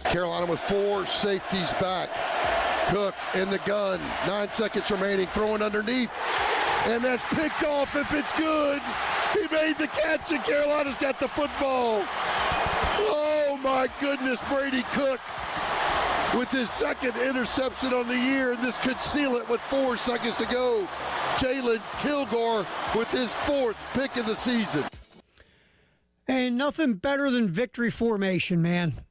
Carolina with 4 safeties back. Cook in the gun. 9 seconds remaining. Throwing underneath. And that's picked off if it's good. He made the catch and Carolina's got the football. Oh my goodness, Brady Cook with his second interception on the year, and this could seal it with 4 seconds to go. Jalen Kilgore with his 4th pick of the season. And nothing better than victory formation, man.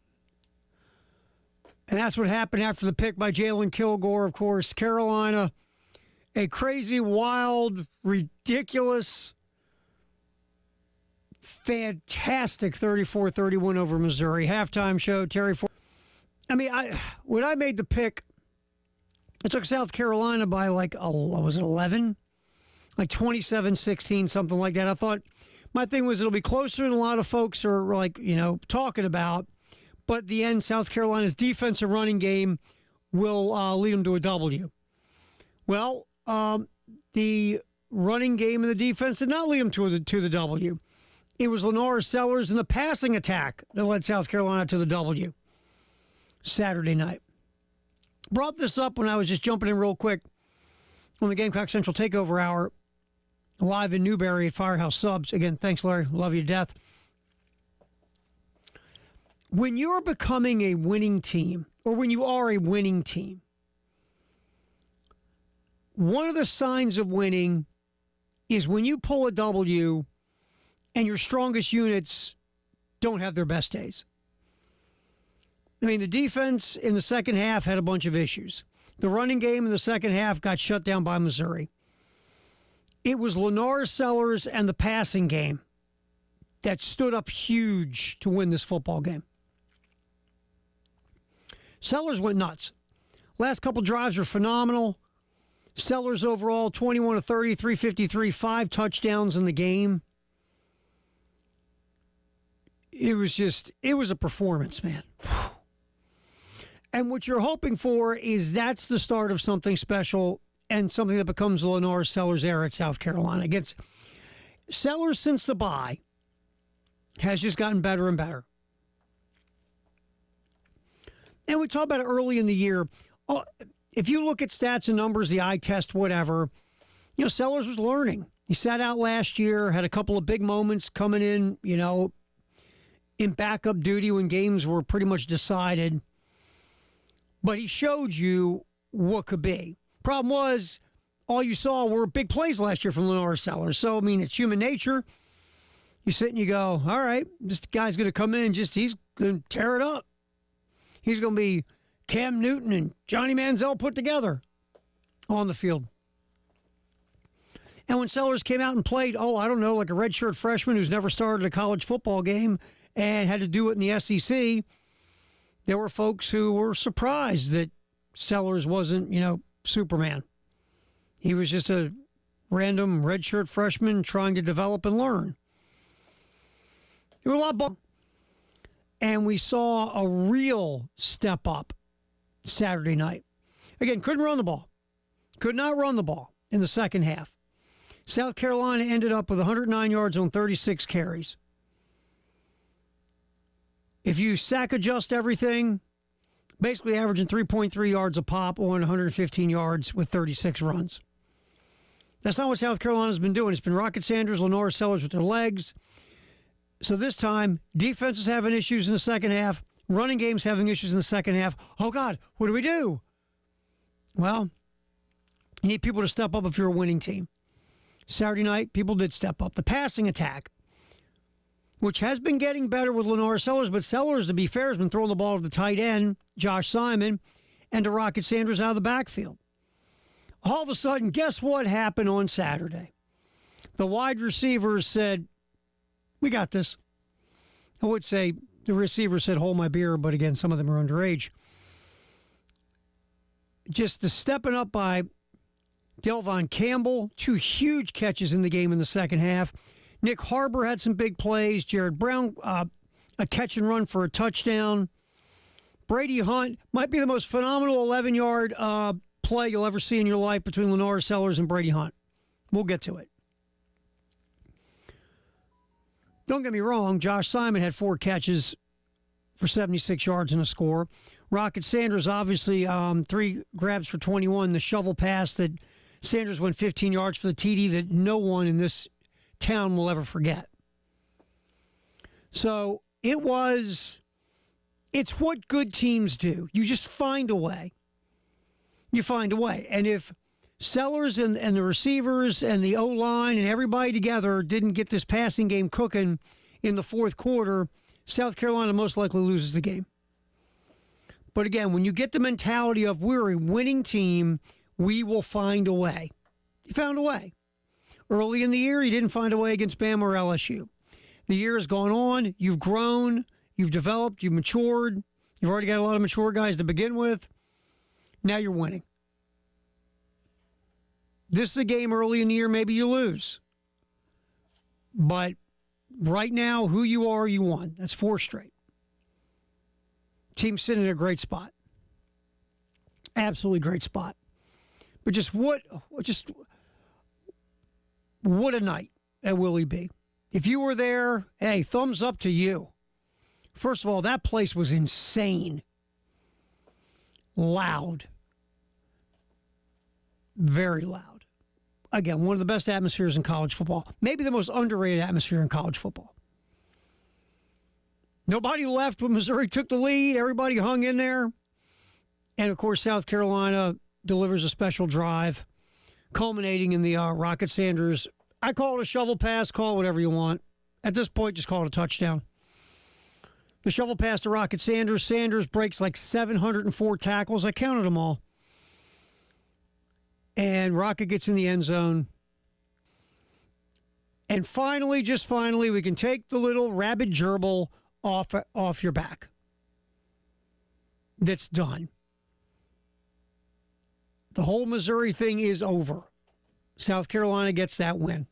And that's what happened after the pick by Jalen Kilgore, of course. Carolina, a crazy, wild, ridiculous, fantastic 34-31 over Missouri. Halftime show, Terry Ford. I mean, when I made the pick, I took South Carolina by was it 11? Like 27-16, something like that. I thought my thing was it'll be closer than a lot of folks are talking about. But at the end, South Carolina's defensive running game will lead them to a W. Well, the running game and the defense did not lead them to the W. It was Lenore Sellers and the passing attack that led South Carolina to the W Saturday night. Brought this up when I was just jumping in real quick on the Gamecock Central Takeover Hour, live in Newberry at Firehouse Subs. Again, thanks, Larry. Love you to death. When you're becoming a winning team, or when you are a winning team, one of the signs of winning is when you pull a W and your strongest units don't have their best days. I mean, the defense in the second half had a bunch of issues. The running game in the second half got shut down by Missouri. It was Lenore Sellers and the passing game that stood up huge to win this football game. Sellers went nuts. Last couple drives were phenomenal. Sellers overall, 21 of 30, 353, 5 touchdowns in the game. It was a performance, man. And what you're hoping for is that's the start of something special and something that becomes Lenore Sellers' era at South Carolina. Against Sellers since the bye has just gotten better and better. And we talked about it early in the year. Oh, if you look at stats and numbers, the eye test, whatever, Sellers was learning. He sat out last year, had a couple of big moments coming in, in backup duty when games were pretty much decided. But he showed you what could be. Problem was, all you saw were big plays last year from Lenore Sellers. So, I mean, it's human nature. You sit and you go, all right, this guy's going to come in, he's going to tear it up. He's going to be Cam Newton and Johnny Manziel put together on the field. And when Sellers came out and played, like a redshirt freshman who's never started a college football game and had to do it in the SEC, there were folks who were surprised that Sellers wasn't, Superman. He was just a random redshirt freshman trying to develop and learn. There were a lot of balls. And we saw a real step up Saturday night. Again, couldn't run the ball. Could not run the ball in the second half. South Carolina ended up with 109 yards on 36 carries. If you sack adjust everything, basically averaging 3.3 yards a pop on 115 yards with 36 runs. That's not what South Carolina's been doing. It's been Rocket Sanders, Lenore Sellers with their legs. So this time, defense is having issues in the second half. Running game's having issues in the second half. Oh, God, what do we do? Well, you need people to step up if you're a winning team. Saturday night, people did step up. The passing attack, which has been getting better with Lenore Sellers, but Sellers, to be fair, has been throwing the ball to the tight end, Josh Simon, and to Rocket Sanders out of the backfield. All of a sudden, guess what happened on Saturday? The wide receivers said, we got this. I would say the receiver said, hold my beer, but again, some of them are underage. Just the stepping up by Delvon Campbell, 2 huge catches in the game in the second half. Nick Harbor had some big plays. Jared Brown, a catch and run for a touchdown. Brady Hunt might be the most phenomenal 11-yard play you'll ever see in your life between Lenore Sellers and Brady Hunt. We'll get to it. Don't get me wrong, Josh Simon had 4 catches for 76 yards and a score. Rocket Sanders, obviously, 3 grabs for 21. The shovel pass that Sanders went 15 yards for the TD that no one in this town will ever forget. So it's what good teams do. You just find a way. You find a way. And if Sellers and the receivers and the O-line and everybody together didn't get this passing game cooking in the fourth quarter, South Carolina most likely loses the game. But again, when you get the mentality of we're a winning team, we will find a way. You found a way. Early in the year, you didn't find a way against Bama or LSU. The year has gone on. You've grown. You've developed. You've matured. You've already got a lot of mature guys to begin with. Now you're winning. This is a game early in the year, maybe you lose. But right now, who you are, you won. That's 4 straight. Team's sitting in a great spot. Absolutely great spot. But just what a night at Willie B. If you were there, hey, thumbs up to you. First of all, that place was insane. Loud. Very loud. Again, one of the best atmospheres in college football. Maybe the most underrated atmosphere in college football. Nobody left when Missouri took the lead. Everybody hung in there. And, of course, South Carolina delivers a special drive, culminating in the Rocket Sanders. I call it a shovel pass. Call it whatever you want. At this point, just call it a touchdown. The shovel pass to Rocket Sanders. Sanders breaks like 704 tackles. I counted them all. And Rocket gets in the end zone. And finally, just finally, we can take the little rabbit gerbil off your back. That's done. The whole Missouri thing is over. South Carolina gets that win.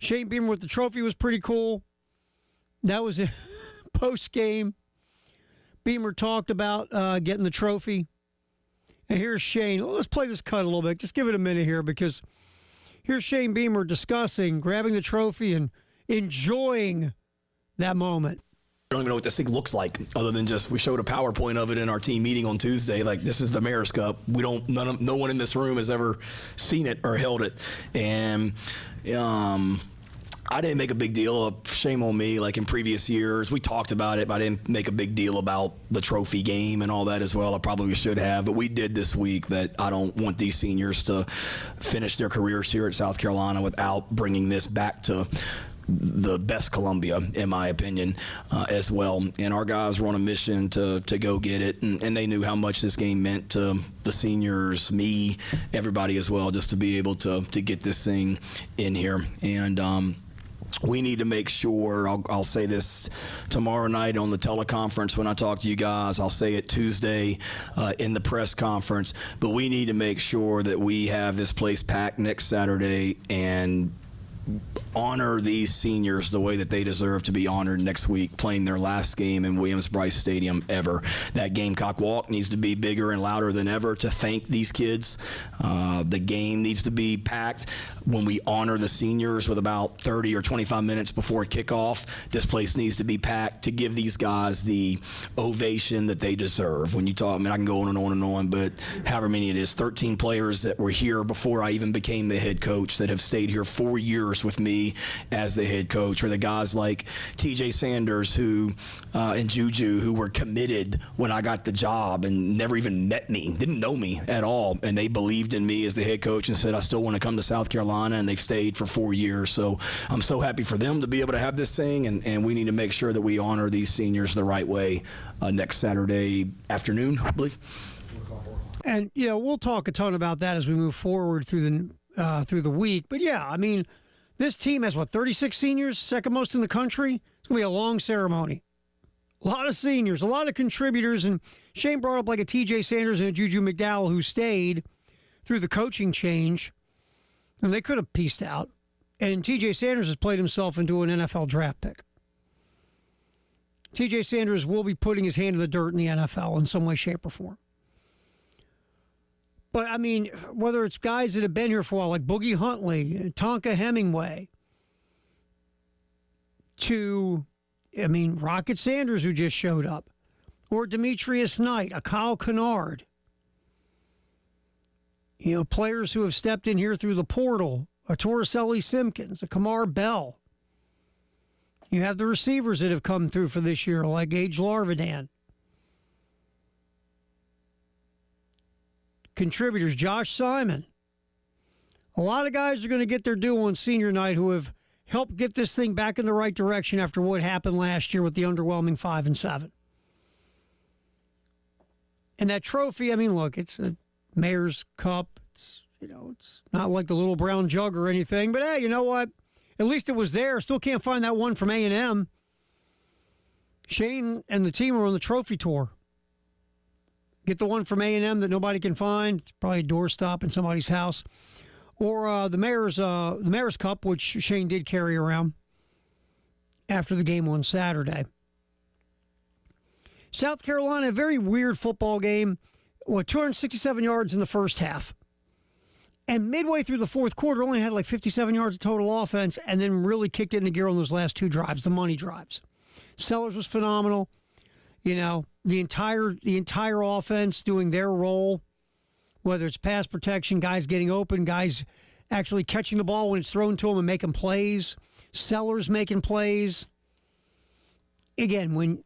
Shane Beamer with the trophy was pretty cool. That was a post-game. Beamer talked about getting the trophy. And here's Shane. Let's play this cut a little bit. Just give it a minute here because here's Shane Beamer discussing, grabbing the trophy and enjoying that moment. I don't even know what this thing looks like other than just we showed a PowerPoint of it in our team meeting on Tuesday. Like, this is the Mayor's Cup. No one in this room has ever seen it or held it. And I didn't make a big deal of, shame on me, like in previous years. We talked about it, but I didn't make a big deal about the trophy game and all that as well. I probably should have, but we did this week that I don't want these seniors to finish their careers here at South Carolina without bringing this back to the best Columbia, in my opinion, as well. And our guys were on a mission to go get it, and they knew how much this game meant to the seniors, me, everybody as well, just to be able to get this thing in here. And we need to make sure, I'll say this tomorrow night on the teleconference when I talk to you guys, I'll say it Tuesday in the press conference, but we need to make sure that we have this place packed next Saturday and honor these seniors the way that they deserve to be honored next week, playing their last game in Williams-Brice Stadium ever. That Gamecock walk needs to be bigger and louder than ever to thank these kids. The game needs to be packed. When we honor the seniors with about 30 or 25 minutes before kickoff, this place needs to be packed to give these guys the ovation that they deserve. When you talk, I mean, I can go on and on and on, but however many it is, 13 players that were here before I even became the head coach that have stayed here 4 years with me as the head coach, or the guys like TJ Sanders and Juju who were committed when I got the job and never even met me, didn't know me at all, and they believed in me as the head coach and said, I still want to come to South Carolina, and they've stayed for 4 years. So I'm so happy for them to be able to have this thing, and we need to make sure that we honor these seniors the right way next Saturday afternoon, I believe. And, we'll talk a ton about that as we move forward through the week. But, yeah, I mean, this team has, 36 seniors, second most in the country? It's going to be a long ceremony. A lot of seniors, a lot of contributors. And Shane brought up like a TJ Sanders and a Juju McDowell who stayed through the coaching change. And they could have pieced out. And TJ Sanders has played himself into an NFL draft pick. TJ Sanders will be putting his hand in the dirt in the NFL in some way, shape, or form. But, I mean, whether it's guys that have been here for a while, like Boogie Huntley, Tonka Hemingway, to, Rocket Sanders, who just showed up. or Demetrius Knight, a Kyle Kennard. You know, players who have stepped in here through the portal, a Torricelli Simpkins, a Kamar Bell. You have the receivers that have come through for this year, like Gage Larvidan. Contributors, Josh Simon. A lot of guys are going to get their due on senior night who have helped get this thing back in the right direction after what happened last year with the underwhelming 5-7. And that trophy, I mean, look, it's a Mayor's Cup. It's not like the little brown jug or anything. But hey, you know what? At least it was there. Still can't find that one from A&M. Shane and the team are on the trophy tour. Get the one from A&M that nobody can find. It's probably a doorstop in somebody's house. Or the Mayor's Cup, which Shane did carry around after the game on Saturday. South Carolina, a very weird football game. 267 yards in the first half. And midway through the fourth quarter, only had like 57 yards of total offense, and then really kicked it into gear on those last two drives, the money drives. Sellers was phenomenal. You know, the entire offense doing their role, whether it's pass protection, guys getting open, guys actually catching the ball when it's thrown to them and making plays, Sellers making plays. Again, when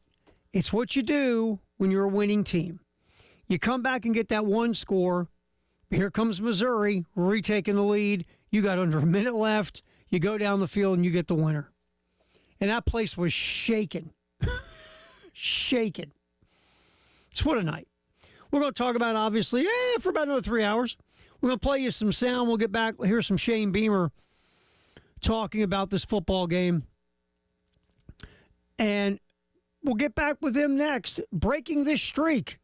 it's what you do when you're a winning team. You come back and get that one score. Here comes Missouri, retaking the lead. You got under a minute left. You go down the field and you get the winner. And that place was shaking. Shaking. It's what a night. We're going to talk about, obviously, for about another 3 hours. We're going to play you some sound. We'll get back. Here's some Shane Beamer talking about this football game. And we'll get back with him next, breaking this streak,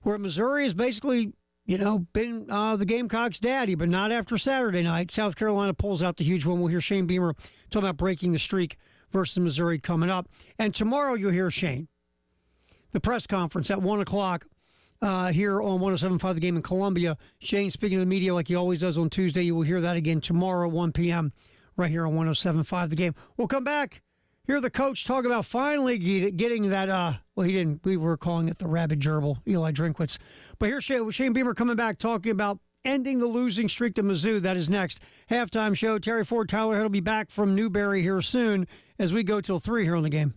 where Missouri has basically, been the Gamecocks' daddy, but not after Saturday night. South Carolina pulls out the huge one. We'll hear Shane Beamer talking about breaking the streak versus Missouri coming up. And tomorrow you'll hear Shane. The press conference at 1 o'clock here on 107.5 The Game in Columbia. Shane speaking to the media like he always does on Tuesday. You will hear that again tomorrow at 1 p.m. right here on 107.5 The Game. We'll come back. Hear the coach talk about finally getting that, he didn't, we were calling it the rabid gerbil, Eli Drinkwitz. But here's Shane Beamer coming back talking about ending the losing streak to Mizzou. That is next. Halftime show. Terry Ford, Tyler Head will be back from Newberry here soon as we go till 3 here on The Game.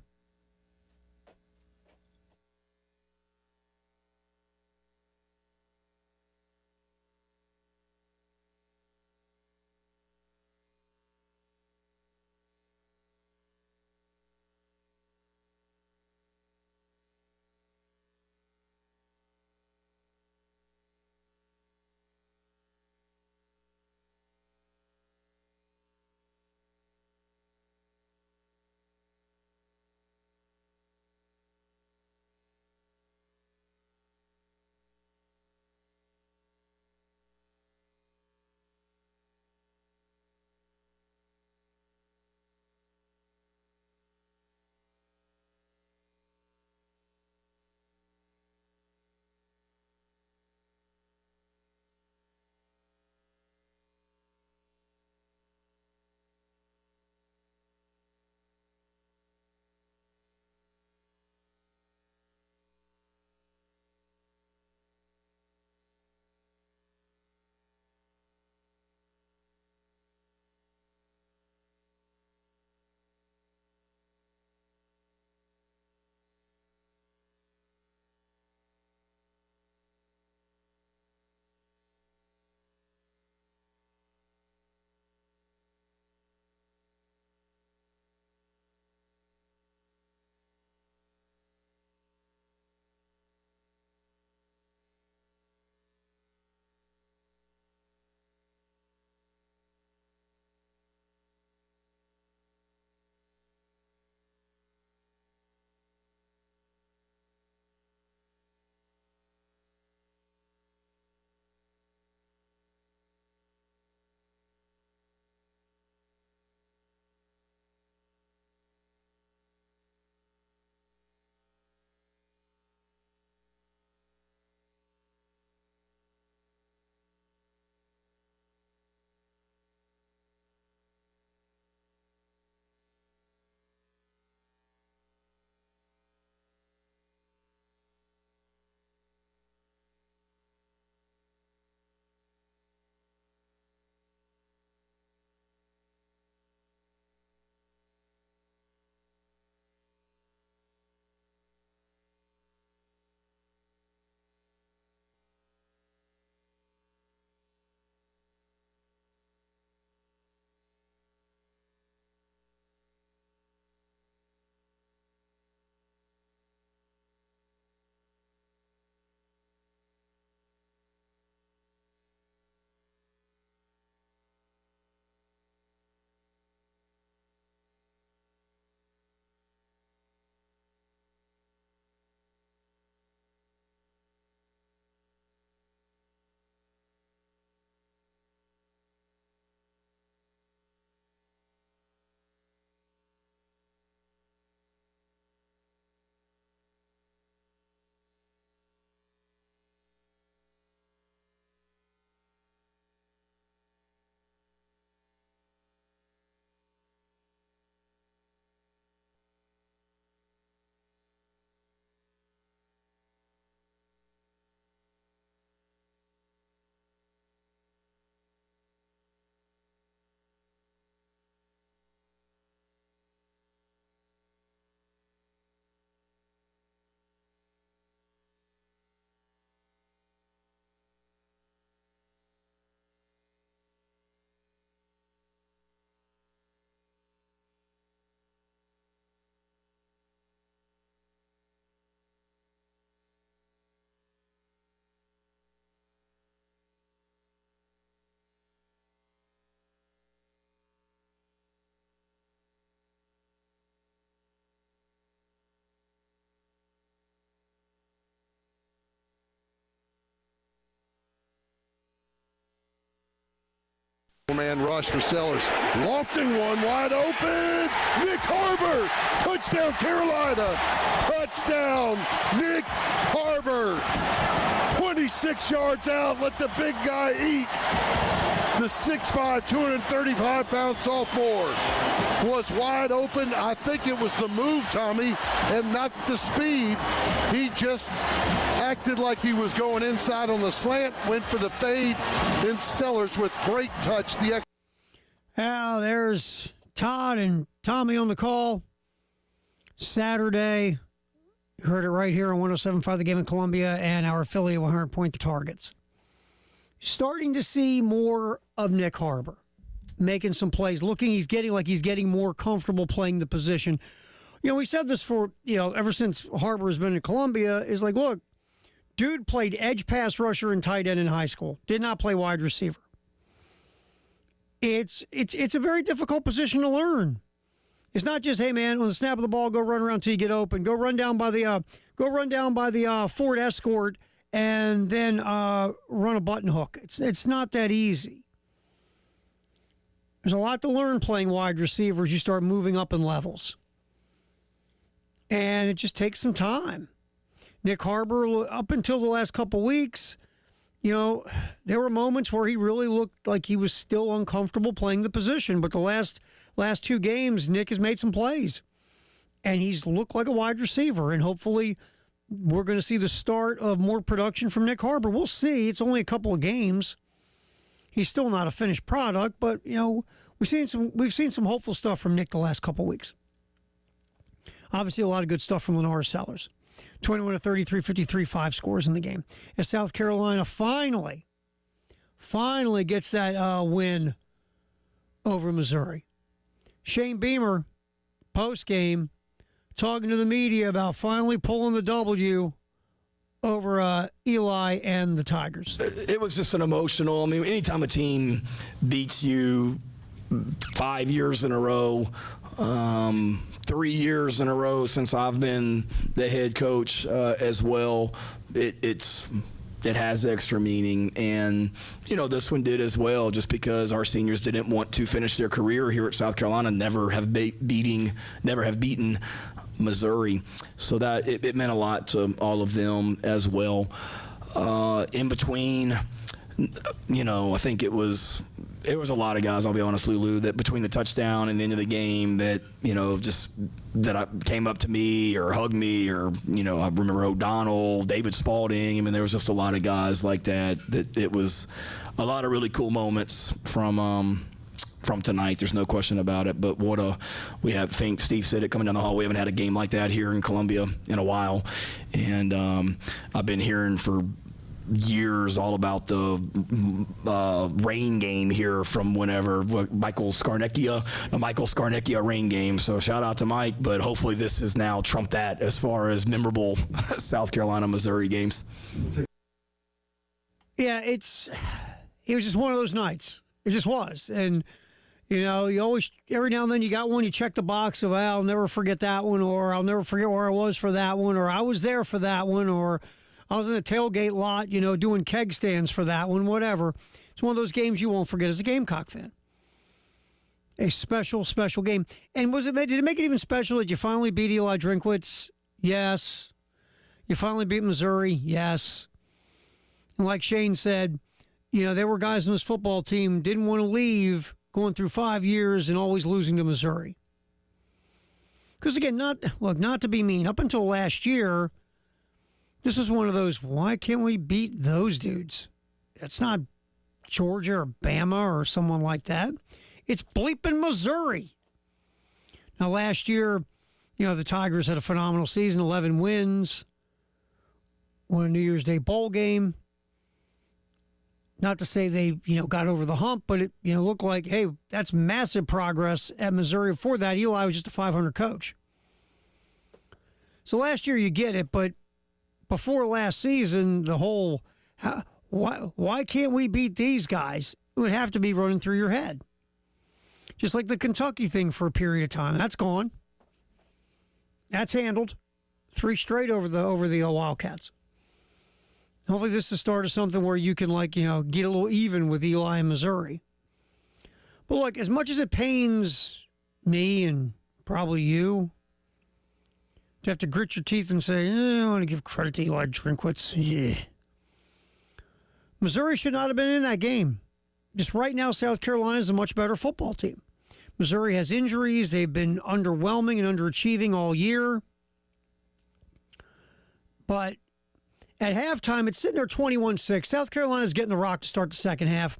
man rush for Sellers. Lofting one wide open. Nick Harbor. Touchdown, Carolina. Touchdown, Nick Harbor. 26 yards out. Let the big guy eat. The 6'5", 235-pound sophomore was wide open. I think it was the move, Tommy, and not the speed. He just acted like he was going inside on the slant, went for the fade, then Sellers with great touch. Now there's Todd and Tommy on the call. Saturday, you heard it right here on 107.5 The Game in Columbia and our affiliate 100 Point the Targets. Starting to see more of Nick Harbor making some plays, he's getting more comfortable playing the position. You know, we said this for, ever since Harbor has been in Columbia, is like, look, dude played edge pass rusher and tight end in high school, did not play wide receiver. It's a very difficult position to learn. It's not just, hey man, on the snap of the ball, go run around till you get open, go run down by the Ford Escort, and then run a button hook. It's not that easy. There's a lot to learn playing wide receiver as you start moving up in levels. And it just takes some time. Nick Harbor, up until the last couple weeks, there were moments where he really looked like he was still uncomfortable playing the position. But the last two games, Nick has made some plays. And he's looked like a wide receiver. And hopefully we're going to see the start of more production from Nick Harbor. We'll see. It's only a couple of games. He's still not a finished product, but we've seen some hopeful stuff from Nick the last couple of weeks. Obviously, a lot of good stuff from Lenora Sellers. 21 to 33, 53, 5 scores in the game. As South Carolina finally gets that win over Missouri. Shane Beamer, post game, talking to the media about finally pulling the W over Eli and the Tigers. It was just an emotional. I mean, anytime a team beats you 5 years in a row, 3 years in a row since I've been the head coach as well, it has extra meaning. And, this one did as well, just because our seniors didn't want to finish their career here at South Carolina, never have beaten Missouri. So that it meant a lot to all of them as well. In between, I think it was a lot of guys, I'll be honest, Lulu, that between the touchdown and the end of the game that, came up to me or hugged me, or, I remember O'Donnell, David Spalding. I mean, there was just a lot of guys like that it was a lot of really cool moments from tonight. There's no question about it. But Steve said it coming down the hall, we haven't had a game like that here in Columbia in a while. And I've been hearing for years all about the rain game here from whenever Michael Scarnecchia rain game. So shout out to Mike, but hopefully this has now trumped that as far as memorable South Carolina Missouri games. Yeah, it was just one of those nights. It just was. And you always, every now and then you got one, you check the box of, I'll never forget that one, or I'll never forget where I was for that one, or I was there for that one, or I was in the tailgate lot, doing keg stands for that one, whatever. It's one of those games you won't forget as a Gamecock fan. A special, special game. And did it make it even special that you finally beat Eli Drinkwitz? Yes. You finally beat Missouri? Yes. And like Shane said, there were guys on this football team didn't want to leave going through 5 years and always losing to Missouri. Because again, not to be mean, up until last year, this is one of those, why can't we beat those dudes? It's not Georgia or Bama or someone like that. It's bleeping Missouri. Now, last year, the Tigers had a phenomenal season, 11 wins, won a New Year's Day bowl game. Not to say they, got over the hump, but it, looked like, hey, that's massive progress at Missouri. Before that, Eli was just a 500 coach. So last year you get it, but before last season, the whole, why can't we beat these guys? It would have to be running through your head. Just like the Kentucky thing for a period of time. That's gone. That's handled. 3 straight over the Wildcats. Hopefully this is the start of something where you can, get a little even with Eli and Missouri. But look, as much as it pains me and probably you to have to grit your teeth and say, I want to give credit to Eli Drinkwitz. Yeah. Missouri should not have been in that game. Just right now, South Carolina is a much better football team. Missouri has injuries. They've been underwhelming and underachieving all year. But at halftime, it's sitting there 21-6. South Carolina's getting the rock to start the second half.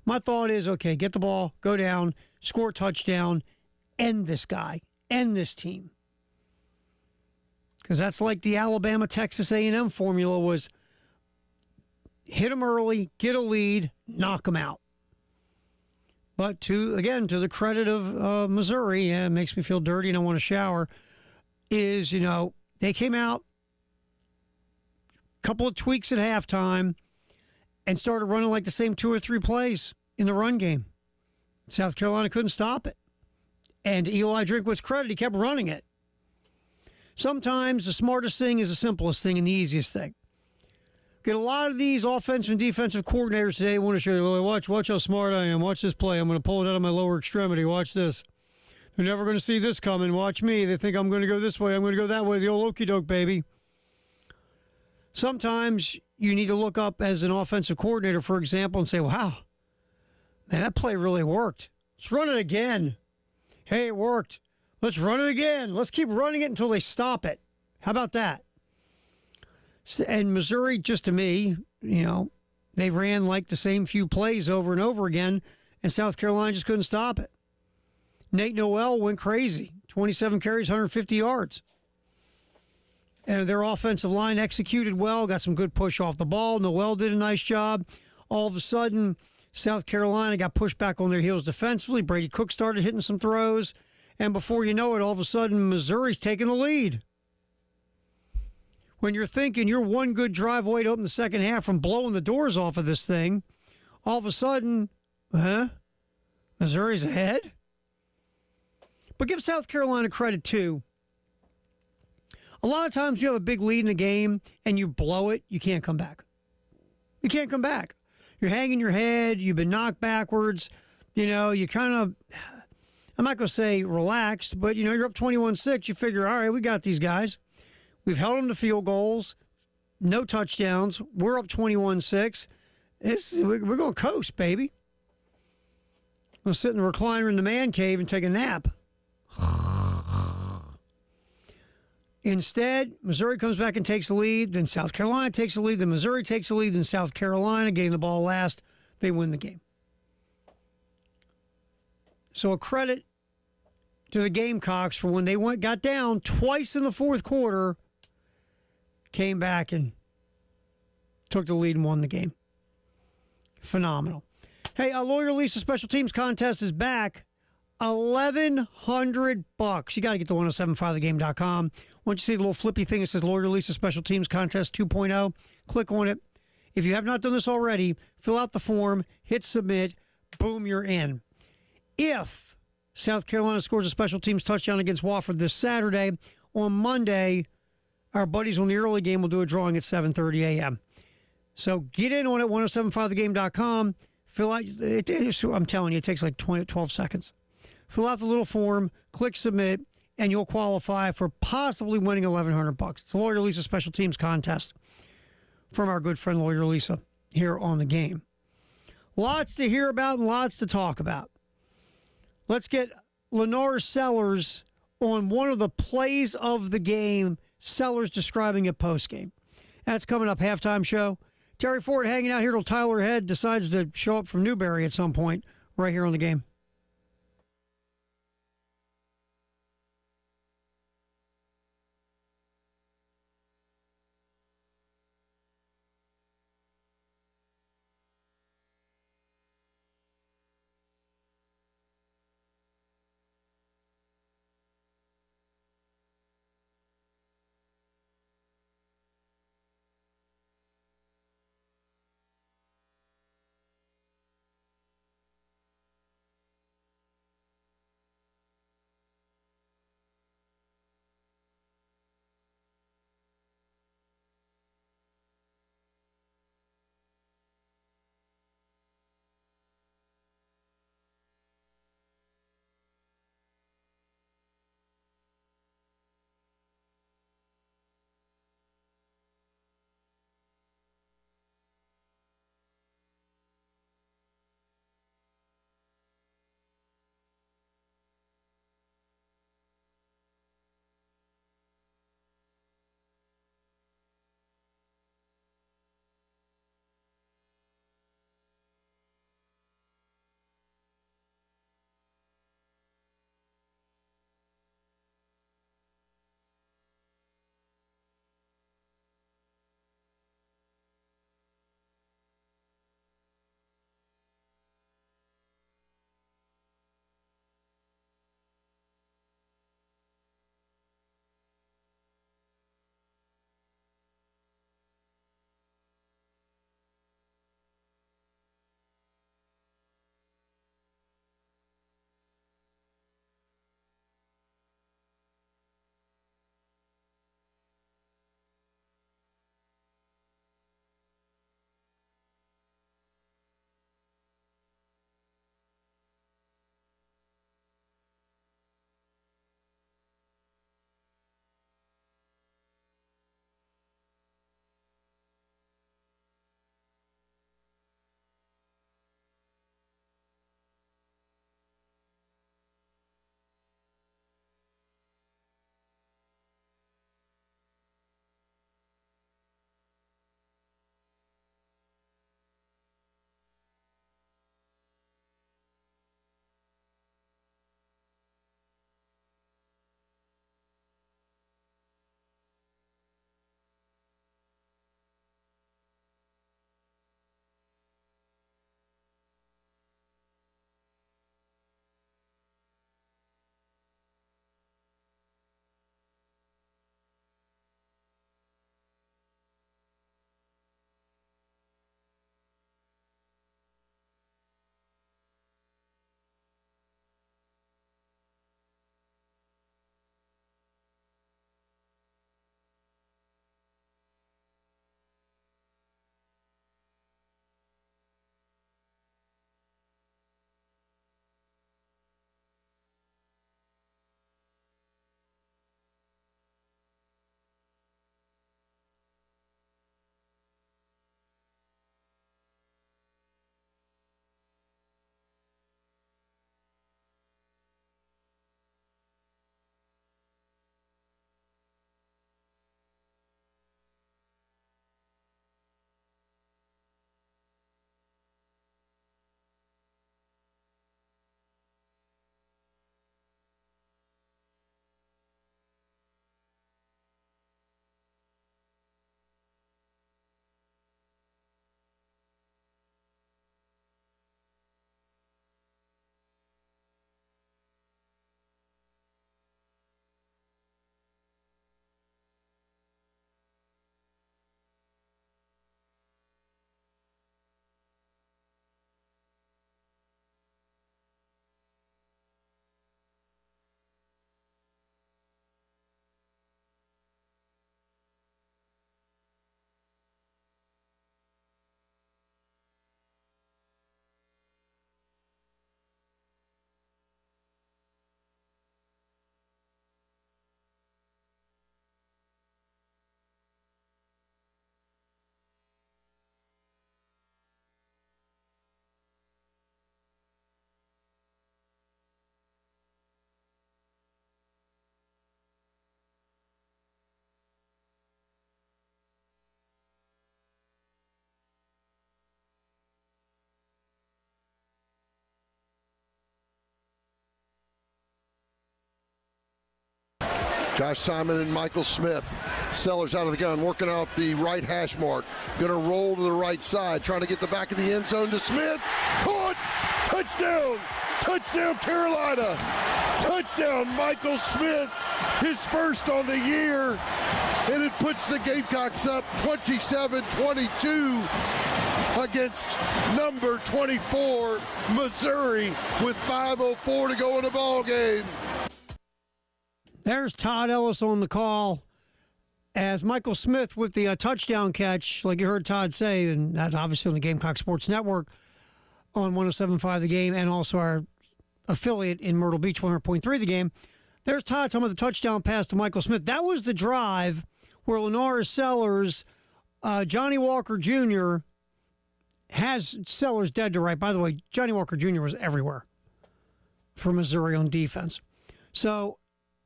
My thought is, okay, get the ball, go down, score a touchdown, end this guy, end this team. Because that's like the Alabama-Texas A&M formula was hit them early, get a lead, knock them out. But to the credit of Missouri, it makes me feel dirty and I want to shower, is, they came out, couple of tweaks at halftime, and started running like the same 2 or 3 plays in the run game. South Carolina couldn't stop it. And to Eli Drinkwitz's credit, he kept running it. Sometimes the smartest thing is the simplest thing and the easiest thing. Get a lot of these offensive and defensive coordinators today want to show you, well, watch how smart I am. Watch this play. I'm going to pull it out of my lower extremity. Watch this. They're never going to see this coming. Watch me. They think I'm going to go this way. I'm going to go that way. The old okey doke, baby. Sometimes you need to look up as an offensive coordinator, for example, and say, wow, man, that play really worked. Let's run it again. Hey, it worked. Let's run it again. Let's keep running it until they stop it. How about that? And Missouri, just to me, they ran like the same few plays over and over again, and South Carolina just couldn't stop it. Nate Noel went crazy. 27 carries, 150 yards. And their offensive line executed well, got some good push off the ball. Noel did a nice job. All of a sudden, South Carolina got pushed back on their heels defensively. Brady Cook started hitting some throws. And before you know it, all of a sudden, Missouri's taking the lead. When you're thinking you're one good drive away to open the second half from blowing the doors off of this thing, all of a sudden, Missouri's ahead? But give South Carolina credit, too. A lot of times you have a big lead in a game and you blow it, you can't come back. You can't come back. You're hanging your head, you've been knocked backwards, you kind of, I'm not going to say relaxed, but, you're up 21-6. You figure, all right, we got these guys. We've held them to field goals, no touchdowns. We're up 21-6. We're going to coast, baby. We'll sit in the recliner in the man cave and take a nap. Instead, Missouri comes back and takes the lead. Then South Carolina takes the lead. Then Missouri takes the lead. Then South Carolina, getting the ball last, they win the game. So a credit to the Gamecocks for when they got down twice in the fourth quarter, came back and took the lead and won the game. Phenomenal. Hey, Lawyer Lisa Special Teams Contest is back. $1,100. You got to get to 1075thegame.com. Once you see the little flippy thing that says Lawyer Lisa Special Teams Contest 2.0, click on it. If you have not done this already, fill out the form, hit submit, boom, you're in. If South Carolina scores a special teams touchdown against Wofford this Saturday, on Monday, our buddies on the early game will do a drawing at 7:30 a.m. So get in on it, 1075thegame.com. Fill out, I'm telling you, it takes like 12 seconds. Fill out the little form, click submit, and you'll qualify for possibly winning $1,100. It's a Lawyer Lisa Special Teams Contest from our good friend Lawyer Lisa here on the game. Lots to hear about and lots to talk about. Let's get Lenore Sellers on one of the plays of the game, Sellers describing it post-game. That's coming up, halftime show. Terry Ford hanging out here till Tyler Head decides to show up from Newberry at some point right here on the game. Josh Simon and Michael Smith. Sellers out of the gun, working out the right hash mark. Going to roll to the right side, trying to get the back of the end zone to Smith. Caught! Touchdown! Touchdown, Carolina! Touchdown, Michael Smith. His first on the year. And it puts the Gamecocks up 27-22 against number 24, Missouri, with 5:04 to go in the ball game. There's Todd Ellis on the call as Michael Smith with the touchdown catch, like you heard Todd say, and that's obviously on the Gamecock Sports Network on 107.5 The Game and also our affiliate in Myrtle Beach, 100.3 The Game. There's Todd talking about the touchdown pass to Michael Smith. That was the drive where Lenora Sellers, Johnny Walker Jr., has Sellers dead to right. By the way, Johnny Walker Jr. was everywhere for Missouri on defense. So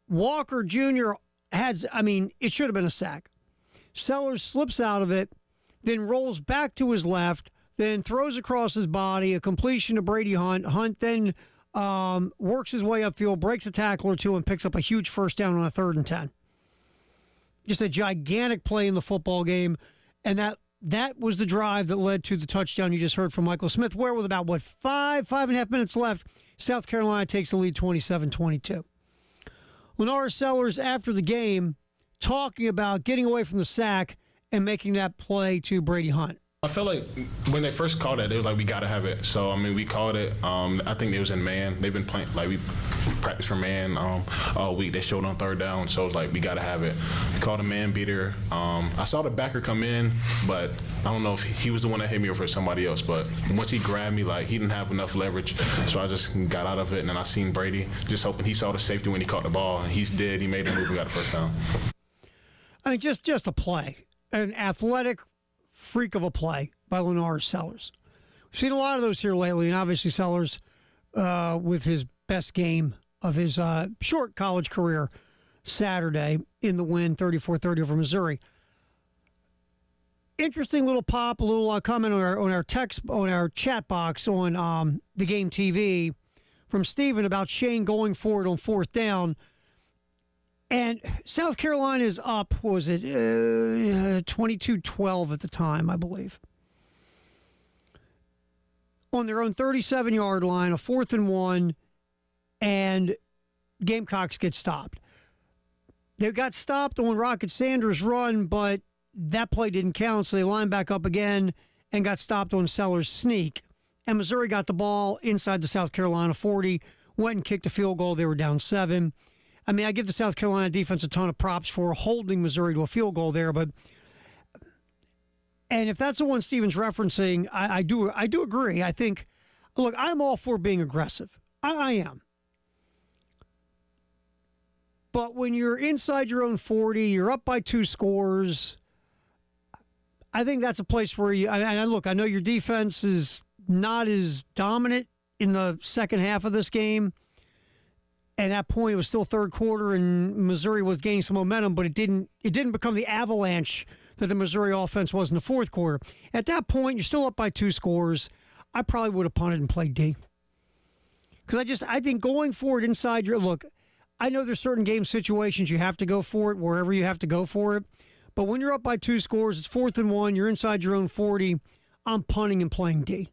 Walker Jr. it should have been a sack. Sellers slips out of it, then rolls back to his left, then throws across his body, a completion to Brady Hunt. Hunt then works his way upfield, breaks a tackle or two, and picks up a huge first down on a 3rd and 10. Just a gigantic play in the football game, and that was the drive that led to the touchdown you just heard from Michael Smith, where with about, 5.5 minutes left, South Carolina takes the lead 27-22. Lenora Sellers, after the game, talking about getting away from the sack and making that play to Brady Hunt. I feel like when they first called it, it was like, we got to have it. So, we called it. I think it was in man. They've been playing, we practiced for man all week. They showed on 3rd down, so it was like, we got to have it. We called a man beater. I saw the backer come in, but I don't know if he was the one that hit me or if it was somebody else. But once he grabbed me, he didn't have enough leverage. So I just got out of it, and then I seen Brady, just hoping he saw the safety when he caught the ball. And he did. He made a move and got the first down. Just a play. An athletic freak of a play by Lenora Sellers. We've seen a lot of those here lately, and obviously Sellers with his best game of his short college career Saturday in the win, 34-30 over Missouri. Interesting little pop, a little comment on our chat box on the Game TV from Steven about Shane going for it on 4th down. And South Carolina is up, what was it, 22-12 at the time, I believe. On their own 37-yard line, a 4th and 1, and Gamecocks get stopped. They got stopped on Rocket Sanders' run, but that play didn't count, so they lined back up again and got stopped on Sellers' sneak. And Missouri got the ball inside the South Carolina 40, went and kicked a field goal. They were down 7. I give the South Carolina defense a ton of props for holding Missouri to a field goal there, and if that's the one Steven's referencing, I do agree. I think, look, I'm all for being aggressive. I am. But when you're inside your own 40, you're up by 2 scores, I think that's a place where I know your defense is not as dominant in the second half of this game. At that point, it was still 3rd quarter, and Missouri was gaining some momentum, but it didn't become the avalanche that the Missouri offense was in the 4th quarter. At that point, you're still up by 2 scores. I probably would have punted and played D. Because I think going forward inside your look, I know there's certain game situations you have to go for it, wherever you have to go for it. But when you're up by 2 scores, it's 4th and 1, you're inside your own 40, I'm punting and playing D.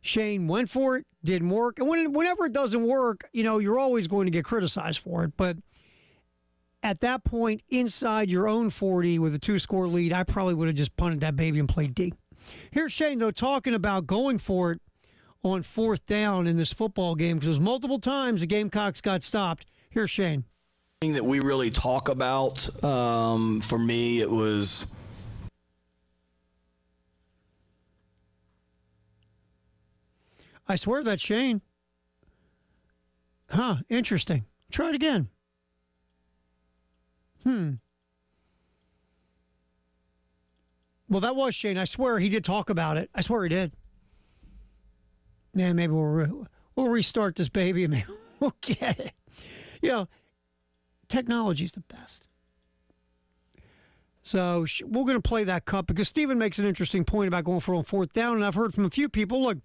Shane went for it, didn't work. And whenever it doesn't work, you're always going to get criticized for it. But at that point, inside your own 40 with a 2-score lead, I probably would have just punted that baby and played D. Here's Shane, though, talking about going for it on 4th down in this football game, because multiple times the Gamecocks got stopped. Here's Shane. Thing that we really talk about, for me, it was... I swear that's Shane. Huh, interesting. Try it again. Well, that was Shane. I swear he did talk about it. I swear he did. Yeah, maybe we'll restart this baby and maybe we'll get it. Technology's the best. So we're going to play that cut because Steven makes an interesting point about going for it on 4th down, and I've heard from a few people, look,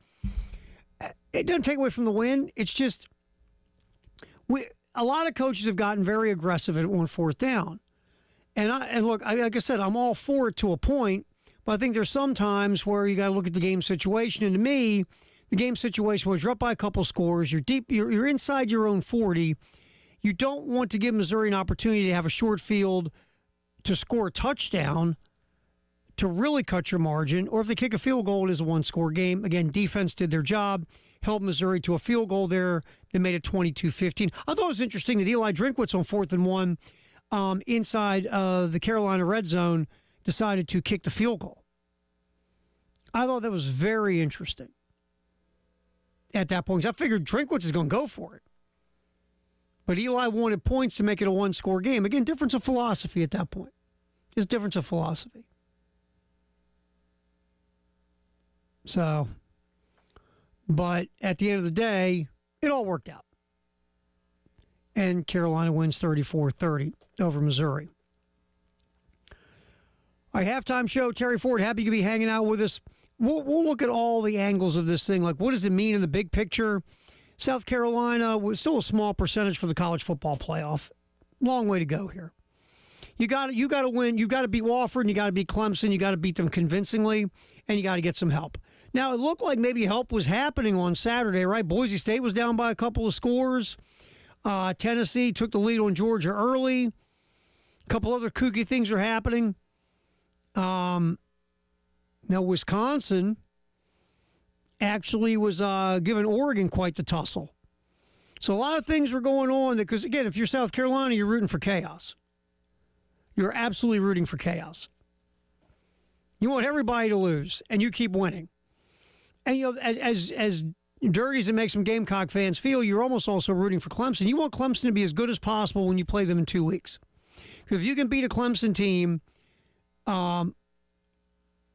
it doesn't take away from the win. It's just a lot of coaches have gotten very aggressive on fourth down. And look, like I said, I'm all for it to a point, but I think there's some times where you got to look at the game situation. And to me, the game situation was you're up by a couple scores, you're inside your own 40. You don't want to give Missouri an opportunity to have a short field to score a touchdown to really cut your margin, or if they kick a field goal, it is a one-score game. Again, defense did their job, helped Missouri to a field goal there. They made it 22-15. I thought it was interesting that Eli Drinkwitz on 4th and 1 inside the Carolina red zone decided to kick the field goal. I thought that was very interesting at that point, because I figured Drinkwitz is going to go for it. But Eli wanted points to make it a one-score game. Again, difference of philosophy at that point. Just difference of philosophy. So, but at the end of the day, it all worked out. And Carolina wins 34-30 over Missouri. All right, halftime show. Terry Ford, happy to be hanging out with us. We'll look at all the angles of this thing. Like, what does it mean in the big picture? South Carolina was still a small percentage for the college football playoff. Long way to go here. You got to win. You got to beat Wofford, and you got to beat Clemson. You got to beat them convincingly, and you got to get some help. Now, it looked like maybe help was happening on Saturday, right? Boise State was down by a couple of scores. Tennessee took the lead on Georgia early. A couple other kooky things are happening. Now, Wisconsin actually was giving Oregon quite the tussle. So a lot of things were going on because, again, if you're South Carolina, you're rooting for chaos. You're absolutely rooting for chaos. You want everybody to lose, and you keep winning. And, you know, as dirty as it makes some Gamecock fans feel, you're almost also rooting for Clemson. You want Clemson to be as good as possible when you play them in 2 weeks. Because if you can beat a Clemson team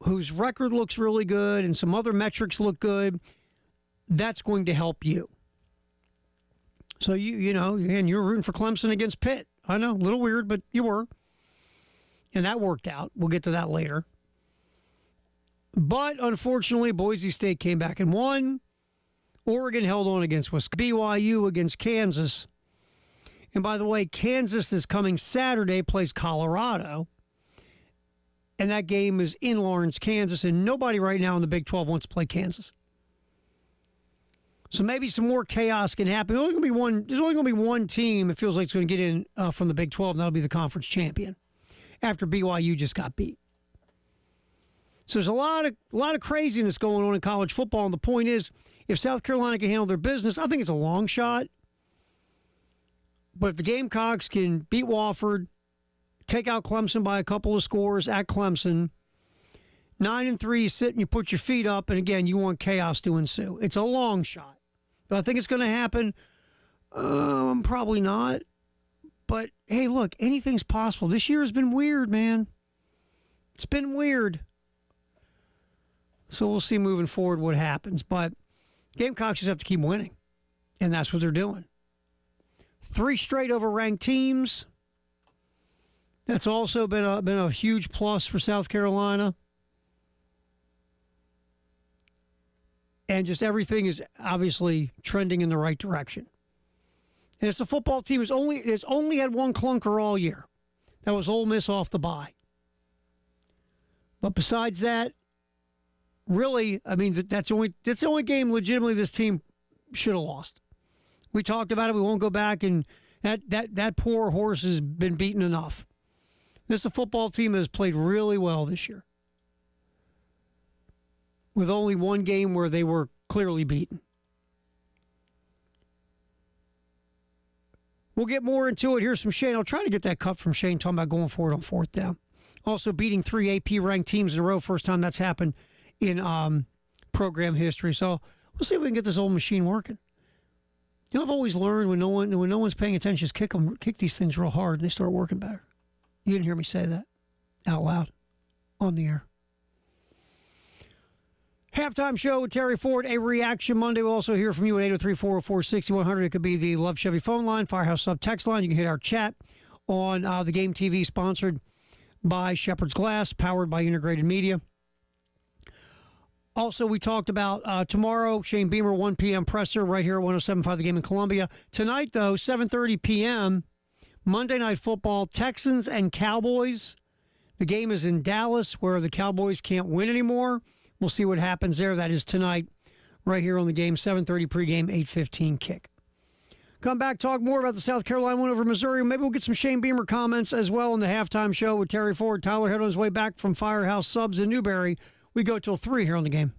whose record looks really good and some other metrics look good, that's going to help you. So, you know, and you're rooting for Clemson against Pitt. I know, a little weird, but you were. And that worked out. We'll get to that later. But, unfortunately, Boise State came back and won. Oregon held on against Wisconsin. BYU against Kansas. And, by the way, Kansas is coming Saturday, plays Colorado. And that game is in Lawrence, Kansas. And nobody right now in the Big 12 wants to play Kansas. So maybe some more chaos can happen. There's only going to be one team it feels like it's going to get in from the Big 12, and that'll be the conference champion after BYU just got beat. So there's a lot of craziness going on in college football, and the point is, if South Carolina can handle their business, I think it's a long shot. But if the Gamecocks can beat Wofford, take out Clemson by a couple of scores at Clemson, 9-3, you sit and you put your feet up, and again, you want chaos to ensue. It's a long shot. Do I think it's going to happen? Probably not. But, hey, look, anything's possible. This year has been weird, man. It's been weird. So we'll see moving forward what happens. But Gamecocks just have to keep winning, and that's what they're doing. 3 straight over-ranked teams. That's also been a huge plus for South Carolina. And just everything is obviously trending in the right direction. And it's a football team that's only had one clunker all year. That was Ole Miss off the bye. But besides that, really, I mean, that's the only game legitimately this team should have lost. We talked about it. We won't go back, and that poor horse has been beaten enough. This is a football team that has played really well this year, with only one game where they were clearly beaten. We'll get more into it. Here's some Shane. I'll try to get that cut from Shane talking about going forward on 4th down. Also beating 3 AP-ranked teams in a row. First time that's happened in program history. So we'll see if we can get this old machine working. You know, I've always learned when no one's paying attention, just kick these things real hard, and they start working better. You didn't hear me say that out loud on the air. Halftime show with Terry Ford, a Reaction Monday. We'll also hear from you at 803-404-6100. It could be the Love Chevy phone line, Firehouse Sub text line. You can hit our chat on the Game TV, sponsored by Shepherd's Glass, powered by Integrated Media. Also, we talked about tomorrow, Shane Beamer, 1 p.m. presser right here at 107.5 The Game in Columbia. Tonight, though, 7:30 p.m., Monday Night Football, Texans and Cowboys. The game is in Dallas, where the Cowboys can't win anymore. We'll see what happens there. That is tonight, right here on the game, 7:30 pregame, 8:15 kick. Come back, talk more about the South Carolina win over Missouri. Maybe we'll get some Shane Beamer comments as well in the halftime show with Terry Ford. Tyler Head on his way back from Firehouse Subs in Newberry. We go till 3 here on the game.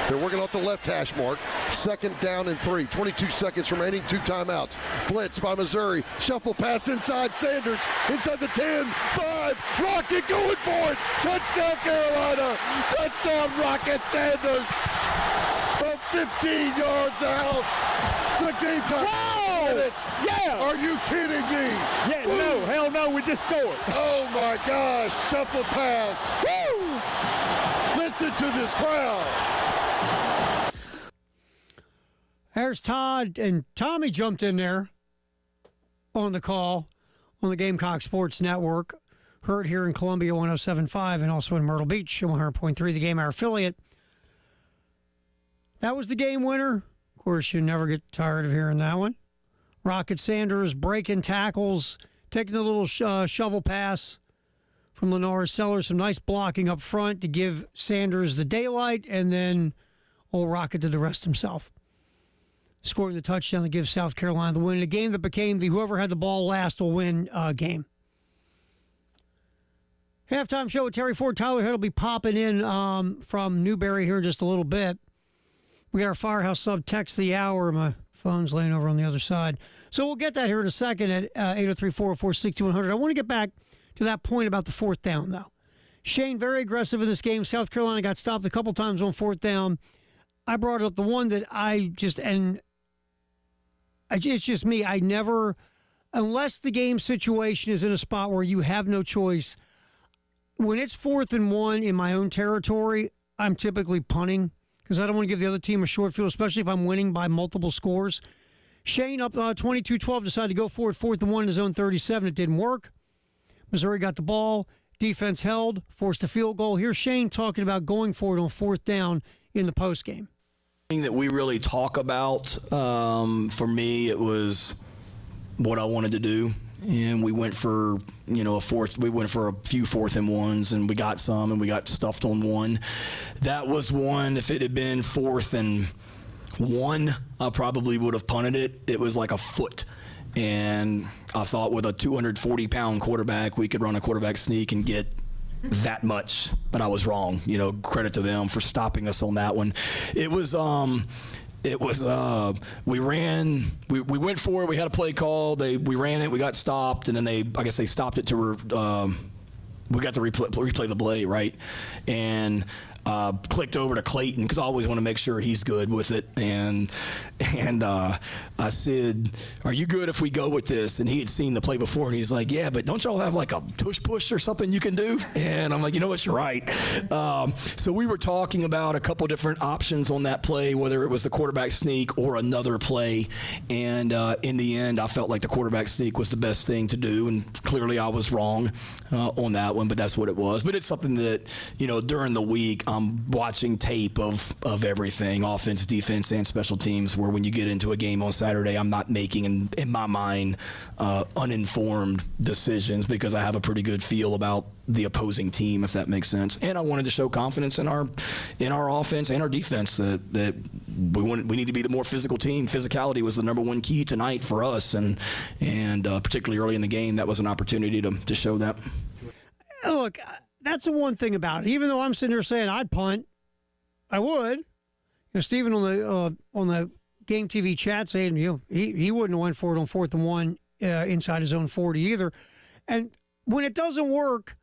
They're working off the left hash mark. 2nd down and 3. 22 seconds remaining. 2 timeouts. Blitz by Missouri. Shuffle pass inside. Sanders inside the 10. 5. Rocket going for it. Touchdown Carolina. Touchdown Rocket Sanders. From 15 yards out. The Gamecocks. Whoa! It. Yeah! Are you kidding me? Yeah, Woo! no, hell no, we just scored. Oh my gosh. Shuffle pass. Woo! Listen to this crowd. There's Todd, and Tommy jumped in there on the call on the Gamecock Sports Network. Heard here in Columbia 107.5 and also in Myrtle Beach 100.3, the Game Hour affiliate. That was the game winner. Of course, you never get tired of hearing that one. Rocket Sanders breaking tackles, taking a little shovel pass from Lenore Sellers. Some nice blocking up front to give Sanders the daylight, and then old Rocket did the rest himself. Scoring the touchdown to give South Carolina the win in a game that became the whoever had the ball last will win game. Halftime show with Terry Ford. Tyler Head will be popping in from Newberry here in just a little bit. We got our Firehouse Sub text the hour. My phone's laying over on the other side. So we'll get that here in a second at 803-404-6100. I want to get back to that point about the 4th down, though. Shane, very aggressive in this game. South Carolina got stopped a couple times on 4th down. I brought up the one that it's just me. I never, unless the game situation is in a spot where you have no choice, when it's 4th and 1 in my own territory, I'm typically punting because I don't want to give the other team a short field, especially if I'm winning by multiple scores. Shane up 22-12 decided to go for it, 4th and 1 in his own 37. It didn't work. Missouri got the ball. Defense held, forced a field goal. Here's Shane talking about going for it on 4th down in the postgame. Thing that we really talk about, for me, it was what I wanted to do. And we went for, we went for a few 4th and 1s, and we got some, and we got stuffed on one. That was one. If it had been 4th and 1, I probably would have punted it. It was like a foot. And I thought with a 240-pound quarterback, we could run a quarterback sneak and get that much, but I was wrong. Credit to them for stopping us on that one. We went for it. We had a play call. We ran it. We got stopped, and then I guess they stopped it to, we got to replay the play, right? And clicked over to Clayton because I always want to make sure he's good with it. And I said, "Are you good if we go with this?" And he had seen the play before, and he's like, "Yeah, but don't y'all have like a tush push or something you can do?" And I'm like, "You know what? You're right." So we were talking about a couple different options on that play, whether it was the quarterback sneak or another play. And in the end, I felt like the quarterback sneak was the best thing to do. And clearly I was wrong on that one, but that's what it was. But it's something that, during the week, I'm watching tape of everything, offense, defense, and special teams, where when you get into a game on Saturday, I'm not making, in my mind, uninformed decisions because I have a pretty good feel about the opposing team, if that makes sense. And I wanted to show confidence in our offense and our defense that we need to be the more physical team. Physicality was the number one key tonight for us, and particularly early in the game, that was an opportunity to show that. Look, that's the one thing about it. Even though I'm sitting there saying I'd punt, I would. Stephen on the Game TV chat saying he wouldn't have went for it on 4th and 1 inside his own 40 either. And when it doesn't work,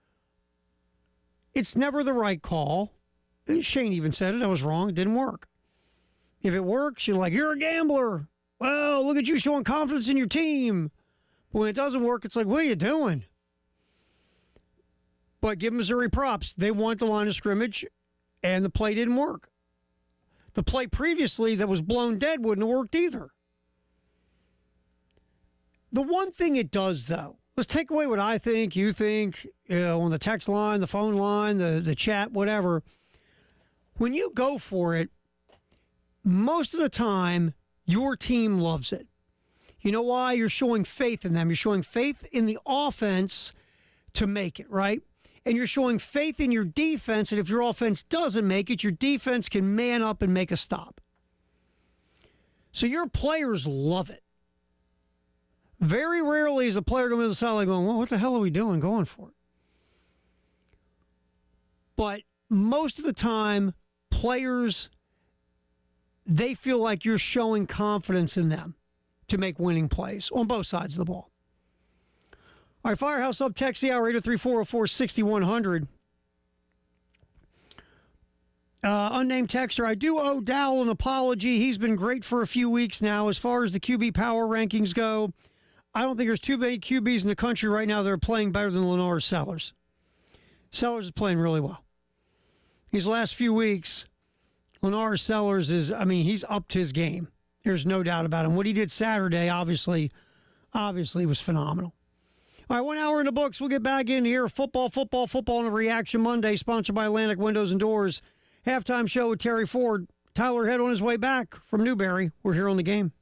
it's never the right call. Shane even said it. I was wrong. It didn't work. If it works, you're like, you're a gambler. Well, look at you showing confidence in your team. But when it doesn't work, it's like, what are you doing? But give Missouri props. They want the line of scrimmage, and the play didn't work. The play previously that was blown dead wouldn't have worked either. The one thing it does, though, let's take away what I think, you think, on the text line, the phone line, the chat, whatever. When you go for it, most of the time, your team loves it. You know why? You're showing faith in them. You're showing faith in the offense to make it, right? And you're showing faith in your defense, and if your offense doesn't make it, your defense can man up and make a stop. So your players love it. Very rarely is a player going to the sideline going, well, what the hell are we doing going for it? But most of the time, players they feel like you're showing confidence in them to make winning plays on both sides of the ball. All right, Firehouse up, text the hour, 803-404-6100. Unnamed texter, I do owe Dowell an apology. He's been great for a few weeks now. As far as the QB power rankings go, I don't think there's too many QBs in the country right now that are playing better than Lenore Sellers. Sellers is playing really well. These last few weeks, Lenore Sellers he's upped his game. There's no doubt about him. What he did Saturday, obviously was phenomenal. All right, 1 hour in the books. We'll get back in here. Football on a Reaction Monday, sponsored by Atlantic Windows and Doors. Halftime show with Terry Ford. Tyler Head on his way back from Newberry. We're here on the game.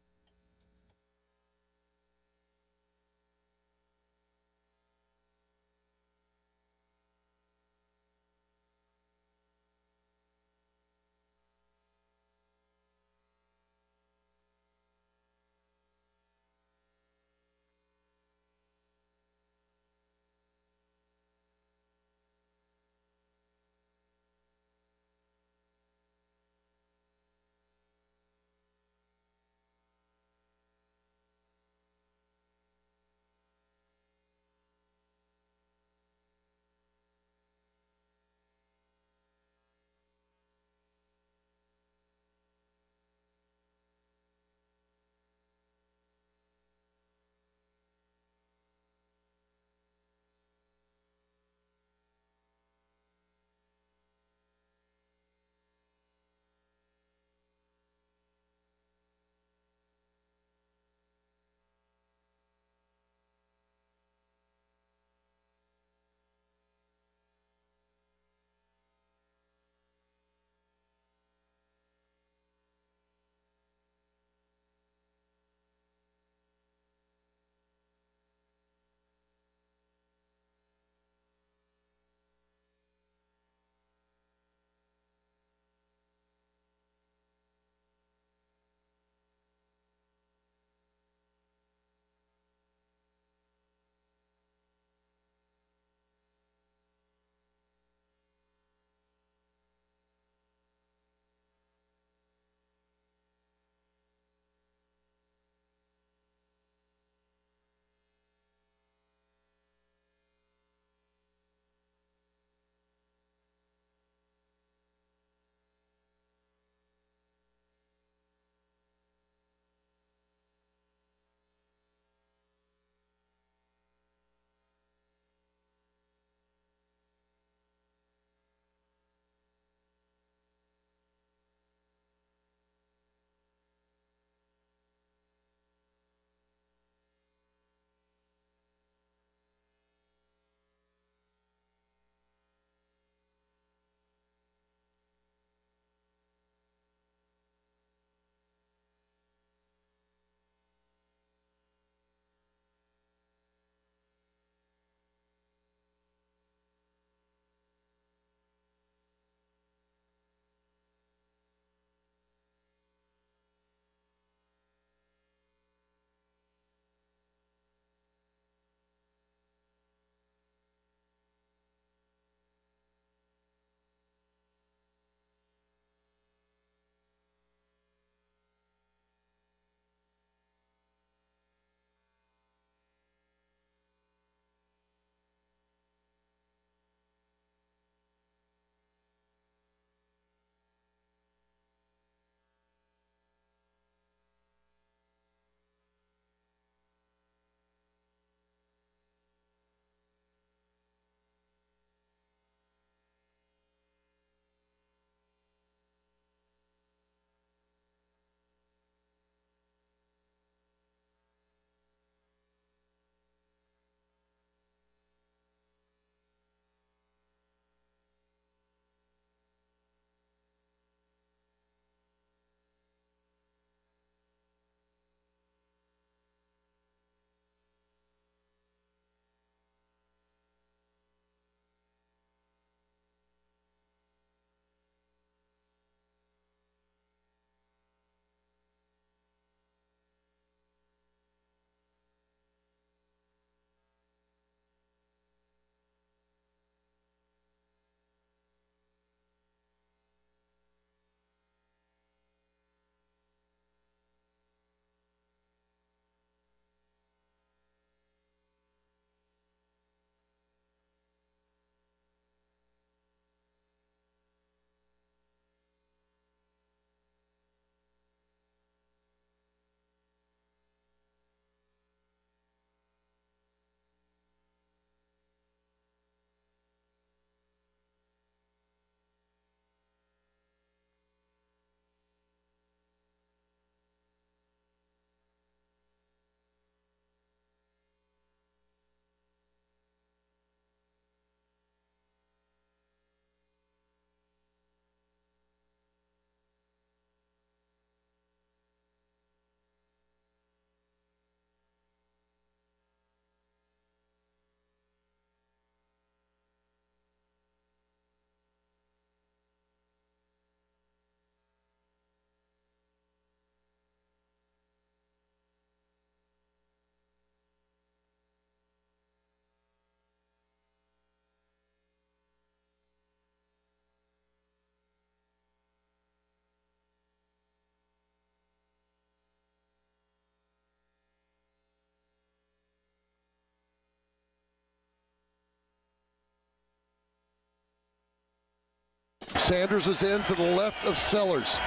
Sanders is in to the left of Sellers.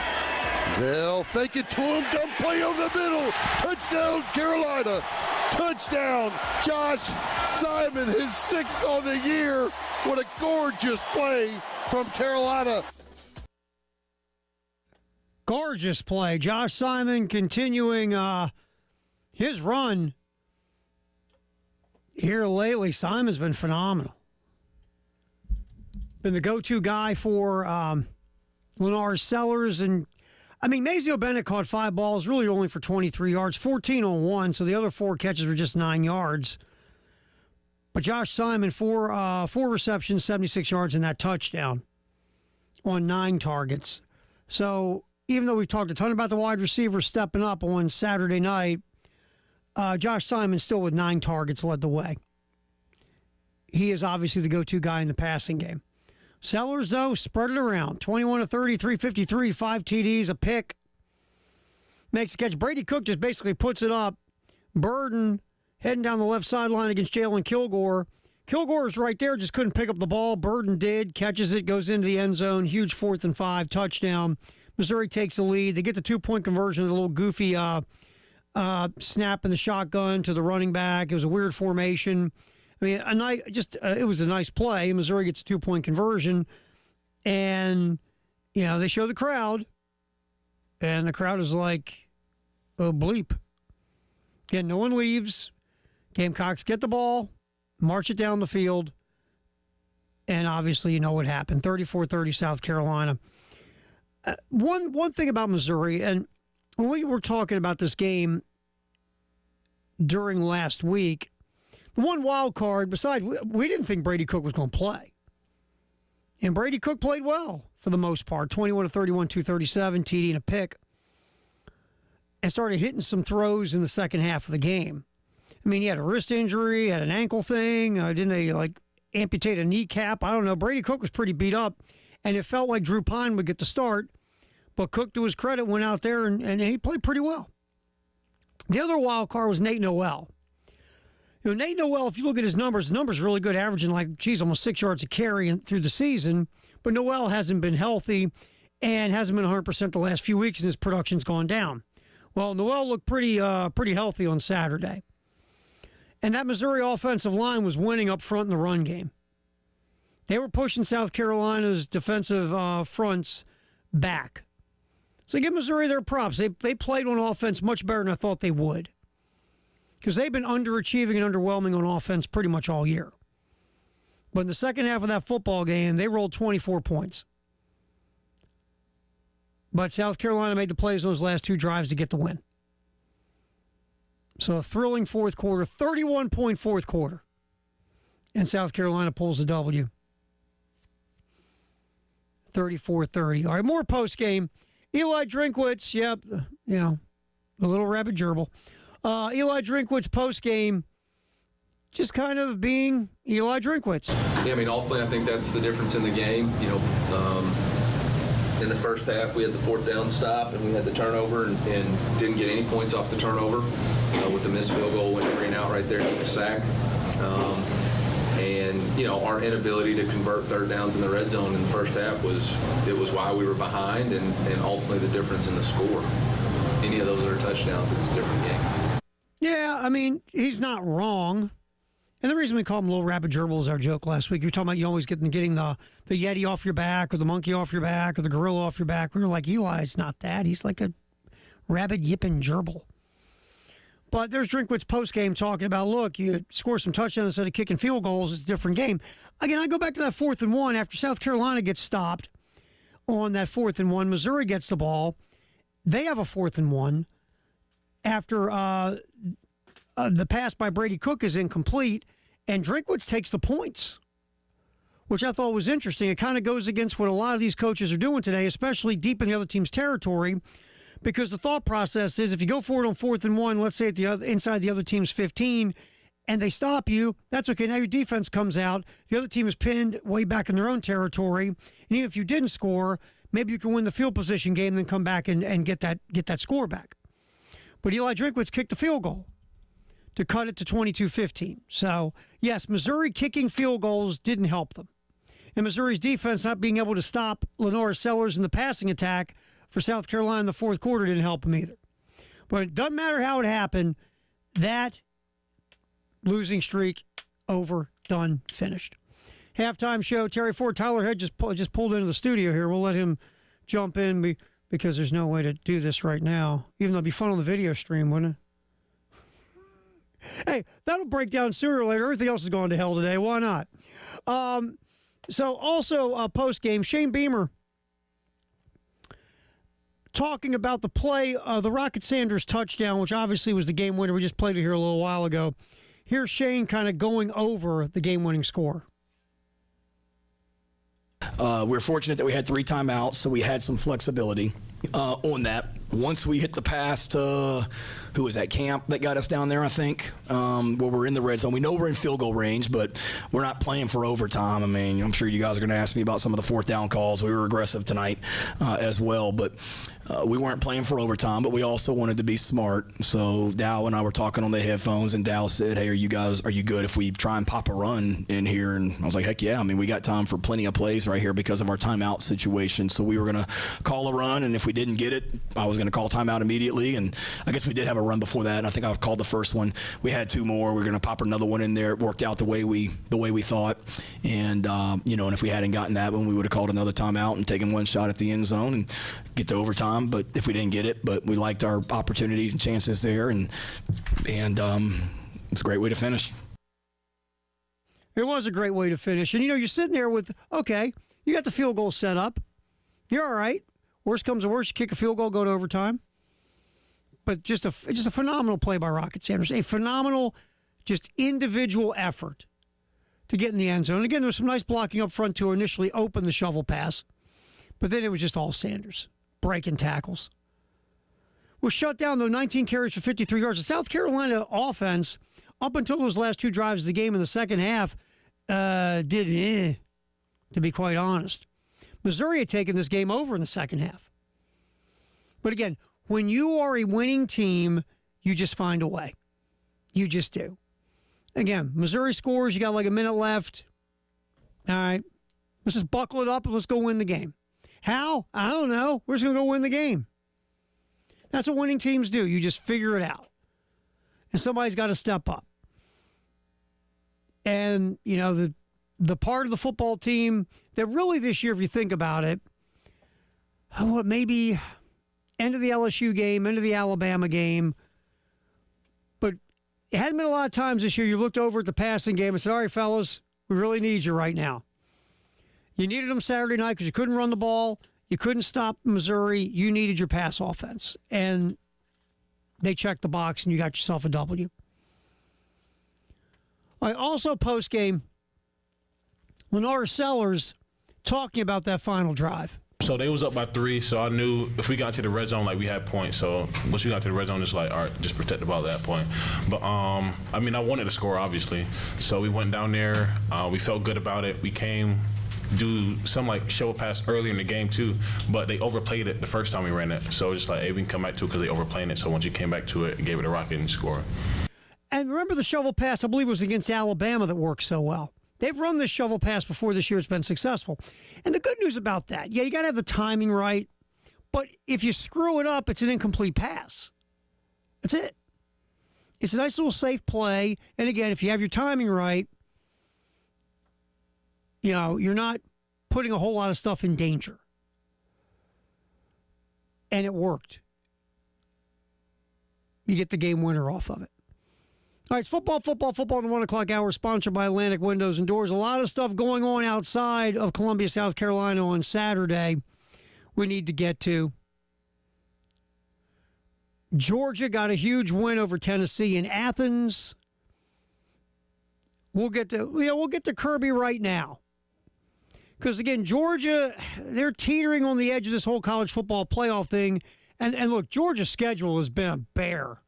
They'll fake it to him. Dump play over the middle. Touchdown, Carolina. Touchdown, Josh Simon, his 6th on the year. What a gorgeous play from Carolina. Gorgeous play. Josh Simon continuing his run here lately. Simon's been phenomenal. Been the go-to guy for Lennar Sellers. And, I mean, Mazio Bennett caught 5 balls, really only for 23 yards, 14 on 1, so the other 4 catches were just 9 yards. But Josh Simon, 4 receptions, 76 yards, and that touchdown on 9 targets. So even though we've talked a ton about the wide receivers stepping up on Saturday night, Josh Simon still with 9 targets led the way. He is obviously the go-to guy in the passing game. Sellers, though, spread it around. 21 to 30, 353, 5 TDs, a pick. Makes a catch. Brady Cook just basically puts it up. Burden heading down the left sideline against Jalen Kilgore. Kilgore's right there, just couldn't pick up the ball. Burden did, catches it, goes into the end zone. Huge 4th and 5, touchdown. Missouri takes the lead. They get the 2-point conversion, a little goofy snap in the shotgun to the running back. It was a weird formation. I mean, it was a nice play. Missouri gets a 2-point conversion, and they show the crowd, and the crowd is like, "Oh bleep!" Again, no one leaves. Gamecocks get the ball, march it down the field, and obviously you know what happened. 34-30 South Carolina. One thing about Missouri, and when we were talking about this game during last week, the one wild card, besides, we didn't think Brady Cook was going to play. And Brady Cook played well for the most part. 21 to 31, 237, TD and a pick. And started hitting some throws in the second half of the game. I mean, he had a wrist injury, had an ankle thing. Didn't they, amputate a kneecap? I don't know. Brady Cook was pretty beat up. And it felt like Drew Pine would get the start. But Cook, to his credit, went out there and he played pretty well. The other wild card was Nate Noel. Nate Noel, if you look at his numbers, the numbers are really good, averaging almost 6 yards a carry through the season. But Noel hasn't been healthy and hasn't been 100% the last few weeks, and his production's gone down. Well, Noel looked pretty healthy on Saturday. And that Missouri offensive line was winning up front in the run game. They were pushing South Carolina's defensive fronts back. So give Missouri their props. They played on offense much better than I thought they would. Because they've been underachieving and underwhelming on offense pretty much all year. But in the second half of that football game, they rolled 24 points. But South Carolina made the plays on those last 2 drives to get the win. So a thrilling fourth quarter, 31-point fourth quarter. And South Carolina pulls the W. 34-30. All right, more post-game. Eli Drinkwitz, yep, a little rabbit gerbil. Eli Drinkwitz post-game, just kind of being Eli Drinkwitz. Yeah, ultimately, I think that's the difference in the game. In the first half, we had the 4th down stop, and we had the turnover and didn't get any points off the turnover with the missed field goal, went 3 and out right there, took a sack. Our inability to convert 3rd downs in the red zone in the first half was why we were behind and ultimately the difference in the score. Any of those that are touchdowns, it's a different game. Yeah, he's not wrong. And the reason we call him Little Rabbit Gerbil is our joke last week. You were talking about you always getting the Yeti off your back or the monkey off your back or the gorilla off your back. We were like, Eli's not that. He's like a rabbit yipping gerbil. But there's Drinkwitz post-game talking about, look, you score some touchdowns instead of kicking field goals. It's a different game. Again, I go back to that 4th and 1. After South Carolina gets stopped on that 4th and 1, Missouri gets the ball. They have a 4th and 1 after the pass by Brady Cook is incomplete, and Drinkwitz takes the points, which I thought was interesting. It kind of goes against what a lot of these coaches are doing today, especially deep in the other team's territory, because the thought process is if you go for it on 4th and 1, let's say inside the other team's 15, and they stop you, that's okay. Now your defense comes out. The other team is pinned way back in their own territory, and even if you didn't score, maybe you can win the field position game and then come back and get that score back. But Eli Drinkwitz kicked the field goal to cut it to 22-15. So, yes, Missouri kicking field goals didn't help them. and Missouri's defense not being able to stop Lenora Sellers in the passing attack for South Carolina in the fourth quarter didn't help them either. But it doesn't matter how it happened. That losing streak over, done, finished. Halftime show, Terry Ford. Tyler Head just pulled into the studio here. We'll let him jump in because there's no way to do this right now, even though it'd be fun on the video stream, wouldn't it? Hey, that'll break down sooner or later. Everything else is going to hell today. Why not? So also post-game, Shane Beamer talking about the play, the Rocket Sanders touchdown, which obviously was the game winner. We just played it here a little while ago. Here's Shane kind of going over the game-winning score. We're fortunate that we had 3 timeouts, so we had some flexibility on that. Once we hit the pass to, who was that, Camp that got us down there, I think, where we're in the red zone. We know we're in field goal range, but we're not playing for overtime. I mean, I'm sure you guys are going to ask me about some of the fourth down calls. We were aggressive tonight as well, but we weren't playing for overtime, but we also wanted to be smart. So Dow and I were talking on the headphones, and Dow said, hey, are you good if we try and pop a run in here? And I was like, heck yeah. I mean, we got time for plenty of plays right here because of our timeout situation. So we were going to call a run, and if we didn't get it, I was going to call timeout immediately. And I guess we did have a run before that, and I think I called the first one. We had 2 more. We were going to pop another one in there. It worked out the way we thought. And, and if we hadn't gotten that one, we would have called another timeout and taken one shot at the end zone and get to overtime. But if we didn't get it, but we liked our opportunities and chances there, and it's a great way to finish. It was a great way to finish. And, you're sitting there with, okay, you got the field goal set up. You're all right. Worst comes to worst, you kick a field goal, go to overtime. But just a phenomenal play by Rocket Sanders. A phenomenal, just individual effort to get in the end zone. And again, there was some nice blocking up front to initially open the shovel pass. But then it was just all Sanders, breaking tackles. Was shut down, though, 19 carries for 53 yards. The South Carolina offense, up until those last 2 drives of the game in the second half, to be quite honest. Missouri had taken this game over in the second half. But again, when you are a winning team, you just find a way. You just do. Again, Missouri scores, you got like a minute left. All right, let's just buckle it up and let's go win the game. How? I don't know. We're just going to go win the game. That's what winning teams do. You just figure it out. And somebody's got to step up. And, the part of the football team that really this year, if you think about it, maybe end of the LSU game, end of the Alabama game, but it hasn't been a lot of times this year you looked over at the passing game and said, all right, fellas, we really need you right now. You needed them Saturday night because you couldn't run the ball. You couldn't stop Missouri. You needed your pass offense. And they checked the box and you got yourself a W. All right, also post-game, Lenora Sellers talking about that final drive. So they was up by 3, so I knew if we got to the red zone, we had points. So once we got to the red zone, it's all right, just protect the ball at that point. But, I wanted to score, obviously. So we went down there. We felt good about it. We came, do some, show pass early in the game, too. But they overplayed it the first time we ran it. So it's hey, we can come back to it because they overplayed it. So once you came back to it, gave it a rocket and scored. And remember the shovel pass, I believe it was against Alabama that worked so well. They've run this shovel pass before this year. It's been successful. And the good news about that, you got to have the timing right. But if you screw it up, it's an incomplete pass. That's it. It's a nice little safe play. And again, if you have your timing right, you're not putting a whole lot of stuff in danger. And it worked. You get the game winner off of it. All right, it's football in the 1 o'clock hour, sponsored by Atlantic Windows and Doors. A lot of stuff going on outside of Columbia, South Carolina on Saturday we need to get to. Georgia got a huge win over Tennessee in Athens. We'll get to Kirby right now. Because, again, Georgia, they're teetering on the edge of this whole college football playoff thing. And look, Georgia's schedule has been a bear.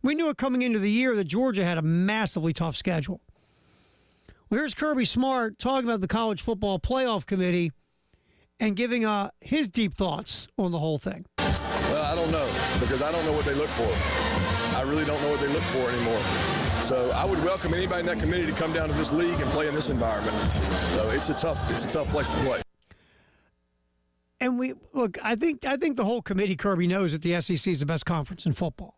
We knew it coming into the year that Georgia had a massively tough schedule. Well, here's Kirby Smart talking about the College Football Playoff Committee and giving his deep thoughts on the whole thing. Well, I don't know, because I don't know what they look for. I really don't know what they look for anymore. So I would welcome anybody in that committee to come down to this league and play in this environment. So it's a tough place to play. And I think the whole committee, Kirby, knows that the SEC is the best conference in football.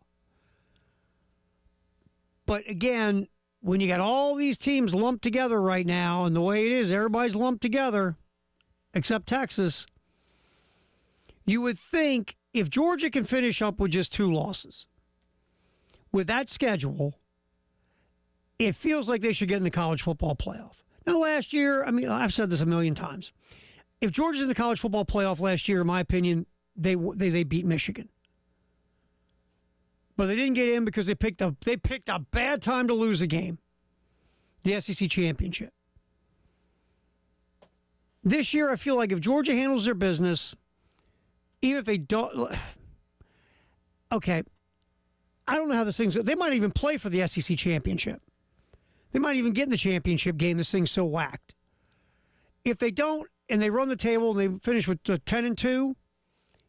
But again, when you got all these teams lumped together right now, and the way it is, everybody's lumped together, except Texas, you would think if Georgia can finish up with just 2 losses, with that schedule, it feels like they should get in the college football playoff. Now, last year, I've said this a million times. If Georgia's in the college football playoff last year, in my opinion, they beat Michigan. But they didn't get in because they picked a bad time to lose a game, the SEC championship. This year, I feel like if Georgia handles their business, even if they don't, okay, I don't know how this thing's. They might even play for the SEC championship. They might even get in the championship game. This thing's so whacked. If they don't, and they run the table and they finish with 10-2,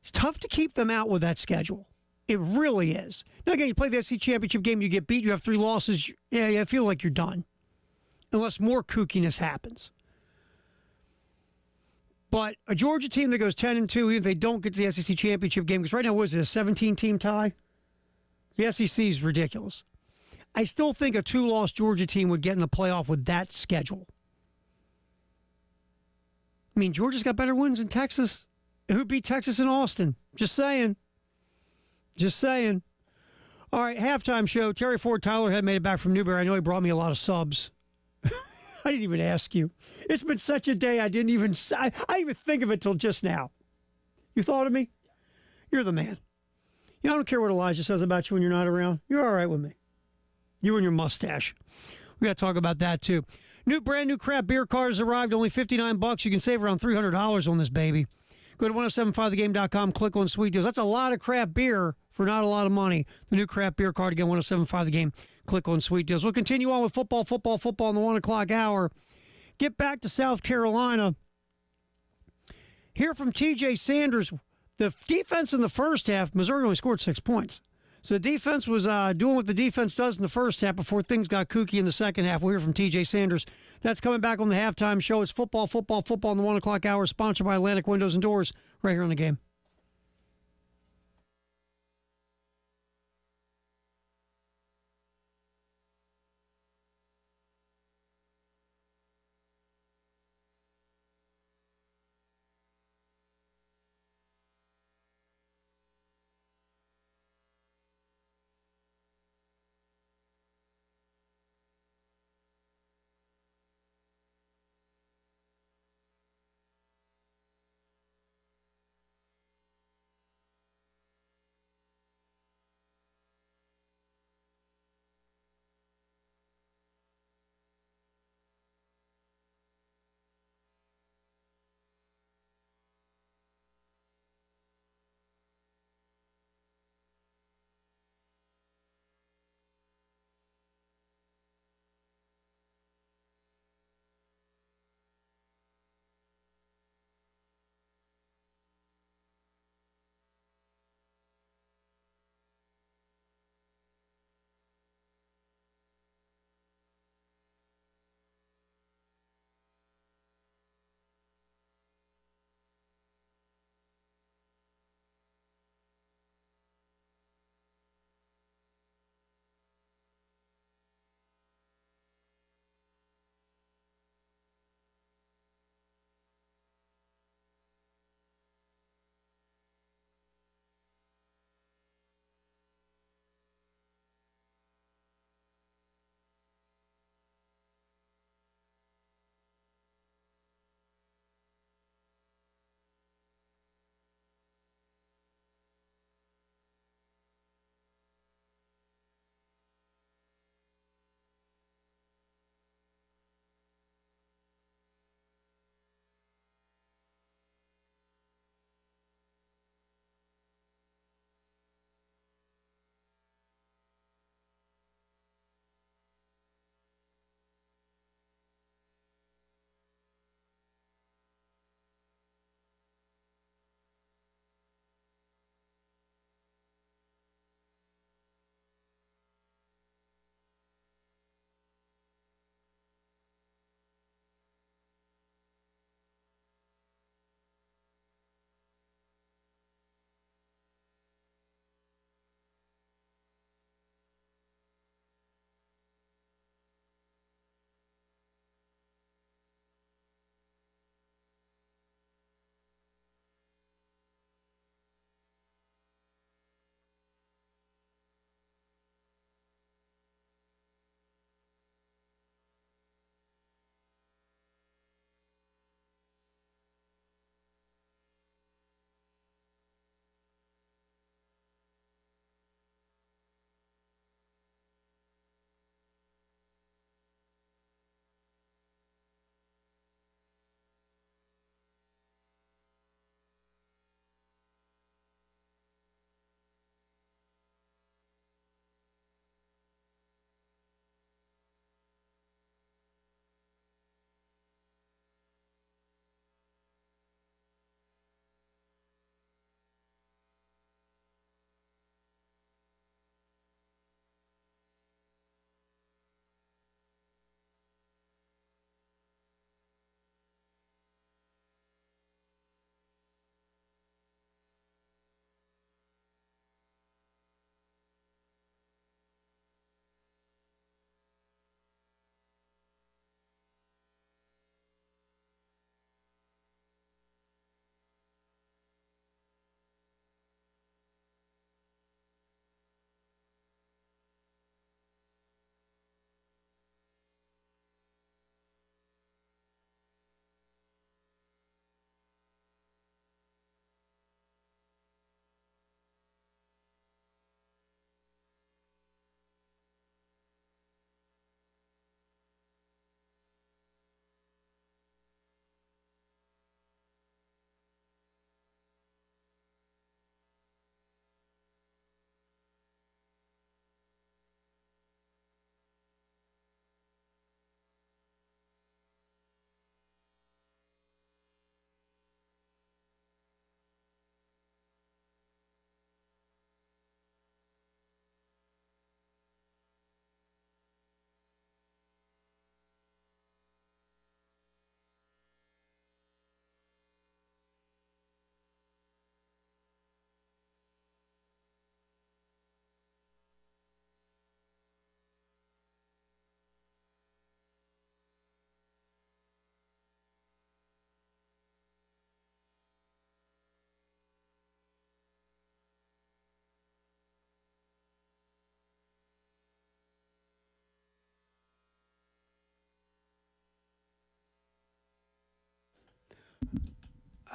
it's tough to keep them out with that schedule. It really is. Now, again, you play the SEC championship game, you get beat, you have 3 losses. Yeah, I feel like you're done, unless more kookiness happens. But a Georgia team that goes 10-2, even if they don't get to the SEC championship game, because right now, what is it, a 17-team tie? The SEC is ridiculous. I still think a 2-loss Georgia team would get in the playoff with that schedule. I mean, Georgia's got better wins than Texas. Who beat Texas in Austin? Just saying. Just saying. All right, halftime show. Terry Ford Tyler had made it back from Newberry. I know he brought me a lot of subs. I didn't even ask you. It's been such a day I didn't even think of it till just now. You thought of me? You're the man. I don't care what Elijah says about you when you're not around. You're all right with me. You and your mustache. We got to talk about that too. Brand new craft beer cart has arrived. Only $59. You can save around $300 on this baby. Go to 1075thegame.com, click on Sweet Deals. That's a lot of craft beer for not a lot of money. The new craft beer cart, again, 1075 The Game, click on Sweet Deals. We'll continue on with football in the 1 o'clock hour. Get back to South Carolina. Hear from TJ Sanders. The defense in the first half, Missouri only scored 6 points. So the defense was doing what the defense does in the first half before things got kooky in the second half. We'll hear from TJ Sanders. That's coming back on the halftime show. It's football in the 1 o'clock hour, sponsored by Atlantic Windows and Doors, right here on The Game.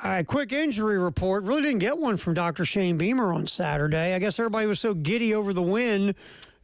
All right, quick injury report. Really didn't get one from Dr. Shane Beamer on Saturday. I guess everybody was so giddy over the win,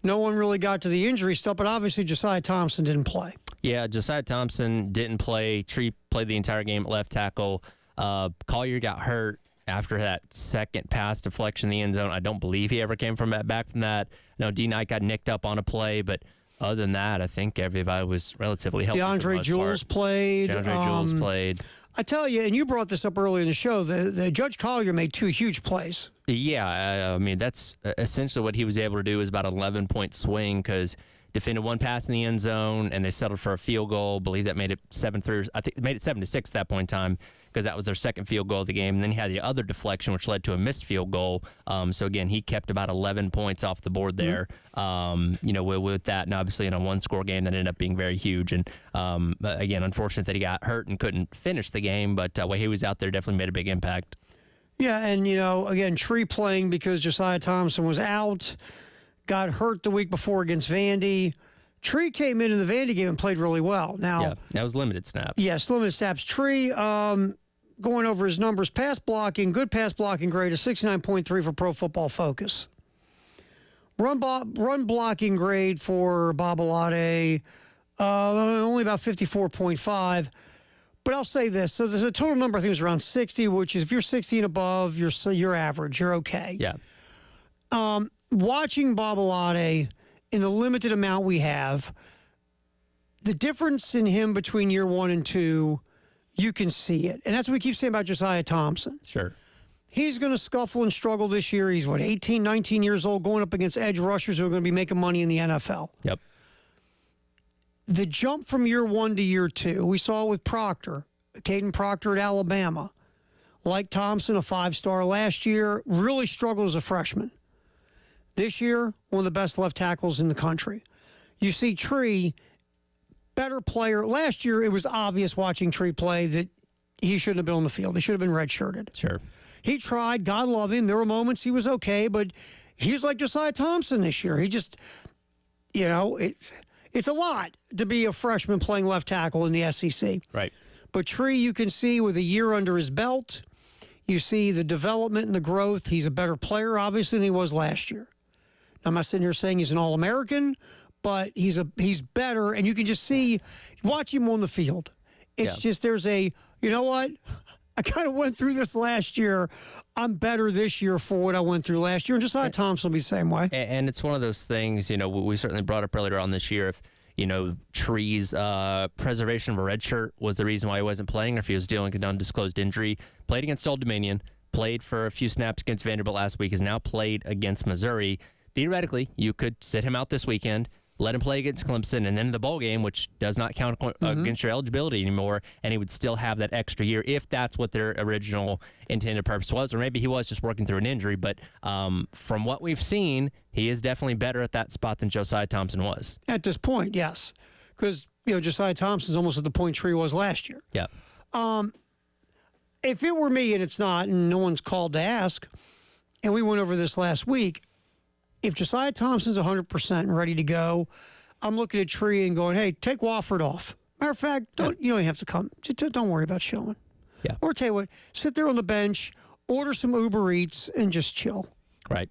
no one really got to the injury stuff, but obviously Josiah Thompson didn't play. Yeah, Josiah Thompson didn't play. Tree played the entire game at left tackle. Collier got hurt after that second pass deflection in the end zone. I don't believe he ever came back from that. No, D. Knight got nicked up on a play, but other than that, I think everybody was relatively healthy. DeAndre Jules played. Jules played. I tell you, and you brought this up earlier in the show, the Judge Collier made 2 huge plays. Yeah, I mean, that's essentially what he was able to do is about an 11-point swing because defended one pass in the end zone, and they settled for a field goal. I believe that made it 7-3. I think it made it 7-6 at that point in time because that was their second field goal of the game. And then he had the other deflection, which led to a missed field goal. So, again, he kept about 11 points off the board there, with that. And obviously in a one-score game that ended up being very huge. And, again, unfortunate that he got hurt and couldn't finish the game. But when he was out there, definitely made a big impact. Yeah, and, again, Tree playing because Josiah Thompson was out, got hurt the week before against Vandy. Tree came in the Vandy game and played really well. Now, yeah, that was limited snaps. Yes, limited snaps. Tree, going over his numbers, pass blocking, good pass blocking grade is 69.3 for Pro Football Focus. Run blocking grade for Babalade, only about 54.5. But I'll say this. So there's a total number, I think, is around 60, which is if you're 60 and above, you're average. You're okay. Yeah. Watching Babalade in the limited amount we have, the difference in him between year 1 and 2, you can see it. And that's what we keep saying about Josiah Thompson. Sure. He's going to scuffle and struggle this year. He's, 18, 19 years old, going up against edge rushers who are going to be making money in the NFL. Yep. The jump from year 1 to year 2, we saw it with Proctor, Caden Proctor at Alabama. Like Thompson, a 5-star last year, really struggled as a freshman. This year, one of the best left tackles in the country. You see Tree, better player. Last year, it was obvious watching Tree play that he shouldn't have been on the field. He should have been redshirted. Sure. He tried. God love him. There were moments he was okay, but he's like Josiah Thompson this year. He just, it's a lot to be a freshman playing left tackle in the SEC. Right. But Tree, you can see with a year under his belt, you see the development and the growth. He's a better player, obviously, than he was last year. I'm not sitting here saying he's an All-American, but he's better, and you can just see, watch him on the field. It's just there's you know what? I kind of went through this last year. I'm better this year for what I went through last year, and Josiah Thompson will be the same way. And it's one of those things, we certainly brought up earlier on this year, if, Tree's preservation of a red shirt was the reason why he wasn't playing, or if he was dealing with an undisclosed injury. Played against Old Dominion, played for a few snaps against Vanderbilt last week, has now played against Missouri. Theoretically, you could sit him out this weekend, let him play against Clemson, and then in the bowl game, which does not count against your eligibility anymore, and he would still have that extra year if that's what their original intended purpose was, or maybe he was just working through an injury. But from what we've seen, he is definitely better at that spot than Josiah Thompson was. At this point, yes. Because, Josiah Thompson's almost at the point Tree was last year. Yeah. If it were me, and it's not, and no one's called to ask, and we went over this last week, if Josiah Thompson's 100% and ready to go, I'm looking at Tree and going, hey, take Wofford off. Matter of fact, you don't have to come. Just don't worry about showing. Yeah. Or tell you what, sit there on the bench, order some Uber Eats, and just chill. Right.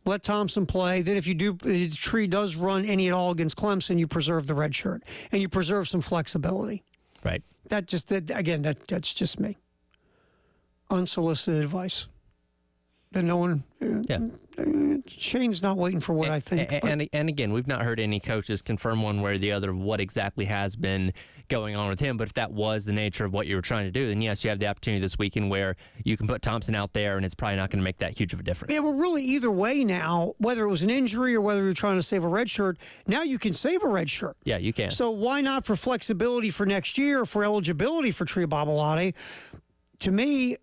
Let Thompson play. Then if Tree does run any at all against Clemson, you preserve the red shirt. And you preserve some flexibility. Right. That's just me. Unsolicited advice. That no one. Shane's not waiting for what I think. And again, we've not heard any coaches confirm one way or the other what exactly has been going on with him. But if that was the nature of what you were trying to do, then yes, you have the opportunity this weekend where you can put Thompson out there, and it's probably not going to make that huge of a difference. Yeah, well, really, either way now, whether it was an injury or whether you're trying to save a red shirt, now you can save a red shirt. Yeah, you can. So why not for flexibility for next year, for eligibility for Tree Babalade? To me,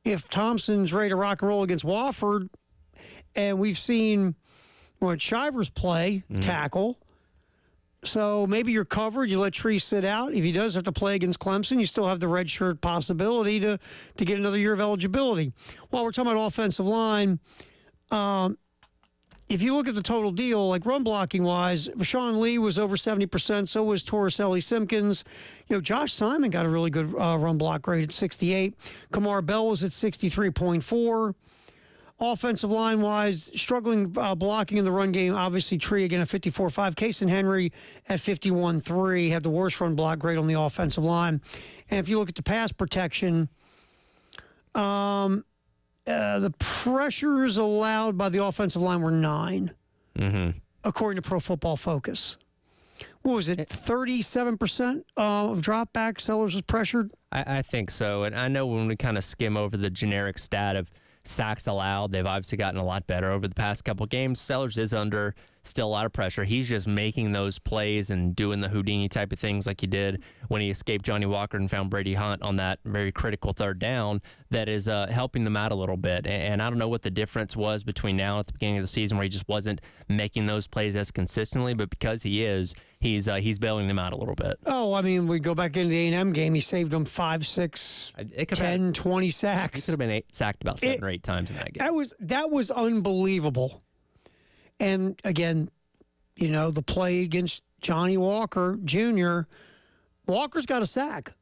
if Thompson's ready to rock and roll against Wofford, and we've seen Shivers play tackle, so maybe you're covered. You let Tree sit out. If he does have to play against Clemson, you still have the red shirt possibility to get another year of eligibility. While we're talking about offensive line, if you look at the total deal, like run blocking wise, Rashawn Lee was over 70%. So was Torricelli Simpkins. Josh Simon got a really good run block grade at 68. Kamar Bell was at 63.4. Offensive line wise, struggling blocking in the run game. Obviously, Tree again at 54.5. Kason Henry at 51.3 had the worst run block grade on the offensive line. And if you look at the pass protection, the pressures allowed by the offensive line were 9, according to Pro Football Focus. What was it, 37% of dropback Sellers was pressured? I think so. And I know when we kind of skim over the generic stat of sacks allowed, they've obviously gotten a lot better over the past couple games. Sellers is under still a lot of pressure. He's just making those plays and doing the Houdini type of things like he did when he escaped Johnny Walker and found Brady Hunt on that very critical third down. That is helping them out a little bit. And I don't know what the difference was between now and at the beginning of the season where he just wasn't making those plays as consistently, but because he is, he's bailing them out a little bit. Oh, I mean, we go back into the A&M game. He saved them 5, 6, 10, 20 sacks. He could have been sacked about 7 or 8 times in that game. That was unbelievable. And again, the play against Johnny Walker Jr., Walker's got a sack.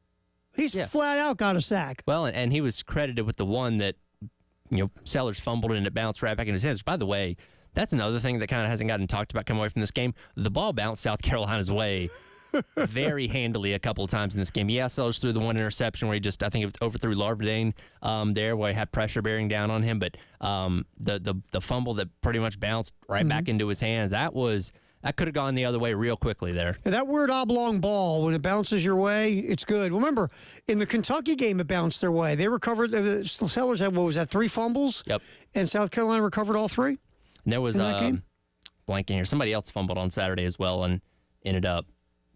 He's flat out got a sack. Well, and he was credited with the one that, Sellers fumbled and it bounced right back in his hands. By the way, that's another thing that kind of hasn't gotten talked about coming away from this game. The ball bounced South Carolina's way very handily a couple of times in this game. Yeah, Sellers threw the one interception where he just, I think it overthrew Larvadane there where he had pressure bearing down on him. But the fumble that pretty much bounced right back into his hands, that could have gone the other way real quickly there. That weird oblong ball, when it bounces your way, it's good. Remember, in the Kentucky game, it bounced their way. They recovered, the Sellers had, 3 fumbles? Yep. And South Carolina recovered all 3? And there was, blanking here, somebody else fumbled on Saturday as well and ended up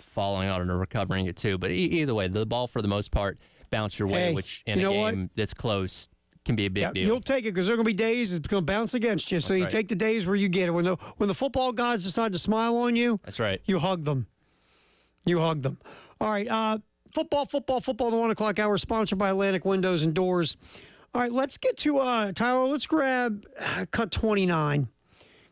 falling out and recovering it too. But either way, the ball for the most part bounced your way, which in a game that's close can be a big deal. You'll take it because there are going to be days it's going to bounce against you. So you take the days where you get it. When the football gods decide to smile on you, that's right. You hug them. All right, football, the 1 o'clock hour, sponsored by Atlantic Windows and Doors. All right, let's get to, Tyler, let's grab cut 29.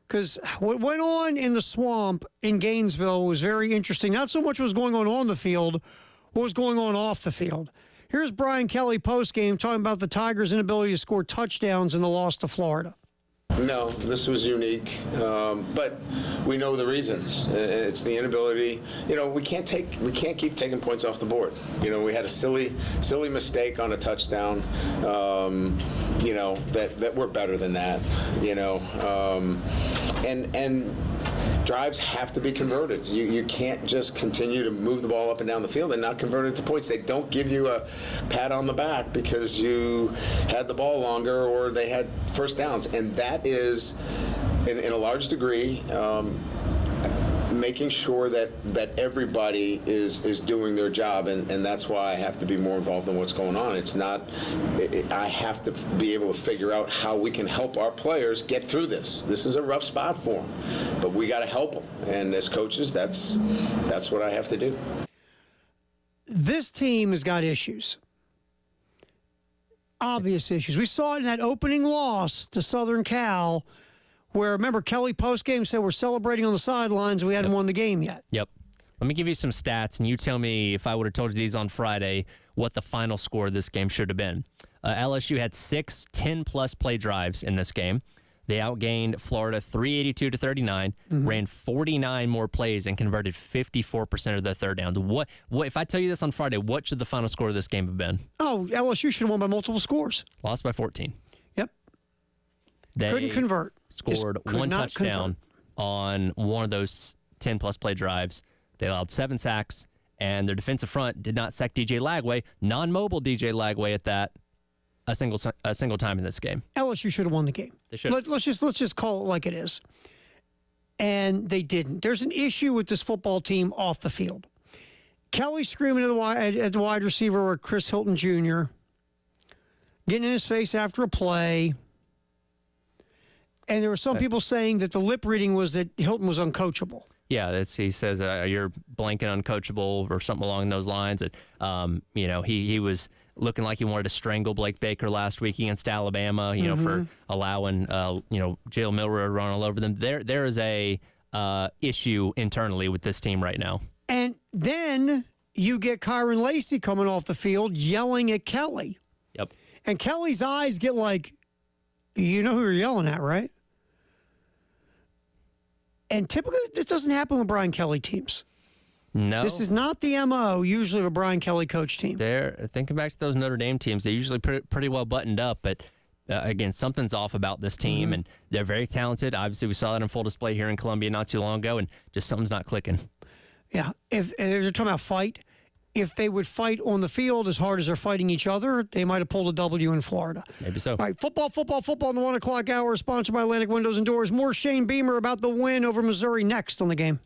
Because what went on in the swamp in Gainesville was very interesting. Not so much what was going on the field, what was going on off the field. Here's Brian Kelly postgame talking about the Tigers' inability to score touchdowns in the loss to Florida. No, this was unique, but we know the reasons. It's the inability. We can't keep taking points off the board. We had a silly mistake on a touchdown. That we're better than that. And drives have to be converted. You can't just continue to move the ball up and down the field and not convert it to points. They don't give you a pat on the back because you had the ball longer or they had first downs, and that is, in a large degree, making sure that everybody is doing their job, and that's why I have to be more involved in what's going on. I have to be able to figure out how we can help our players get through this. This is a rough spot for them, but we got to help them. And as coaches, that's what I have to do. This team has got issues. Obvious issues. We saw it in that opening loss to Southern Cal, where, remember, Kelly postgame said we're celebrating on the sidelines and we hadn't won the game yet. Yep. Let me give you some stats, and you tell me, if I would have told you these on Friday, what the final score of this game should have been. LSU had 6 10-plus play drives in this game. They outgained Florida 382-39, ran 49 more plays, and converted 54% of their third downs. What? If I tell you this on Friday, what should the final score of this game have been? Oh, LSU should have won by multiple scores. Lost by 14. Yep. They couldn't convert. Scored one touchdown on one of those 10-plus play drives. They allowed 7 sacks, and their defensive front did not sack DJ Lagway, non-mobile DJ Lagway at that, a single time in this game. LSU should have won the game. They should. Let's just call it like it is. And they didn't. There's an issue with this football team off the field. Kelly screaming at the wide receiver or Chris Hilton Jr., getting in his face after a play. And there were some people saying that the lip reading was that Hilton was uncoachable. Yeah, he says you're blanking uncoachable or something along those lines. That he was looking like he wanted to strangle Blake Baker last week against Alabama, for allowing, Jalen Milroe to run all over them. There is a issue internally with this team right now. And then you get Kyron Lacey coming off the field yelling at Kelly. Yep. And Kelly's eyes get like, you know who you're yelling at, right? And typically this doesn't happen with Brian Kelly teams. No. This is not the MO usually of a Brian Kelly coach team. Thinking back to those Notre Dame teams, they're usually pretty well buttoned up, but again, something's off about this team, and they're very talented. Obviously, we saw that in full display here in Columbia not too long ago, and just something's not clicking. Yeah, if they're talking about fight, if they would fight on the field as hard as they're fighting each other, they might have pulled a W in Florida. Maybe so. All right, football in the 1 o'clock hour, sponsored by Atlantic Windows and Doors. More Shane Beamer about the win over Missouri next on the game.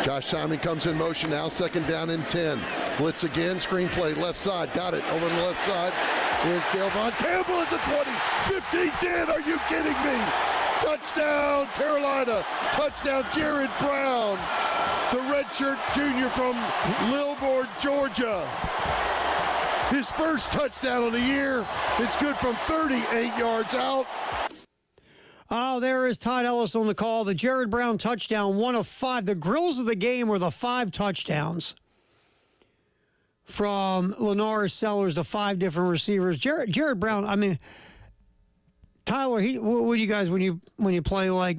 Josh Simon comes in motion now, second down and 10. Blitz again, screenplay, left side, got it, over on the left side. Here's Dale Von Campbell at the 20, 15, 10, are you kidding me? Touchdown, Carolina, touchdown, Jared Brown, the redshirt junior from Lilburn, Georgia. His first touchdown of the year. It's good from 38 yards out. Oh, there is Todd Ellis on the call. The Jared Brown touchdown, 1 of 5. The grills of the game were the 5 touchdowns from Linares Sellers, the 5 different receivers. Jared Brown, I mean, Tyler, what do you guys, when you play like,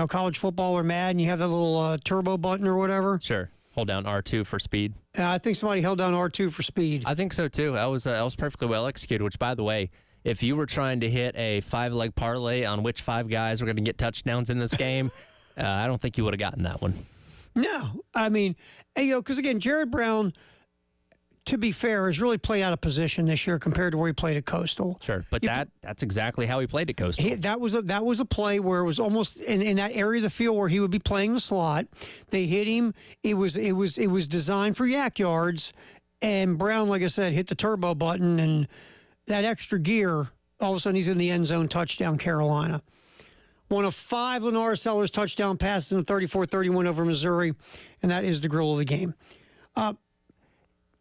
college football or Madden, you have that little turbo button or whatever? Sure. Hold down R2 for speed. I think somebody held down R2 for speed. I think so, too. That was perfectly well executed, which, by the way, if you were trying to hit a 5-leg parlay on which 5 guys were going to get touchdowns in this game, I don't think you would have gotten that one. No. I mean, because, again, Jared Brown, to be fair, has really played out of position this year compared to where he played at Coastal. Sure, but that's exactly how he played at Coastal. That was a play where it was almost in that area of the field where he would be playing the slot. They hit him. It was designed for yak yards, and Brown, like I said, hit the turbo button, and that extra gear, all of a sudden he's in the end zone, touchdown, Carolina. 1 of 5 Linares Sellers touchdown passes in the 34-31 over Missouri, and that is the grill of the game.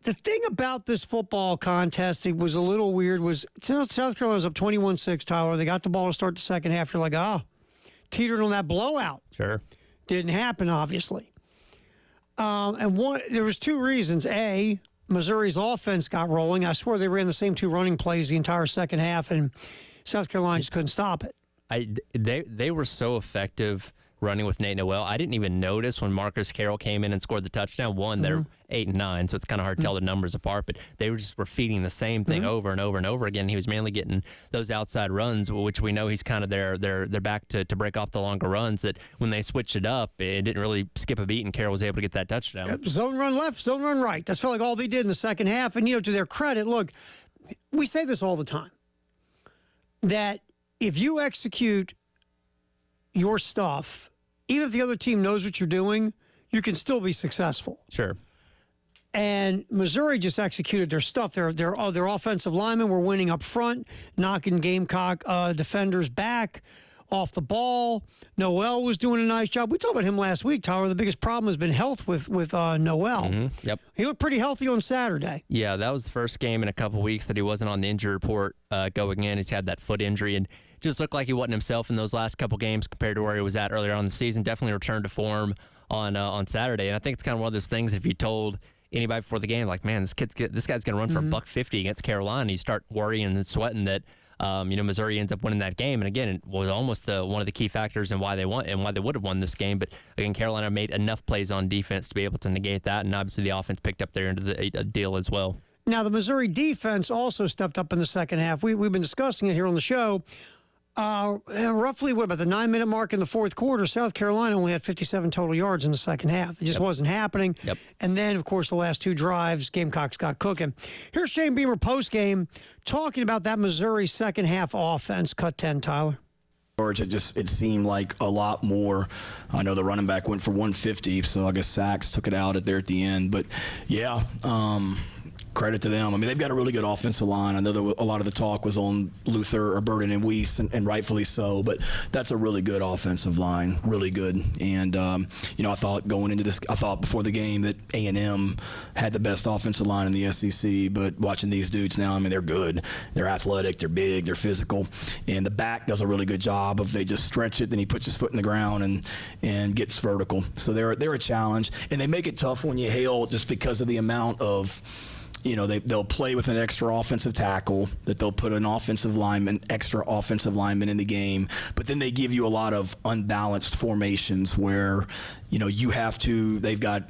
The thing about this football contest, it was a little weird, was South Carolina was up 21-6, Tyler. They got the ball to start the second half. You're like, teetered on that blowout. Sure. Didn't happen, obviously. There was 2 reasons. A, Missouri's offense got rolling. I swear they ran the same 2 running plays the entire second half, and South Carolina just couldn't stop it. They were so effective running with Nate Noel. I didn't even notice when Marcus Carroll came in and scored the touchdown. They're 8 and 9, so it's kind of hard to tell the numbers apart. But they were feeding the same thing over and over and over again. He was mainly getting those outside runs, which we know he's kind of their back to break off the longer runs. That when they switched it up, it didn't really skip a beat, and Carroll was able to get that touchdown. Yep. Zone run left, zone run right. That's felt like all they did in the second half. And to their credit, look, we say this all the time, that if you execute your stuff, even if the other team knows what you're doing, you can still be successful. Sure. And Missouri just executed their stuff. Their offensive linemen were winning up front, knocking Gamecock defenders back off the ball. Noel was doing a nice job. We talked about him last week, Tyler. The biggest problem has been health with Noel. Mm-hmm. Yep. He looked pretty healthy on Saturday. Yeah, that was the first game in a couple weeks that he wasn't on the injury report going in. He's had that foot injury and just looked like he wasn't himself in those last couple games compared to where he was at earlier on in the season. Definitely returned to form on Saturday. And I think it's kind of one of those things, if you told anybody before the game, like, man, this guy's going to run for $150 against Carolina, you start worrying and sweating that Missouri ends up winning that game. And again, it was almost one of the key factors in why they won and why they would have won this game. But again, Carolina made enough plays on defense to be able to negate that, and obviously the offense picked up their end of the deal as well. Now, the Missouri defense also stepped up in the second half. We've been discussing it here on the show. Roughly, about the 9-minute mark in the fourth quarter, South Carolina only had 57 total yards in the second half. It just wasn't happening. Yep. And then, of course, the last 2 drives, Gamecocks got cooking. Here's Shane Beamer postgame talking about that Missouri second half offense. Cut 10, Tyler. It seemed like a lot more. I know the running back went for 150, so I guess Sachs took it out at the end. But, yeah, credit to them. I mean, they've got a really good offensive line. I know that a lot of the talk was on Luther or Burden and Weiss, and rightfully so, but that's a really good offensive line, really good. And, I thought going into this, before the game that A&M had the best offensive line in the SEC, but watching these dudes now, I mean, they're good. They're athletic, they're big, they're physical. And the back does a really good job of they just stretch it, then he puts his foot in the ground and gets vertical. So they're a challenge. And they make it tough when you hail just because of the amount of they'll play with an extra offensive tackle, that they'll put an extra offensive lineman in the game, but then they give you a lot of unbalanced formations where, they've got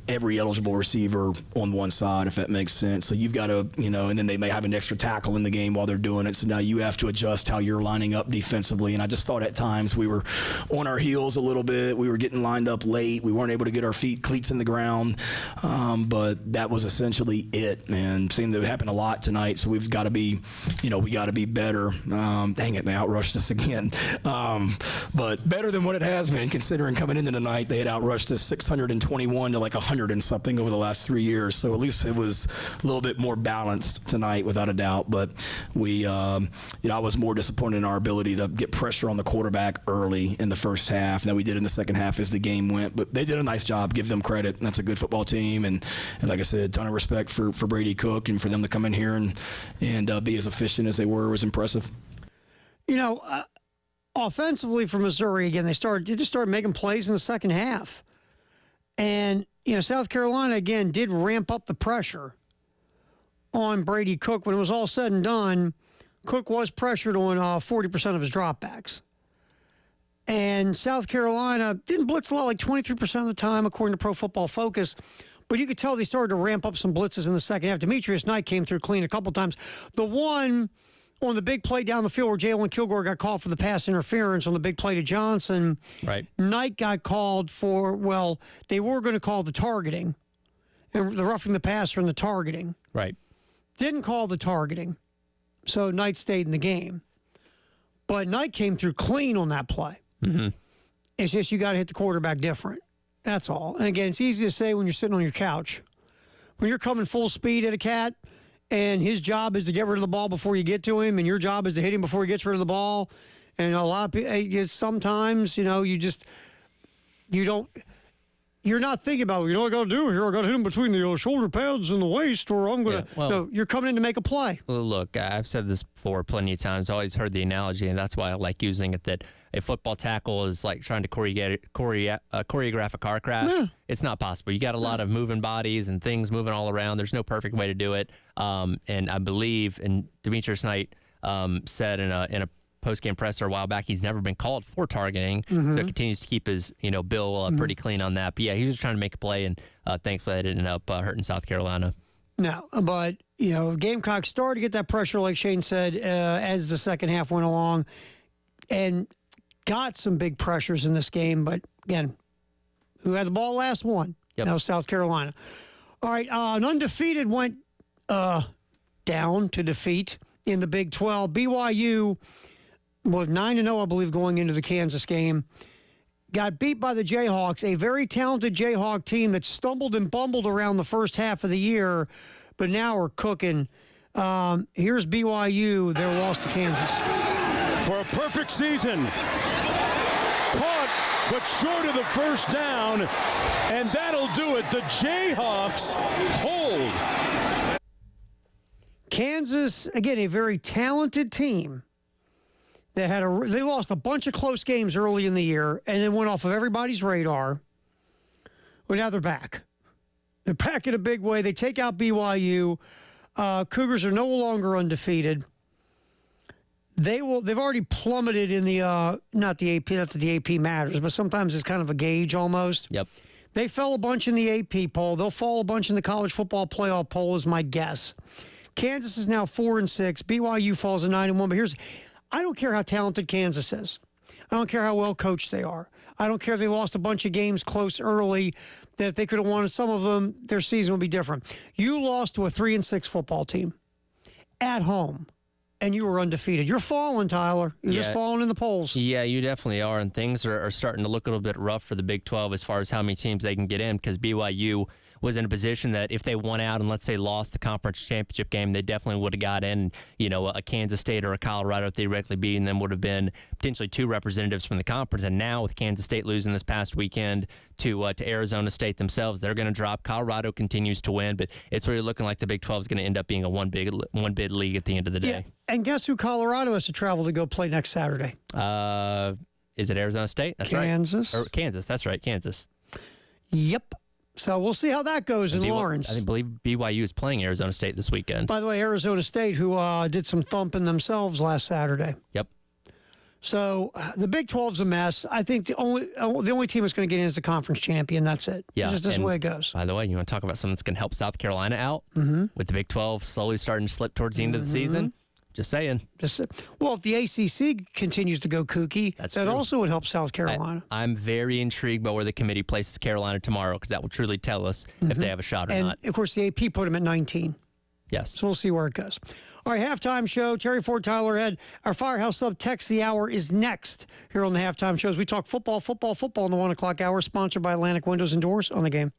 every eligible receiver on one side, if that makes sense. So you've got to, and then they may have an extra tackle in the game while they're doing it. So now you have to adjust how you're lining up defensively. And I just thought at times we were on our heels a little bit. We were getting lined up late. We weren't able to get our cleats in the ground. But that was essentially it, man. Seemed to happen a lot tonight. So we've got to be, we got to be better. Dang it, they outrushed us again. But better than what it has been, considering coming into tonight, they had outrushed us 621 to like 100 and something over the last 3 years. So at least it was a little bit more balanced tonight, without a doubt. But we, I was more disappointed in our ability to get pressure on the quarterback early in the first half than we did in the second half as the game went. But they did a nice job. Give them credit. That's a good football team. And like I said, a ton of respect for Brady Cook, and for them to come in here and be as efficient as they were was impressive. Offensively for Missouri, again, they just started making plays in the second half. And, South Carolina, again, did ramp up the pressure on Brady Cook. When it was all said and done, Cook was pressured on 40% of his dropbacks. And South Carolina didn't blitz a lot, like 23% of the time, according to Pro Football Focus. But you could tell they started to ramp up some blitzes in the second half. Demetrius Knight came through clean a couple times. The one on the big play down the field where Jalen Kilgore got called for the pass interference on the big play to Johnson. Right. Knight got called for, they were going to call the targeting, and the roughing the passer and the targeting. Right. Didn't call the targeting, so Knight stayed in the game. But Knight came through clean on that play. Mm-hmm. It's just you got to hit the quarterback different. That's all. And again, it's easy to say when you're sitting on your couch. When you're coming full speed at a cat, and his job is to get rid of the ball before you get to him, and your job is to hit him before he gets rid of the ball. And a lot of people, sometimes, you're not thinking about, what I got to do here. I got to hit him between the shoulder pads and the waist, or I'm going to. No, you're coming in to make a play. Well, look, I've said this before plenty of times. I always heard the analogy, and that's why I like using it, that a football tackle is like trying to choreograph a car crash. Yeah. It's not possible. You got a lot of moving bodies and things moving all around. There's no perfect way to do it. And I believe, and Demetrius Knight said in a post-game presser a while back, he's never been called for targeting, so it continues to keep his bill pretty clean on that. But yeah, he was trying to make a play, and thankfully that didn't end up hurting South Carolina. No, but Gamecocks started to get that pressure, like Shane said, as the second half went along, and got some big pressures in this game. But again, who had the ball last one? Yep. That was South Carolina. All right, an undefeated went down to defeat in the Big 12. BYU was 9-0, I believe, going into the Kansas game. Got beat by the Jayhawks, a very talented Jayhawk team that stumbled and bumbled around the first half of the year, but now are cooking. Here's BYU, their loss to Kansas. For a perfect season. Caught, but short of the first down, and that'll do it. The Jayhawks hold. Kansas, again, a very talented team. They lost a bunch of close games early in the year and then went off of everybody's radar. Well, now they're back. They're back in a big way. They take out BYU. Cougars are no longer undefeated. They've already plummeted in the not the AP, not that the AP matters, but sometimes it's kind of a gauge almost. Yep. They fell a bunch in the AP poll. They'll fall a bunch in the college football playoff poll is my guess. Kansas is now 4-6. BYU falls at 9-1. But I don't care how talented Kansas is. I don't care how well coached they are. I don't care if they lost a bunch of games close early, that if they could have won some of them, their season would be different. You lost to a 3-6 football team at home, and you were undefeated. You're falling, Tyler. You're just falling in the polls. Yeah, you definitely are, and things are starting to look a little bit rough for the Big 12 as far as how many teams they can get in, because BYU was in a position that if they won out and let's say lost the conference championship game, they definitely would have got in. A Kansas State or a Colorado theoretically beating them would have been potentially two representatives from the conference. And now with Kansas State losing this past weekend to Arizona State themselves, they're going to drop. Colorado continues to win, but it's really looking like the Big 12 is going to end up being a one bid league at the end of the day. Yeah. And guess who Colorado has to travel to go play next Saturday? Is it Arizona State? That's Kansas. Right. Or Kansas. That's right, Kansas. Yep. So we'll see how that goes in Lawrence. I believe BYU is playing Arizona State this weekend. By the way, Arizona State, who did some thumping themselves last Saturday. Yep. So the Big 12's a mess. I think the only team that's going to get in is the conference champion. That's it. Yeah, It's just the way it goes. By the way, you want to talk about something that's going to help South Carolina out with the Big 12 slowly starting to slip towards the end of the season? Just saying. Well, if the ACC continues to go kooky, that true. also would help South Carolina. I'm very intrigued by where the committee places Carolina tomorrow because that will truly tell us if they have a shot or and not. of course, the AP put them at 19. Yes. So we'll see where it goes. All right, halftime show. Terry Ford, Tyler Head. Our Firehouse Sub Text the Hour is next here on the halftime shows. We talk football in the 1 o'clock hour, sponsored by Atlantic Windows and Doors on the Game.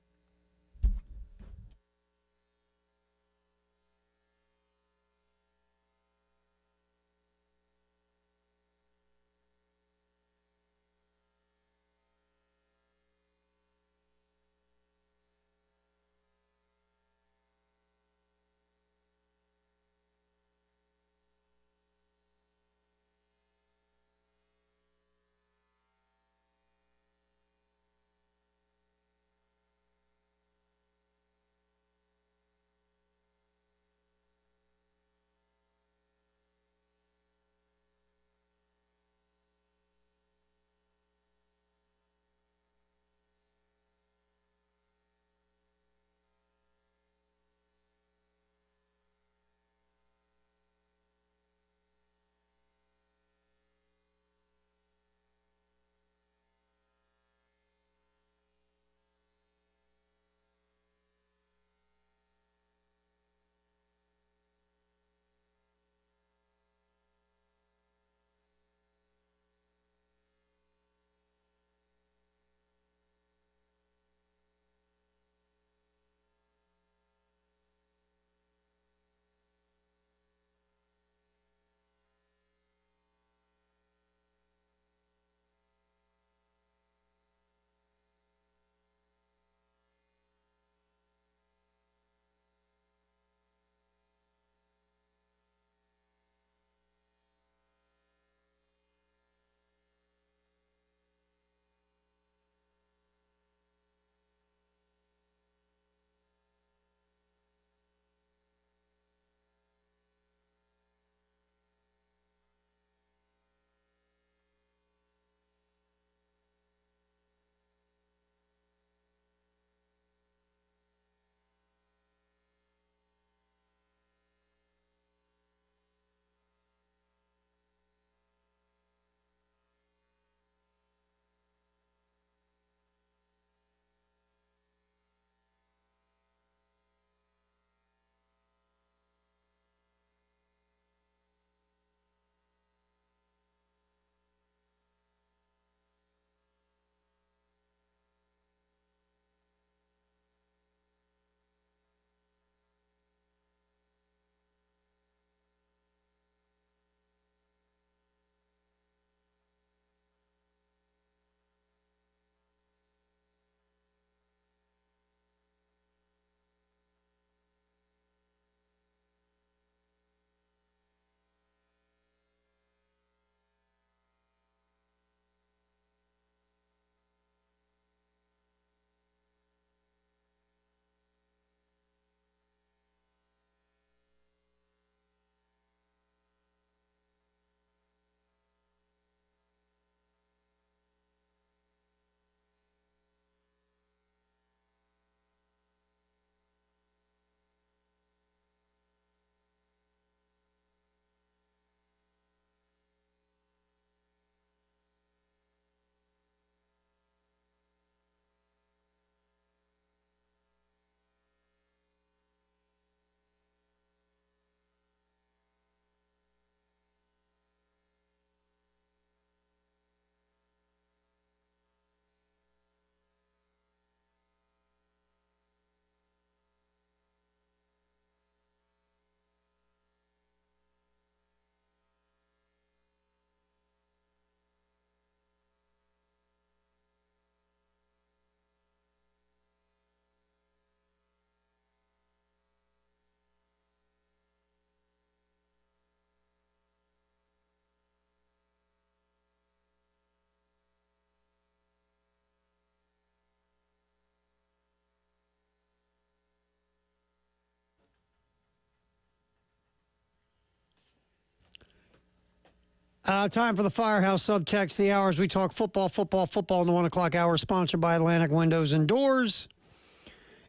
Time for the Firehouse Subtext, the hours we talk football in the 1 o'clock hour, sponsored by Atlantic Windows and Doors.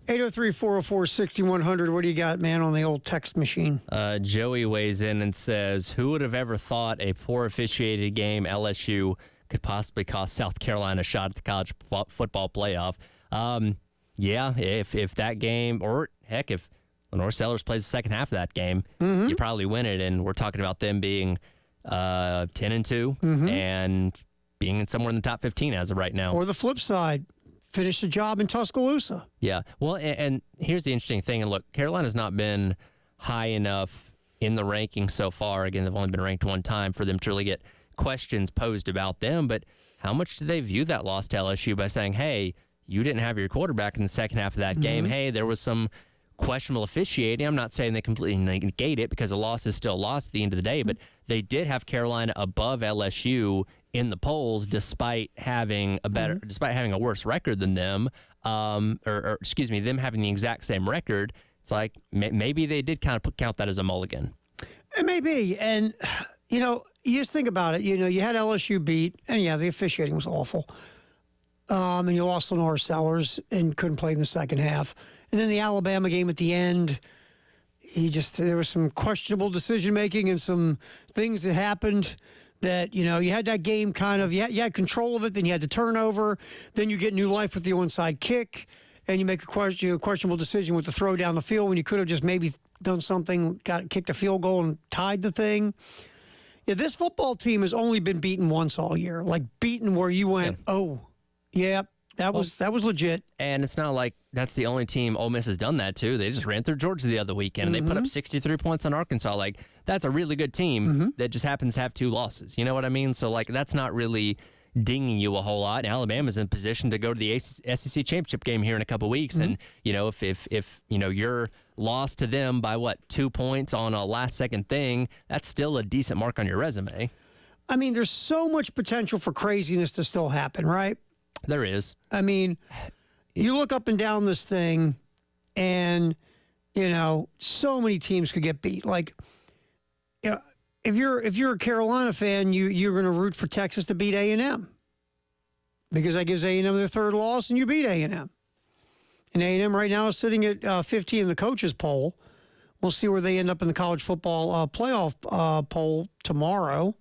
803-404-6100. What do you got, man, on the old text machine? Joey weighs in and says, who would have ever thought a poor officiated game LSU could possibly cost South Carolina a shot at the college football playoff? Yeah, if that game, or heck, if Lenore Sellers plays the second half of that game, you probably win it. And we're talking about them being 10-2 and being somewhere in the top 15 as of right now. Or the flip side, finish the job in Tuscaloosa. Yeah. Well, and here's the interesting thing. And look, Carolina's not been high enough in the rankings so far. Again, they've only been ranked one time for them to really get questions posed about them. But how much do they view that loss to LSU by saying, hey, you didn't have your quarterback in the second half of that game. Hey, there was some questionable officiating. I'm not saying they completely negate it because a loss is still a loss at the end of the day, but they did have Carolina above LSU in the polls despite having despite having a worse record than them, or excuse me, them having the exact same record. It's like maybe they did kind of count that as a mulligan. It may be, and you just think about it. You had LSU beat, and yeah, the officiating was awful. And you lost Lenore Sellers and couldn't play in the second half. And then the Alabama game at the end, there was some questionable decision making and some things that happened that, you had that game kind of, you had control of it, then you had the turnover, then you get new life with the onside kick, and you make a questionable decision with the throw down the field when you could have just maybe done something, kicked a field goal and tied the thing. Yeah, this football team has only been beaten once all year, like beaten where you went, yeah, that was legit. And it's not like that's the only team Ole Miss has done that to. They just ran through Georgia the other weekend, and they put up 63 points on Arkansas. Like, that's a really good team that just happens to have 2 losses. You know what I mean? So, like, that's not really dinging you a whole lot. And Alabama's in position to go to the SEC championship game here in a couple weeks. And, if you're lost to them by, 2 points on a last-second thing, that's still a decent mark on your resume. I mean, there's so much potential for craziness to still happen, right? There is. I mean, you look up and down this thing, and, so many teams could get beat. Like, if you're a Carolina fan, you're going to root for Texas to beat A&M because that gives A&M their third loss, and you beat A&M. And A&M right now is sitting at 15 in the coaches poll. We'll see where they end up in the college football playoff poll tomorrow.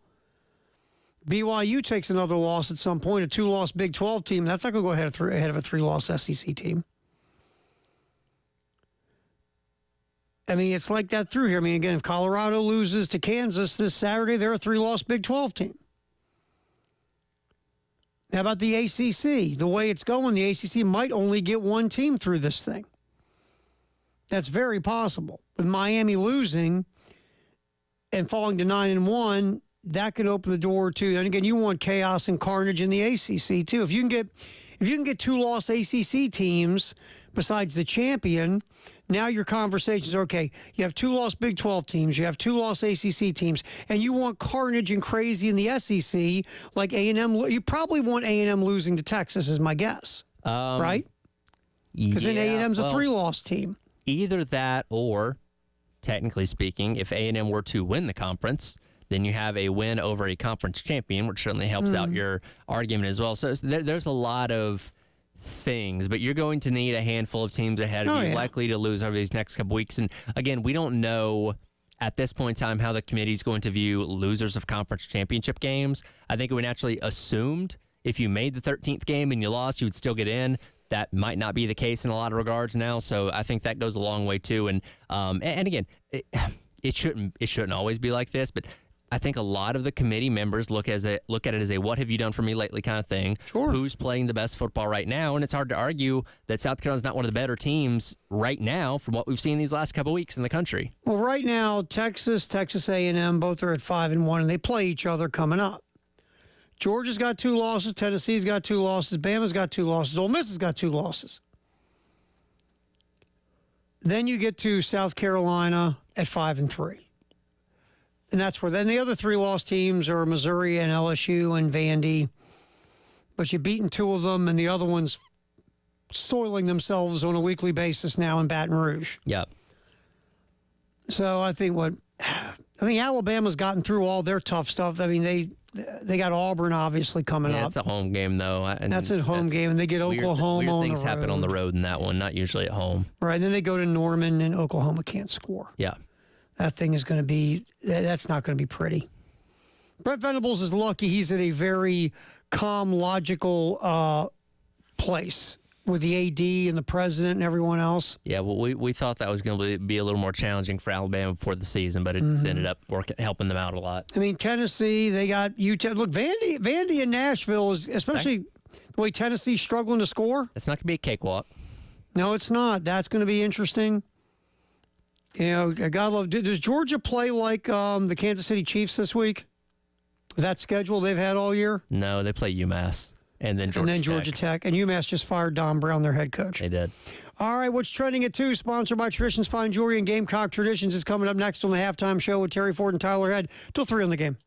BYU takes another loss at some point, a 2-loss Big 12 team. That's not going to go ahead of a 3-loss SEC team. I mean, it's like that through here. I mean, again, if Colorado loses to Kansas this Saturday, they're a 3-loss Big 12 team. How about the ACC? The way it's going, the ACC might only get one team through this thing. That's very possible. With Miami losing and falling to 9-1, that could open the door to, and again, you want chaos and carnage in the ACC too. If you can get 2-loss ACC teams besides the champion, now your conversations are okay. You have 2-loss Big 12 teams, you have 2-loss ACC teams, and you want carnage and crazy in the SEC like A&M. You probably want A&M losing to Texas, is my guess, right? Because then A&M's a 3-loss team. Either that, or technically speaking, if A&M were to win the conference, then you have a win over a conference champion, which certainly helps out your argument as well. So there's a lot of things, but you're going to need a handful of teams ahead of you, likely to lose over these next couple weeks. And again, we don't know at this point in time how the committee is going to view losers of conference championship games. I think we naturally assumed if you made the 13th game and you lost, you would still get in. That might not be the case in a lot of regards now. So I think that goes a long way too. And again, it shouldn't always be like this, but I think a lot of the committee members look at it as a "what have you done for me lately" kind of thing. Sure. Who's playing the best football right now? And it's hard to argue that South Carolina's not one of the better teams right now from what we've seen these last couple of weeks in the country. Well, right now, Texas A&M, both are at 5-1, and they play each other coming up. Georgia's got 2 losses. Tennessee's got 2 losses. Bama's got 2 losses. Ole Miss has got 2 losses. Then you get to South Carolina at 5-3. And that's where then the other 3-loss teams are Missouri and LSU and Vandy. But you've beaten 2 of them, and the other one's soiling themselves on a weekly basis now in Baton Rouge. Yep. So I think I think Alabama's gotten through all their tough stuff. I mean, they got Auburn obviously coming up. It's a home game though. And that's a home game, and they get Oklahoma. Weird on things the road. happen on the road in that one, not usually at home. Right, and then they go to Norman, and Oklahoma can't score. Yeah, that thing is going to be. That's not going to be pretty. Brett Venables is lucky. He's at a very calm, logical place with the AD and the president and everyone else. Yeah, well, we thought that was going to be a little more challenging for Alabama before the season, but it's ended up helping them out a lot. I mean, Tennessee, they got Utah. Look, Vandy in Nashville is, especially the way Tennessee's struggling to score. It's not going to be a cakewalk. No, it's not. That's going to be interesting. You know, I gotta love. Does Georgia play like the Kansas City Chiefs this week? Is that schedule they've had all year? No, they play UMass. And then Georgia Tech. And UMass just fired Don Brown, their head coach. They did. All right, what's trending at 2? Sponsored by Traditions Fine Jewelry and Gamecock Traditions is coming up next on the Halftime Show with Terry Ford and Tyler Head till 3 on the game.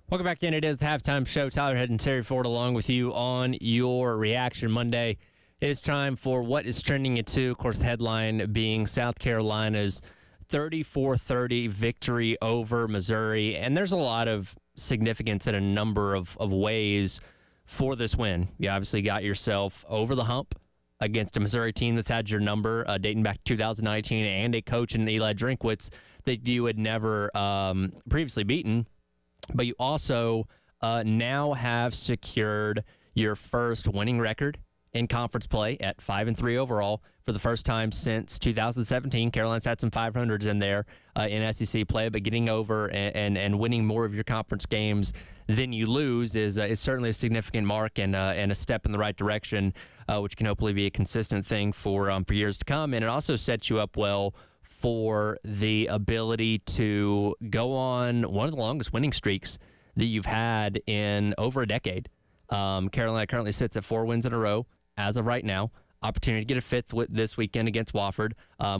Welcome back in. It is the halftime show. Tyler Head and Terry Ford along with you on your Reaction Monday. It is time for What is Trending at 2. Of course, the headline being South Carolina's 34-30 victory over Missouri. And there's a lot of significance in a number of ways for this win. You obviously got yourself over the hump against a Missouri team that's had your number dating back to 2019 and a coach in Eli Drinkwitz that you had never previously beaten. But you also now have secured your first winning record in conference play at 5-3 overall for the first time since 2017. Carolina's had some 500s in there in SEC play, but getting over and winning more of your conference games than you lose is certainly a significant mark and a step in the right direction, which can hopefully be a consistent thing for years to come. And it also sets you up well for the ability to go on one of the longest winning streaks that you've had in over a decade. Carolina currently sits at 4 wins in a row as of right now. Opportunity to get a fifth this weekend against Wofford,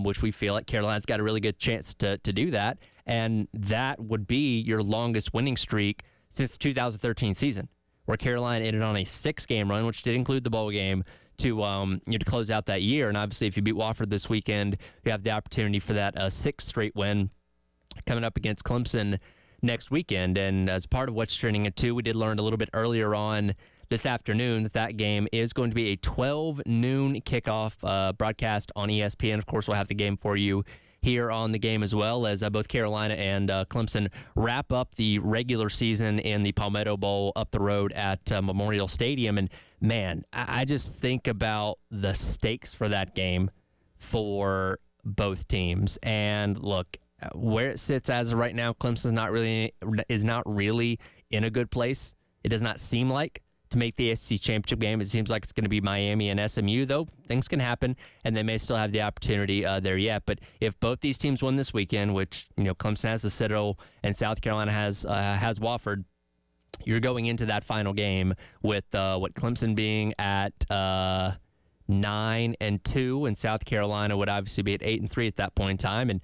which we feel like Carolina's got a really good chance to do that. And that would be your longest winning streak since the 2013 season, where Carolina ended on a 6-game run, which did include the bowl game, to close out that year. And obviously, if you beat Wofford this weekend, you have the opportunity for that 6th straight win coming up against Clemson next weekend. And as part of what's trending at 2, we did learn a little bit earlier on this afternoon that game is going to be a 12 noon kickoff broadcast on ESPN. Of course, we'll have the game for you here on the game, as well as both Carolina and Clemson wrap up the regular season in the Palmetto Bowl up the road at Memorial Stadium. And man, I just think about the stakes for that game for both teams. And look, where it sits as of right now, Clemson is not really in a good place. It does not seem like to make the SEC championship game. It seems like it's going to be Miami and SMU, though things can happen, and they may still have the opportunity there yet. But if both these teams win this weekend, which Clemson has the Citadel and South Carolina has Wofford, you're going into that final game with Clemson being at 9-2, and South Carolina would obviously be at 8-3 at that point in time. And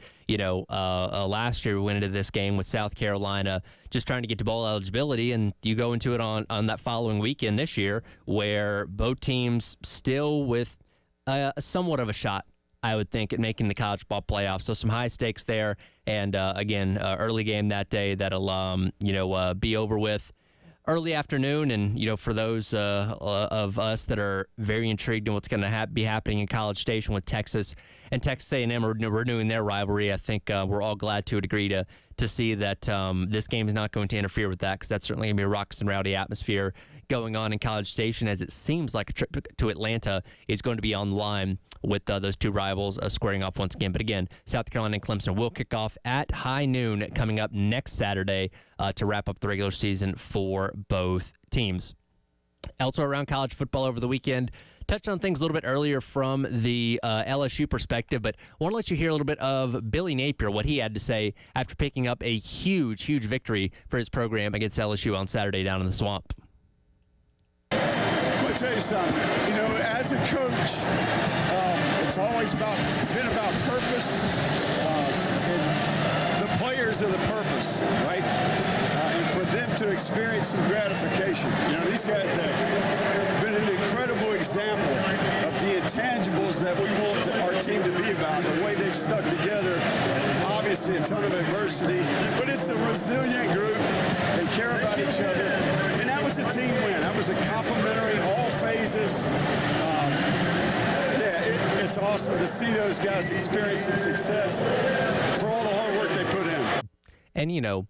last year we went into this game with South Carolina just trying to get to bowl eligibility, and you go into it on that following weekend this year, where both teams still with somewhat of a shot, I would think, at making the college ball playoff. So some high stakes there, and again, early game that day that'll be over with early afternoon. And for those of us that are very intrigued in what's going to be happening in College Station with Texas and Texas A&M renewing their rivalry, I think we're all glad to a degree to see that this game is not going to interfere with that, because that's certainly going to be a raucous and rowdy atmosphere going on in College Station, as it seems like a trip to Atlanta is going to be on the line with those two rivals squaring off once again. But again, South Carolina and Clemson will kick off at high noon coming up next Saturday to wrap up the regular season for both teams. Elsewhere around college football over the weekend, touched on things a little bit earlier from the LSU perspective, but I want to let you hear a little bit of Billy Napier, what he had to say after picking up a huge victory for his program against LSU on Saturday down in the Swamp. Let me tell you something. As a coach, it's always been about purpose, and the players are the purpose, right? And for them to experience some gratification. These guys have been an incredible example of the intangibles that we want our team to be about, the way they've stuck together. Obviously, a ton of adversity, but it's a resilient group. They care about each other. And that was a team win. That was a complimentary, all phases. It's awesome to see those guys experience some success for all the hard work they put in. And,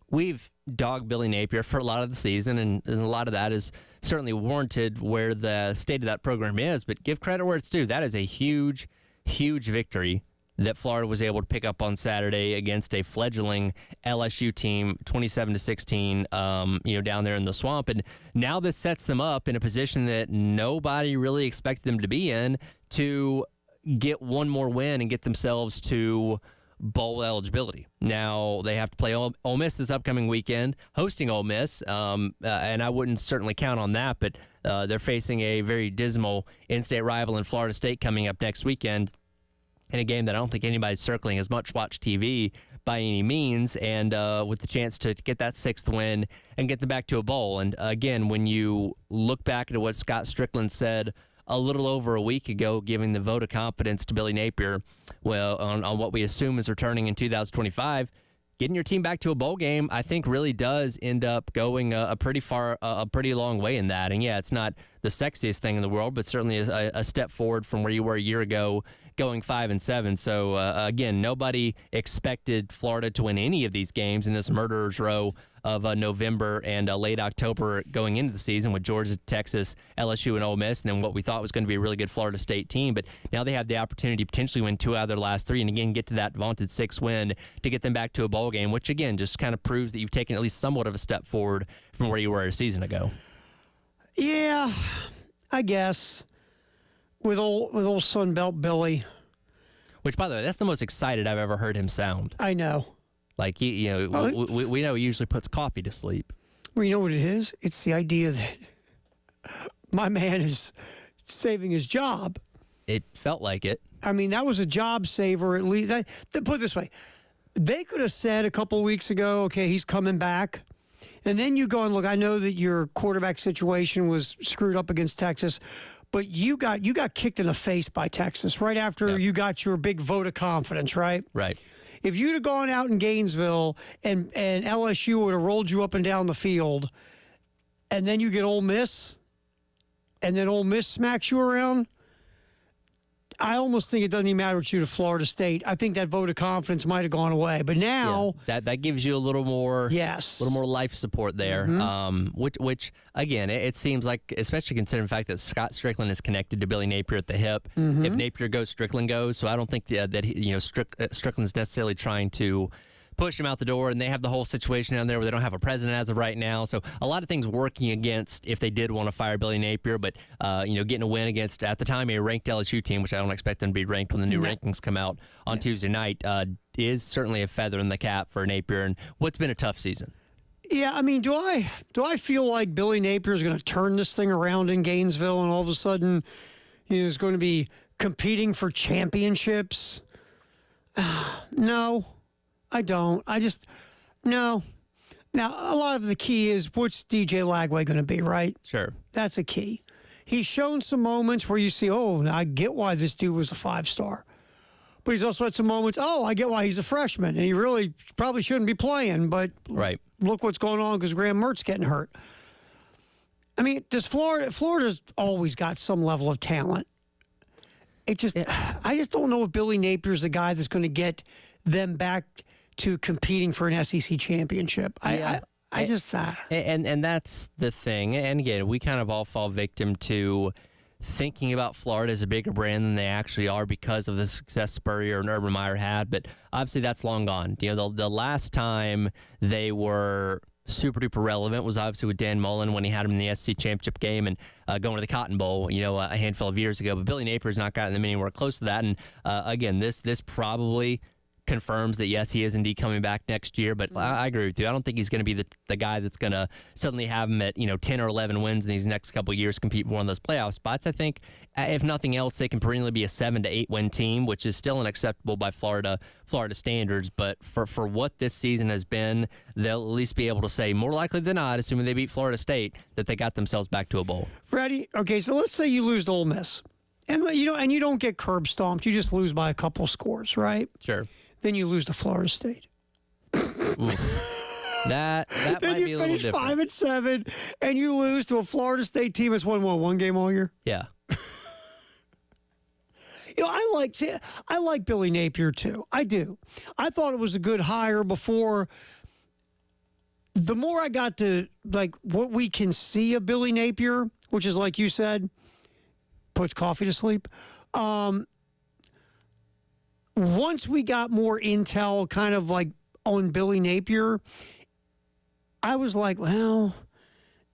we've dogged Billy Napier for a lot of the season, and a lot of that is certainly warranted where the state of that program is, but give credit where it's due. That is a huge victory that Florida was able to pick up on Saturday against a fledgling LSU team, 27-16, down there in the Swamp. And now this sets them up in a position that nobody really expected them to be in, to get one more win and get themselves to bowl eligibility. Now they have to play Ole Miss this upcoming weekend, hosting Ole Miss, and I wouldn't certainly count on that, but they're facing a very dismal in-state rival in Florida State coming up next weekend, in a game that I don't think anybody's circling as much watch TV, by any means, and with the chance to get that 6th win and get them back to a bowl. And again, when you look back at what Scott Strickland said a little over a week ago, giving the vote of confidence to Billy Napier, well, on what we assume is returning in 2025, getting your team back to a bowl game, I think really does end up going a pretty long way in that. And yeah, it's not the sexiest thing in the world, but certainly a step forward from where you were a year ago, going 5-7. So again, nobody expected Florida to win any of these games in this murderer's row of November and late October going into the season with Georgia, Texas, LSU, and Ole Miss, and then what we thought was going to be a really good Florida State team. But now they have the opportunity to potentially win 2 out of their last 3, and again get to that vaunted 6th win to get them back to a bowl game, which again just kind of proves that you've taken at least somewhat of a step forward from where you were a season ago. Yeah, I guess with old Sun Belt Billy. Which, by the way, that's the most excited I've ever heard him sound. I know. Like, we know he usually puts coffee to sleep. Well, you know what it is? It's the idea that my man is saving his job. It felt like it. I mean, that was a job saver at least. Put it this way. They could have said a couple of weeks ago, okay, he's coming back. And then you go and look, I know that your quarterback situation was screwed up against Texas, but you got kicked in the face by Texas right after you got your big vote of confidence, right? Right. If you'd have gone out in Gainesville and LSU would have rolled you up and down the field, and then you get Ole Miss, and then Ole Miss smacks you around, I almost think it doesn't even matter what you to Florida State. I think that vote of confidence might have gone away. But now that gives you a little more life support there. Mm-hmm. Which again, it seems like, especially considering the fact that Scott Strickland is connected to Billy Napier at the hip. Mm-hmm. If Napier goes, Strickland goes. So I don't think that Strickland's necessarily trying to push him out the door, and they have the whole situation down there where they don't have a president as of right now. So a lot of things working against if they did want to fire Billy Napier, but getting a win against, at the time, a ranked LSU team, which I don't expect them to be ranked when the new rankings come out on Tuesday night, is certainly a feather in the cap for Napier and what's been a tough season. Yeah, I mean, do I feel like Billy Napier is going to turn this thing around in Gainesville and all of a sudden is going to be competing for championships? No. I don't. No. Now, a lot of the key is what's DJ Lagway going to be, right? Sure. That's a key. He's shown some moments where you see, now I get why this dude was a 5-star. But he's also had some moments, I get why he's a freshman, and he really probably shouldn't be playing, but look what's going on because Graham Mertz getting hurt. I mean, Florida's always got some level of talent. I just don't know if Billy Napier's the guy that's going to get them back to competing for an SEC championship. And that's the thing. And again, we kind of all fall victim to thinking about Florida as a bigger brand than they actually are because of the success Spurrier and Urban Meyer had. But obviously, that's long gone. The last time they were super duper relevant was obviously with Dan Mullen when he had him in the SEC championship game and going to the Cotton Bowl, a handful of years ago. But Billy Napier's not gotten them anywhere close to that. And again, this probably confirms that, yes, he is indeed coming back next year. But I agree with you. I don't think he's going to be the guy that's going to suddenly have him at 10 or 11 wins in these next couple of years, compete for one of those playoff spots. I think, if nothing else, they can perennially be a 7 to 8 win team, which is still unacceptable by Florida standards. But for what this season has been, they'll at least be able to say, more likely than not, assuming they beat Florida State, that they got themselves back to a bowl. Ready? Okay, so let's say you lose to Ole Miss. And you don't get curb stomped. You just lose by a couple scores, right? Sure. Then you lose to Florida State. That then might be a little different. Then you finish 5-7, and you lose to a Florida State team that's won one game all year. Yeah. I like Billy Napier too. I do. I thought it was a good hire before. The more I got to what we can see of Billy Napier, which is like you said, puts coffee to sleep. Once we got more intel kind of on Billy Napier, I was like, well,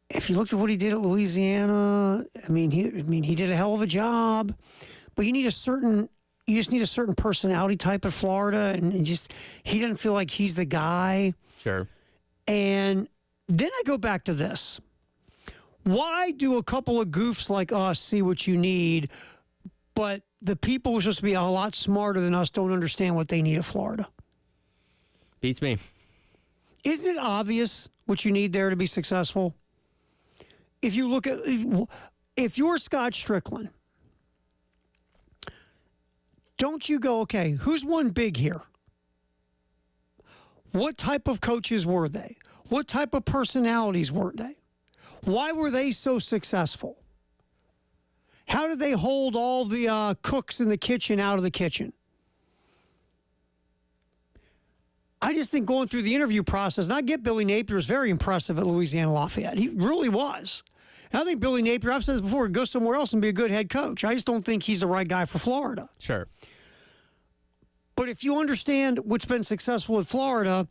if you looked at what he did at Louisiana, he did a hell of a job, but you just need a certain personality type at Florida, and he doesn't feel like he's the guy. Sure. And then I go back to this. Why do a couple of goofs like us see what you need, but the people who are supposed to be a lot smarter than us don't understand what they need of Florida? Beats me. Isn't it obvious what you need there to be successful? If you look at, if you're Scott Strickland, don't you go, okay, who's won big here? What type of coaches were they? What type of personalities were they? Why were they so successful? How did they hold all the cooks in the kitchen out of the kitchen? I just think going through the interview process, and I get Billy Napier was very impressive at Louisiana Lafayette. He really was. And I think Billy Napier, I've said this before, would go somewhere else and be a good head coach. I just don't think he's the right guy for Florida. Sure. But if you understand what's been successful at Florida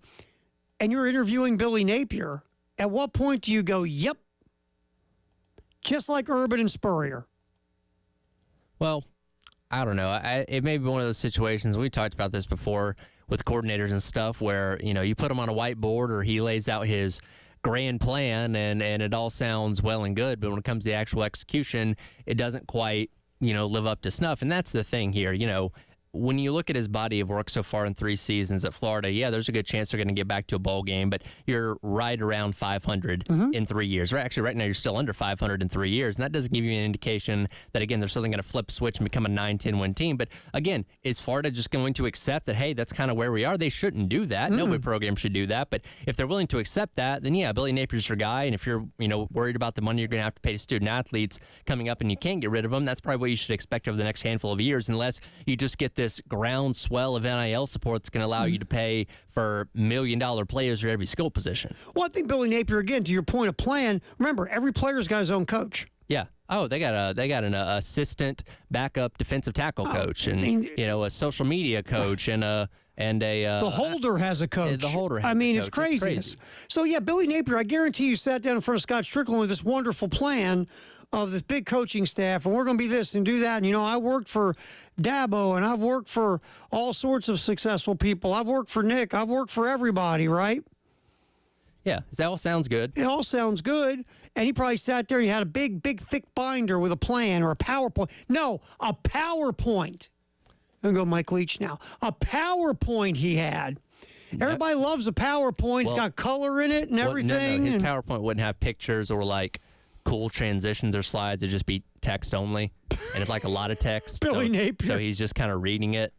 and you're interviewing Billy Napier, at what point do you go, yep, just like Urban and Spurrier? Well, I don't know. It may be one of those situations, we talked about this before with coordinators and stuff, where, you put him on a whiteboard or he lays out his grand plan and it all sounds well and good, but when it comes to the actual execution, it doesn't quite, live up to snuff. And that's the thing here, when you look at his body of work so far in 3 seasons at Florida, yeah, there's a good chance they're going to get back to a bowl game, but you're right around 500 in 3 years. Actually, right now you're still under 500 in 3 years, and that doesn't give you an indication that, again, there's something going to flip switch and become a 9-10 win team. But, again, is Florida just going to accept that, hey, that's kind of where we are? They shouldn't do that. No program should do that. But if they're willing to accept that, then, yeah, Billy Napier's your guy, and if you're, worried about the money you're going to have to pay to student-athletes coming up and you can't get rid of them, that's probably what you should expect over the next handful of years, unless you just get this groundswell of NIL support that's going to allow you to pay for $1 million players at every skill position. Well, I think Billy Napier, again, to your point of plan, remember, every player's got his own coach. Yeah. Oh, they got an assistant backup defensive tackle coach, and a social media coach, and the holder has a coach. The holder has it's craziness. So yeah, Billy Napier, I guarantee you sat down in front of Scott Strickland with this wonderful plan of this big coaching staff, and we're going to be this and do that. And, I worked for Dabo, and I've worked for all sorts of successful people. I've worked for Nick. I've worked for everybody, right? Yeah, that all sounds good. It all sounds good. And he probably sat there and he had a big, thick binder with a plan or a PowerPoint. No, a PowerPoint. I'm going to go Mike Leach now. A PowerPoint he had. Everybody loves a PowerPoint. It's got color in it and everything. No, his PowerPoint wouldn't have pictures or cool transitions or slides. It'd just be text only. And it's a lot of text. Billy Napier. So he's just kind of reading it.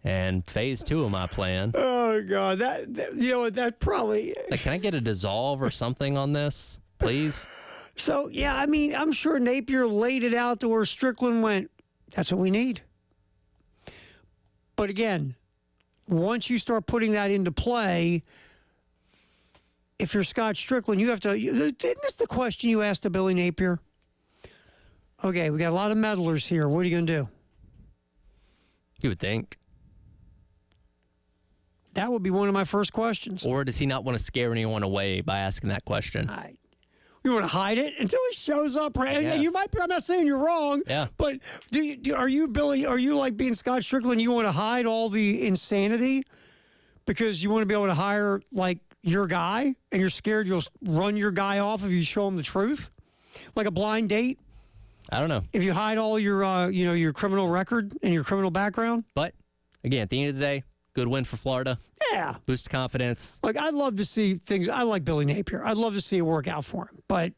And phase 2 of my plan. Oh, God. That probably... can I get a dissolve or something on this, please? So, yeah, I'm sure Napier laid it out to where Strickland went, that's what we need. But again, once you start putting that into play, if you're Scott Strickland, you have to... Isn't this the question you asked to Billy Napier? Okay, we got a lot of meddlers here. What are you going to do? You would think. That would be one of my first questions. Or does he not want to scare anyone away by asking that question? You want to hide it until he shows up, right? You might be, I'm not saying you're wrong. Yeah. But are you, Billy, are you like being Scott Strickland, you want to hide all the insanity because you want to be able to hire your guy and you're scared you'll run your guy off if you show him the truth? Like a blind date? I don't know. If you hide all your, your criminal record and your criminal background? But, again, at the end of the day, good win for Florida. Yeah. Boost confidence. I'd love to see things. I like Billy Napier. I'd love to see it work out for him. But,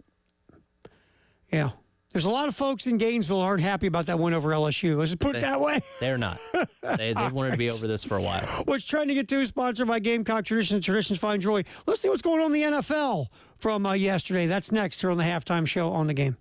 yeah. There's a lot of folks in Gainesville who aren't happy about that win over LSU. Let's just put it that way. They're not. They wanted to be over this for a while. What's Trying to Get To is sponsored by Gamecock Traditions. Traditions find joy. Let's see what's going on in the NFL from yesterday. That's next here on the Halftime Show on The Game.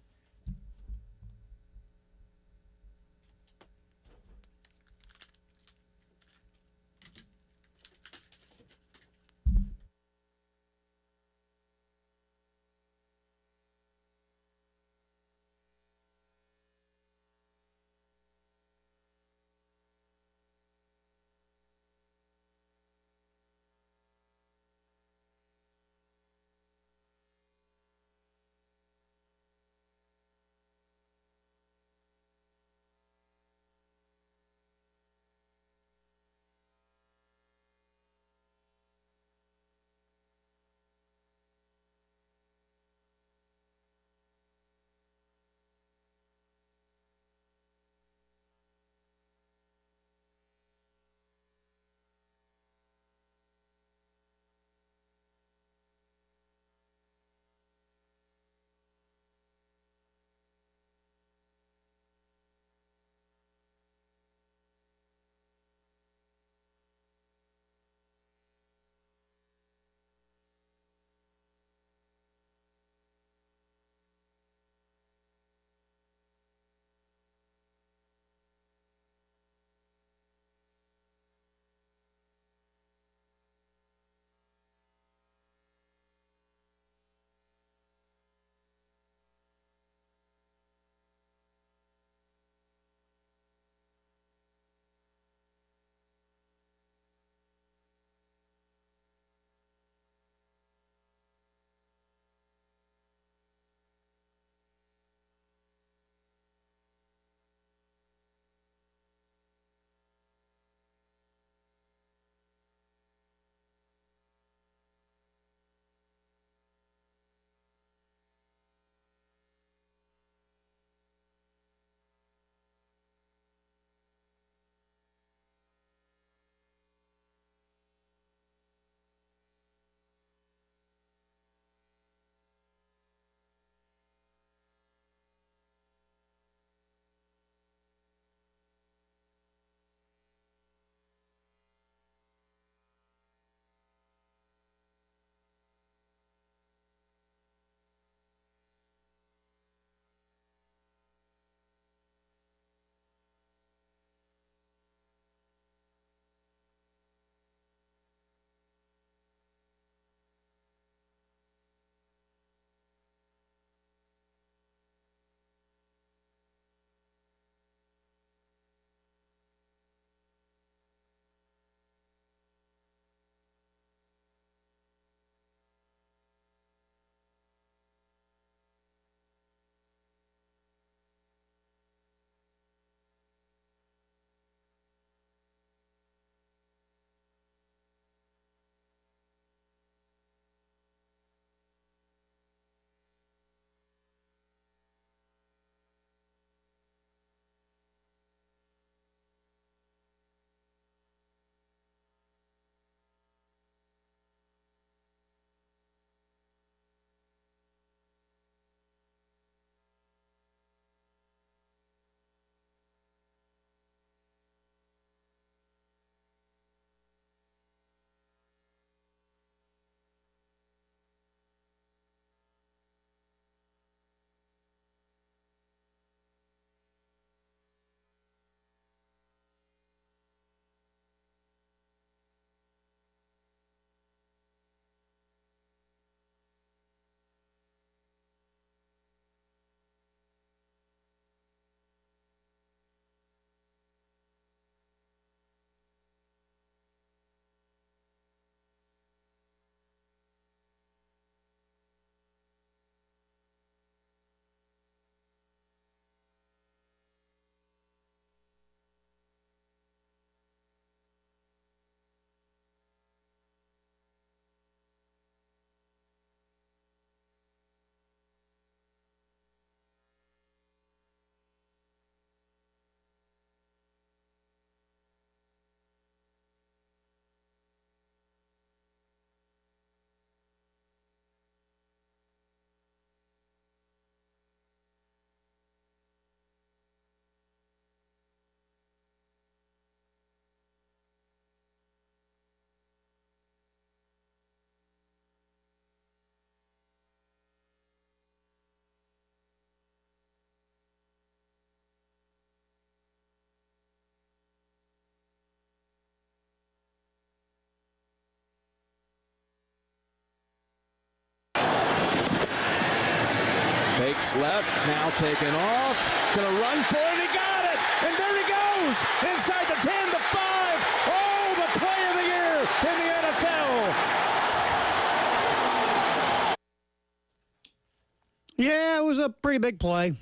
fakes left, now taken off. Gonna run for it. He got it. And there he goes. Inside the 10, the 5. Oh, the play of the year in the NFL. Yeah, it was a pretty big play.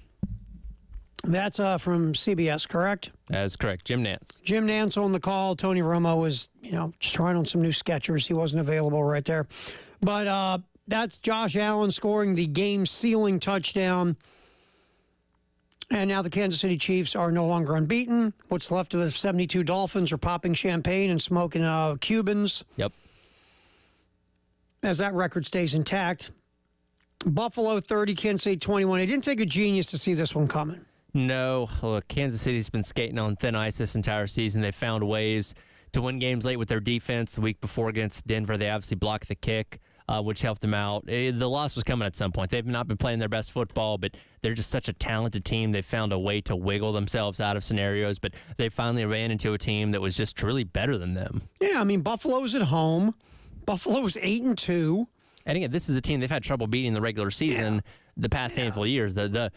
That's from CBS, correct? That's correct. Jim Nantz. Jim Nantz on the call. Tony Romo was, just trying on some new sketchers. He wasn't available right there. But that's Josh Allen scoring the game-sealing touchdown. And now the Kansas City Chiefs are no longer unbeaten. What's left of the 72 Dolphins are popping champagne and smoking Cubans. Yep. As that record stays intact. Buffalo 30, Kansas City 21. It didn't take a genius to see this one coming. No. Look, Kansas City's been skating on thin ice this entire season. They found ways to win games late with their defense. The week before against Denver, they obviously blocked the kick, which helped them out. The loss was coming at some point. They've not been playing their best football, but they're just such a talented team. They found a way to wiggle themselves out of scenarios, but they finally ran into a team that was just really better than them. Yeah, I mean, Buffalo's at home. Buffalo's 8-2. And again, this is a team they've had trouble beating in the regular season the past handful of years. The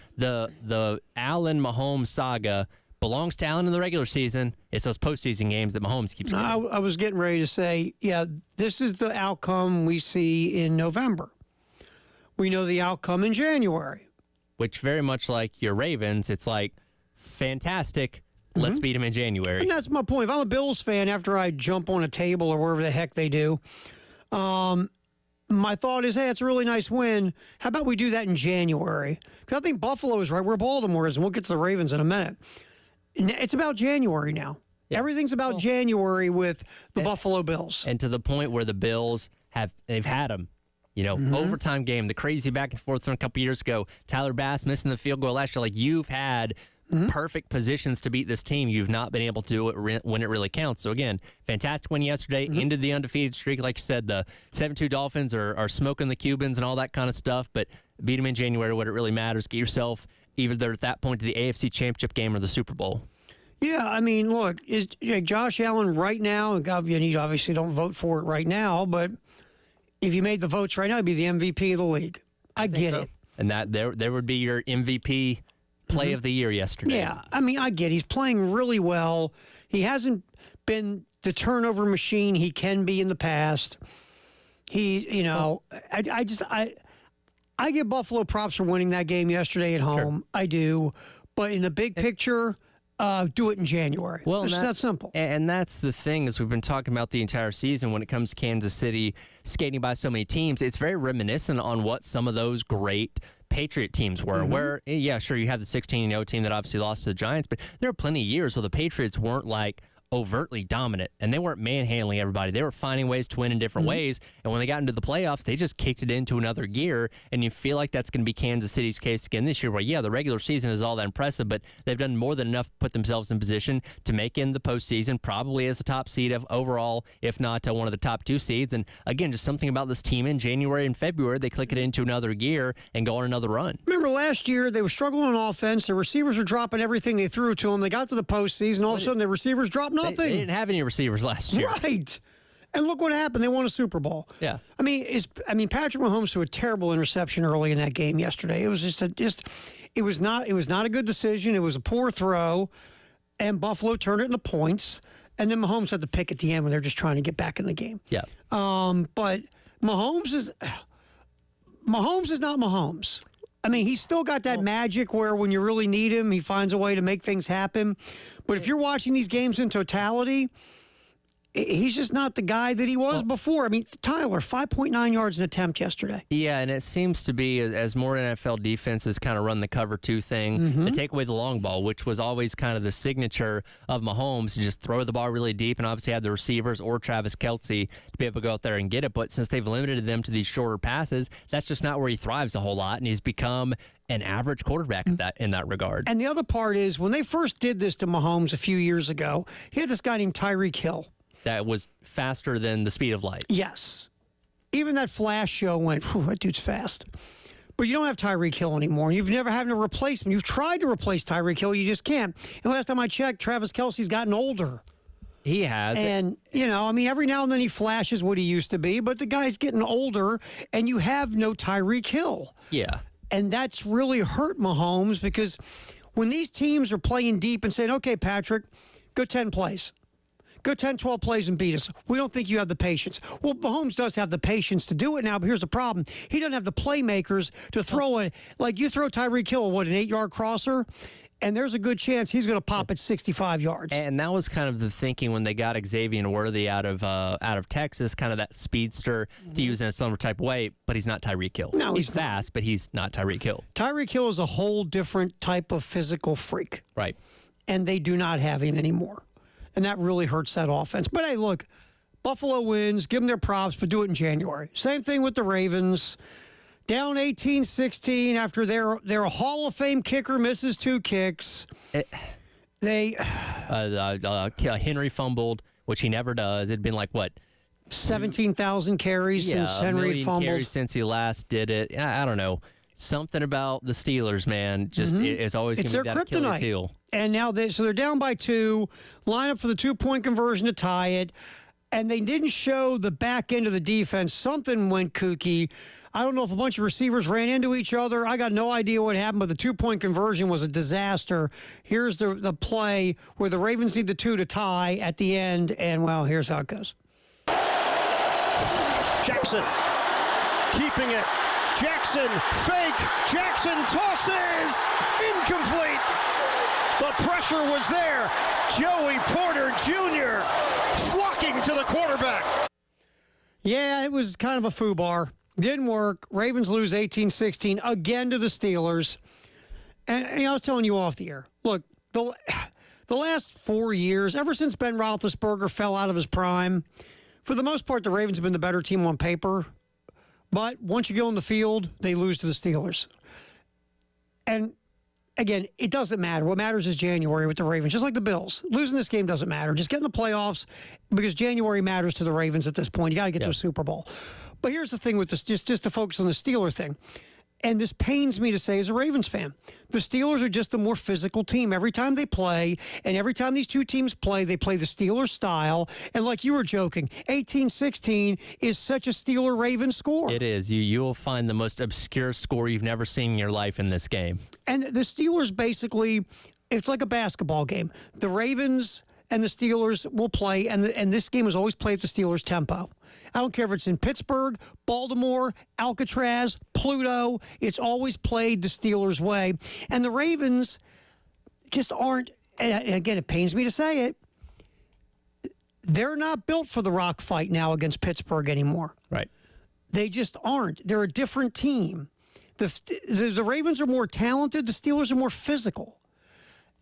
Allen Mahomes saga belongs to Allen in the regular season. It's those postseason games that Mahomes keeps getting. I was getting ready to say, this is the outcome we see in November. We know the outcome in January. Which very much like your Ravens, it's like, fantastic, let's beat them in January. And that's my point. If I'm a Bills fan, after I jump on a table or wherever the heck they do, my thought is, hey, it's a really nice win. How about we do that in January? Because I think Buffalo is right where Baltimore is, and we'll get to the Ravens in a minute. It's about January now. Yeah. Everything's about January with the Buffalo Bills. And to the point where the Bills they've had them. Overtime game, the crazy back and forth from a couple years ago. Tyler Bass missing the field goal last year. Like, you've had perfect positions to beat this team. You've not been able to do it when it really counts. So, again, fantastic win yesterday. Ended the undefeated streak. Like you said, the 7-2 Dolphins are smoking the Cubans and all that kind of stuff. But beat them in January when it really matters. Get yourself either at that point to the AFC Championship game or the Super Bowl. Yeah, I mean, look, is Josh Allen right now, and you obviously don't vote for it right now, but if you made the votes right now, he'd be the MVP of the league. I get it. And that there would be your MVP play of the year yesterday. Yeah, I mean, I get it. He's playing really well. He hasn't been the turnover machine he can be in the past. I give Buffalo props for winning that game yesterday at home. Sure. I do. But in the big picture, do it in January. Well, it's that simple. And that's the thing, is we've been talking about the entire season when it comes to Kansas City skating by so many teams. It's very reminiscent on what some of those great Patriot teams were, where, sure, you have the 16-0 team that obviously lost to the Giants, but there are plenty of years where the Patriots weren't like overtly dominant, and they weren't manhandling everybody. They were finding ways to win in different ways, and when they got into the playoffs, they just kicked it into another gear, and you feel like that's going to be Kansas City's case again this year, where, the regular season is all that impressive, but they've done more than enough to put themselves in position to make in the postseason, probably as a top seed of overall, if not one of the top 2 seeds, and again, just something about this team in January and February, they click it into another gear and go on another run. Remember last year, they were struggling on offense, the receivers were dropping everything they threw to them, they got to the postseason, all of a sudden the receivers dropped nothing. They didn't have any receivers last year. Right. And look what happened. They won a Super Bowl. Yeah. I mean, Patrick Mahomes threw a terrible interception early in that game yesterday. It was it was not a good decision. It was a poor throw, and Buffalo turned it into points. And then Mahomes had the pick at the end when they're just trying to get back in the game. Yeah. But Mahomes is not Mahomes. I mean, he's still got that magic where when you really need him, he finds a way to make things happen. But if you're watching these games in totality, he's just not the guy that he was before. I mean, Tyler, 5.9 yards an attempt yesterday. Yeah, and it seems to be as more NFL defenses kind of run the cover 2 thing, they take away the long ball, which was always kind of the signature of Mahomes, to just throw the ball really deep and obviously have the receivers or Travis Kelce to be able to go out there and get it. But since they've limited them to these shorter passes, that's just not where he thrives a whole lot, and he's become an average quarterback in that regard. And the other part is, when they first did this to Mahomes a few years ago, he had this guy named Tyreek Hill. That was faster than the speed of light. Yes. Even that Flash show went, that dude's fast. But you don't have Tyreek Hill anymore. You've never had a replacement. You've tried to replace Tyreek Hill. You just can't. And last time I checked, Travis Kelce's gotten older. He has. And, every now and then he flashes what he used to be, but the guy's getting older, and you have no Tyreek Hill. Yeah. And that's really hurt Mahomes because when these teams are playing deep and saying, okay, Patrick, go 10 plays. Go 10, 12 plays and beat us. We don't think you have the patience. Well, Mahomes does have the patience to do it now, but here's the problem. He doesn't have the playmakers to throw it. Like you throw Tyreek Hill, what, an 8-yard crosser? And there's a good chance he's going to pop at 65 yards. And that was kind of the thinking when they got Xavier Worthy out of Texas, kind of that speedster to use in a similar type of way, but he's not Tyreek Hill. No, he's fast, but he's not Tyreek Hill. Tyreek Hill is a whole different type of physical freak. Right. And they do not have him anymore. And that really hurts that offense. But hey, look, Buffalo wins, give them their props, but do it in January. Same thing with the Ravens. Down 18-16 after their Hall of Fame kicker misses 2 kicks. Henry fumbled, which he never does. It'd been like, what? 17,000 carries since Henry fumbled. Carries since he last did it. I don't know. Something about the Steelers, man, just it's always going to be that Achilles heel. And now they're down by 2, line up for the 2-point conversion to tie it, and they didn't show the back end of the defense. Something went kooky. I don't know if a bunch of receivers ran into each other. I got no idea what happened, but the 2-point conversion was a disaster. Here's the play where the Ravens need the 2 to tie at the end, and, well, here's how it goes. Jackson keeping it. Jackson, fake. Jackson tosses. Incomplete. The pressure was there. Joey Porter Jr. flocking to the quarterback. Yeah, it was kind of a foobar. Didn't work. Ravens lose 18-16 again to the Steelers. And I was telling you off the air, look, the last 4 years, ever since Ben Roethlisberger fell out of his prime, for the most part, the Ravens have been the better team on paper. But once you go on the field, they lose to the Steelers. And, again, it doesn't matter. What matters is January with the Ravens, just like the Bills. Losing this game doesn't matter. Just get in the playoffs because January matters to the Ravens at this point. You got to get to a Super Bowl. But here's the thing with this, just to focus on the Steeler thing. And this pains me to say as a Ravens fan. The Steelers are just a more physical team. Every time they play, and every time these two teams play, they play the Steelers style. And like you were joking, 18-16 is such a Steeler-Ravens score. It is. You will find the most obscure score you've never seen in your life in this game. And the Steelers basically, it's like a basketball game. The Ravens and the Steelers will play, and this game is always played at the Steelers' tempo. I don't care if it's in Pittsburgh, Baltimore, Alcatraz, Pluto. It's always played the Steelers' way. And the Ravens just aren't, and again, it pains me to say it, they're not built for the rock fight now against Pittsburgh anymore. Right. They just aren't. They're a different team. The Ravens are more talented. The Steelers are more physical.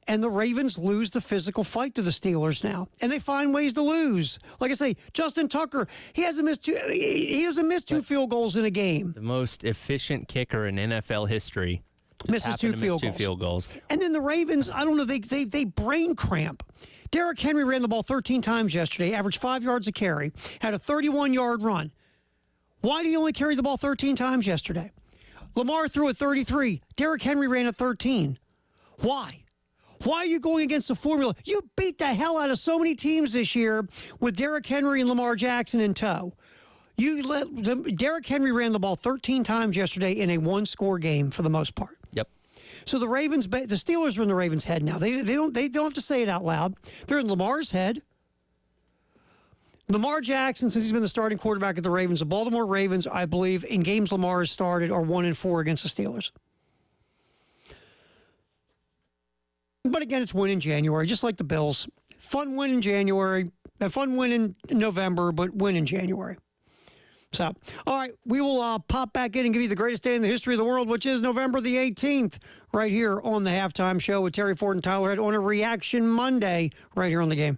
And the Ravens lose the physical fight to the Steelers now. And they find ways to lose. Like I say, Justin Tucker, he doesn't miss two field goals in a game. The most efficient kicker in NFL history. Misses two field goals. And then the Ravens, I don't know, they brain cramp. Derrick Henry ran the ball 13 times yesterday, averaged 5 yards a carry, had a 31-yard run. Why did he only carry the ball 13 times yesterday? Lamar threw at 33. Derrick Henry ran at 13. Why? Why are you going against the formula? You beat the hell out of so many teams this year with Derrick Henry and Lamar Jackson in tow. Derrick Henry ran the ball 13 times yesterday in a one-score game for the most part. Yep. So the Steelers are in the Ravens' head now. They don't have to say it out loud. They're in Lamar's head. Lamar Jackson, since he's been the starting quarterback of the Ravens, the Baltimore Ravens, I believe, in games Lamar has started, are 1-4 against the Steelers. But again, it's win in January, just like the Bills. Fun win in January, a fun win in November, but win in January. So, all right, we will pop back in and give you the greatest day in the history of the world, which is November the 18th, right here on the Halftime Show with Terry Ford and Tyler Head on a Reaction Monday, right here on The Game.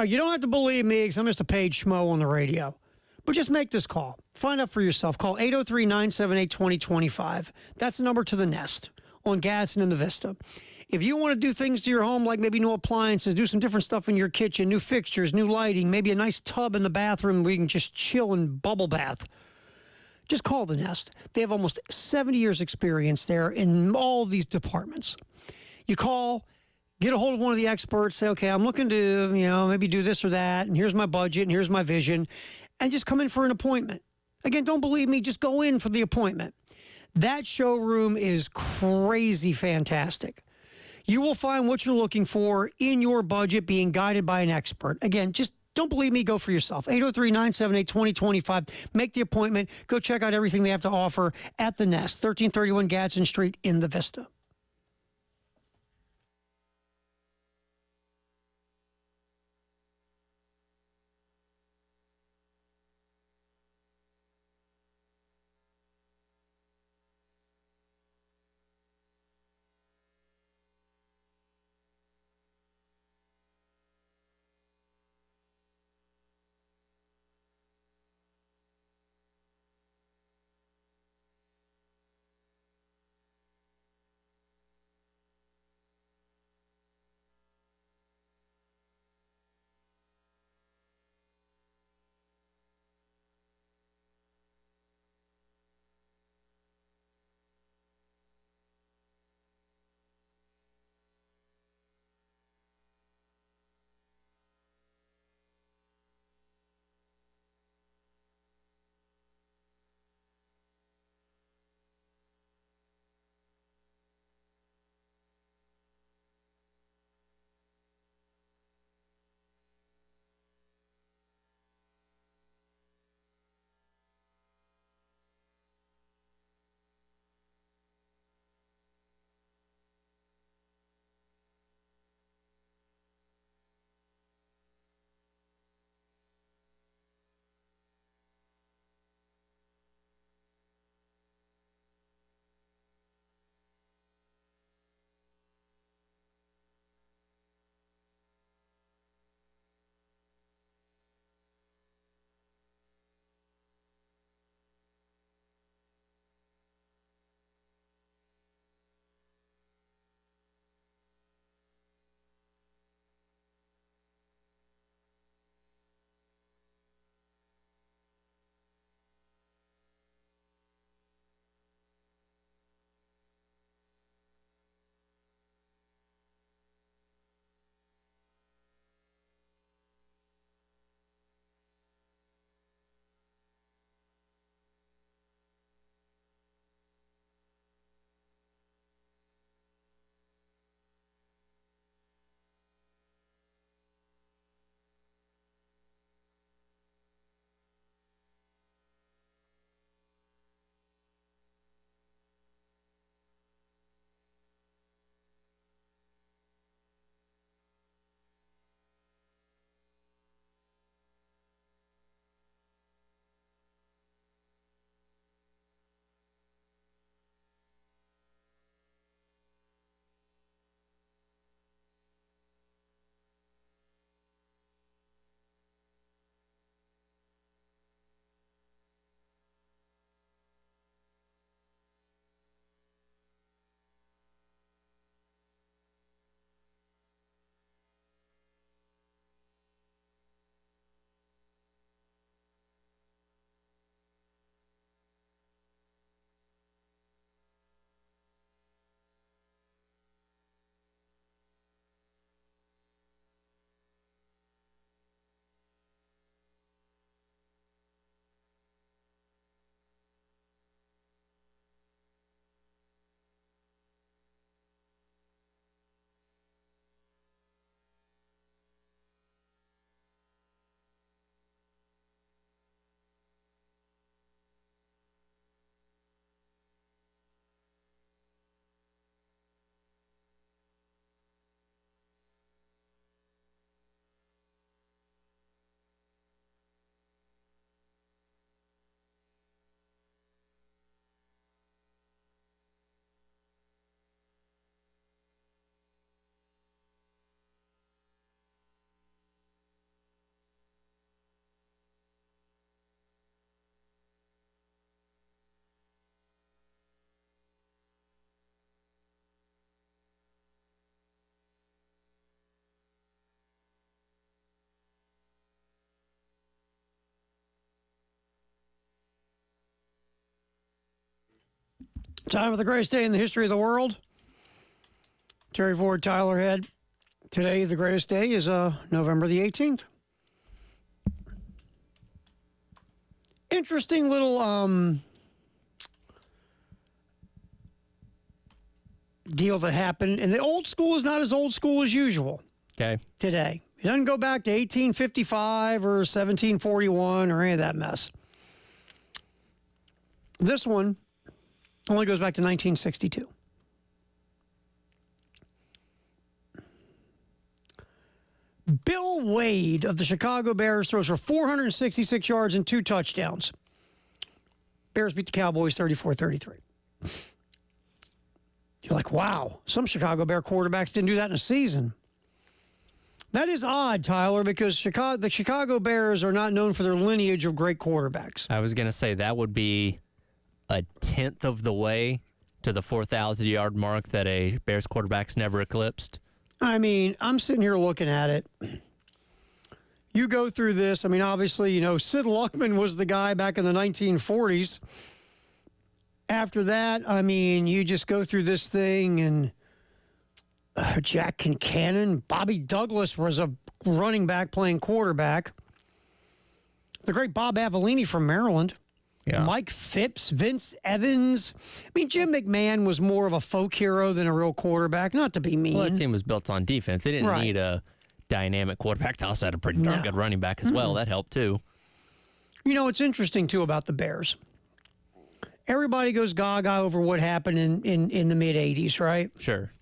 You don't have to believe me because I'm just a paid schmo on the radio. But just make this call. Find out for yourself. Call 803-978-2025. That's the number to the Nest on Gaston and the Vista. If you want to do things to your home, like maybe new appliances, do some different stuff in your kitchen, new fixtures, new lighting, maybe a nice tub in the bathroom where you can just chill and bubble bath, just call the Nest. They have almost 70 years experience there in all these departments. You call, get a hold of one of the experts, say, okay, I'm looking to, maybe do this or that, and here's my budget, and here's my vision, and just come in for an appointment. Again, don't believe me, just go in for the appointment. That showroom is crazy fantastic. You will find what you're looking for in your budget being guided by an expert. Again, just don't believe me, go for yourself. 803-978-2025. Make the appointment. Go check out everything they have to offer at the Nest, 1331 Gadsden Street in the Vista. Time for the greatest day in the history of the world. Terry Ford, Tyler Head. Today, the greatest day is November the 18th. Interesting little deal that happened. And the old school is not as old school as usual. Okay. Today. It doesn't go back to 1855 or 1741 or any of that mess. This one only goes back to 1962. Bill Wade of the Chicago Bears throws for 466 yards and 2 touchdowns. Bears beat the Cowboys 34-33. You're like, wow, some Chicago Bear quarterbacks didn't do that in a season. That is odd, Tyler, because the Chicago Bears are not known for their lineage of great quarterbacks. I was going to say that would be a tenth of the way to the 4,000-yard mark that a Bears quarterback's never eclipsed. I mean, I'm sitting here looking at it. You go through this. I mean, obviously, Sid Luckman was the guy back in the 1940s. After that, I mean, you just go through this thing, and Jack Kincannon, Bobby Douglas was a running back playing quarterback. The great Bob Avellini from Maryland. Yeah. Mike Phipps, Vince Evans. I mean, Jim McMahon was more of a folk hero than a real quarterback, not to be mean. Well, that team was built on defense. They didn't need a dynamic quarterback. They also had a pretty darn good running back as well. That helped, too. It's interesting, too, about the Bears. Everybody goes gaga over what happened in the mid-'80s, right? Sure.